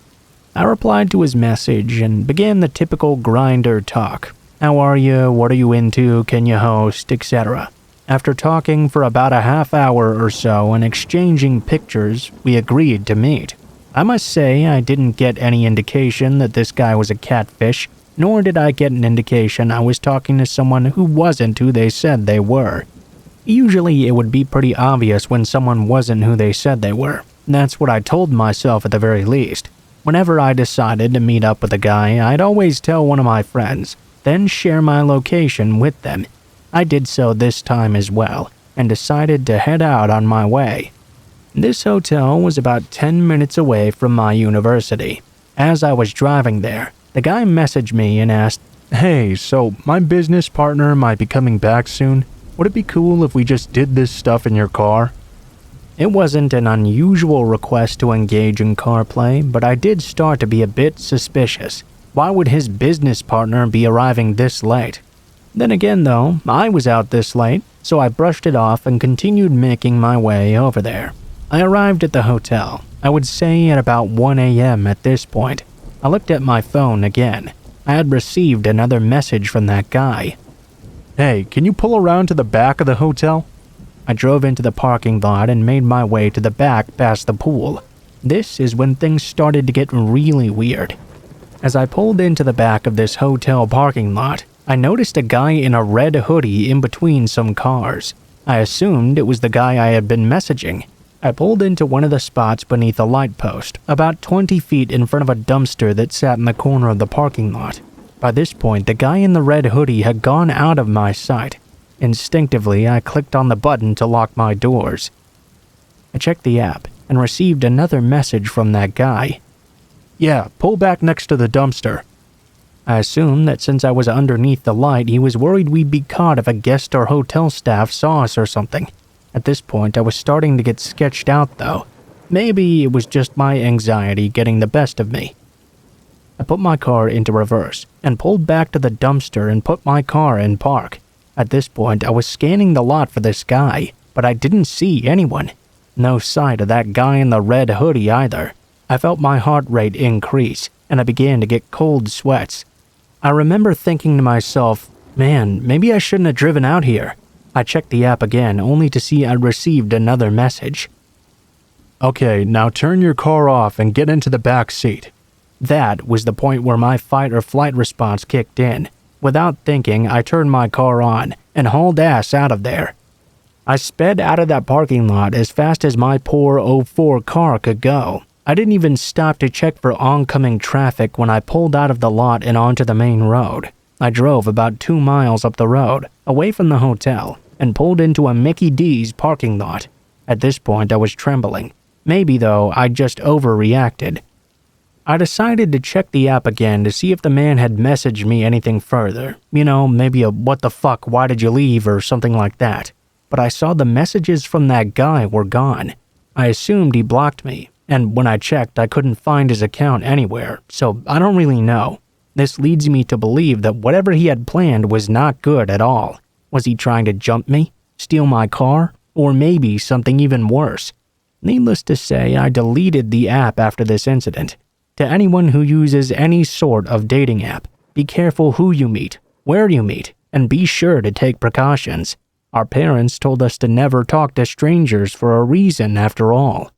I replied to his message and began the typical Grindr talk. How are you? What are you into? Can you host? Etc. After talking for about a half hour or so and exchanging pictures, we agreed to meet. I must say I didn't get any indication that this guy was a catfish, nor did I get an indication I was talking to someone who wasn't who they said they were. Usually it would be pretty obvious when someone wasn't who they said they were. That's what I told myself at the very least. Whenever I decided to meet up with a guy, I'd always tell one of my friends, then share my location with them. I did so this time as well, and decided to head out on my way. This hotel was about 10 minutes away from my university. As I was driving there, the guy messaged me and asked, "Hey, so my business partner might be coming back soon. Would it be cool if we just did this stuff in your car?" It wasn't an unusual request to engage in car play, but I did start to be a bit suspicious. Why would his business partner be arriving this late? Then again though, I was out this late, so I brushed it off and continued making my way over there. I arrived at the hotel, I would say at about 1 a.m. at this point. I looked at my phone again. I had received another message from that guy. "Hey, can you pull around to the back of the hotel?" I drove into the parking lot and made my way to the back past the pool. This is when things started to get really weird. As I pulled into the back of this hotel parking lot, I noticed a guy in a red hoodie in between some cars. I assumed it was the guy I had been messaging. I pulled into one of the spots beneath a light post, about 20 feet in front of a dumpster that sat in the corner of the parking lot. By this point, the guy in the red hoodie had gone out of my sight. Instinctively, I clicked on the button to lock my doors. I checked the app and received another message from that guy. "Yeah, pull back next to the dumpster." I assumed that since I was underneath the light, he was worried we'd be caught if a guest or hotel staff saw us or something. At this point, I was starting to get sketched out though. Maybe it was just my anxiety getting the best of me. I put my car into reverse and pulled back to the dumpster and put my car in park. At this point, I was scanning the lot for this guy, but I didn't see anyone. No sight of that guy in the red hoodie either. I felt my heart rate increase, and I began to get cold sweats. I remember thinking to myself, man, maybe I shouldn't have driven out here. I checked the app again, only to see I'd received another message. "Okay, now turn your car off and get into the back seat." That was the point where my fight or flight response kicked in. Without thinking, I turned my car on and hauled ass out of there. I sped out of that parking lot as fast as my poor 04 car could go. I didn't even stop to check for oncoming traffic when I pulled out of the lot and onto the main road. I drove about 2 miles up the road, away from the hotel, and pulled into a Mickey D's parking lot. At this point, I was trembling. Maybe, though, I just overreacted. I decided to check the app again to see if the man had messaged me anything further. You know, maybe a "what the fuck, why did you leave?" or something like that. But I saw the messages from that guy were gone. I assumed he blocked me, and when I checked, I couldn't find his account anywhere, so I don't really know. This leads me to believe that whatever he had planned was not good at all. Was he trying to jump me, steal my car, or maybe something even worse? Needless to say, I deleted the app after this incident. To anyone who uses any sort of dating app, be careful who you meet, where you meet, and be sure to take precautions. Our parents told us to never talk to strangers for a reason after all.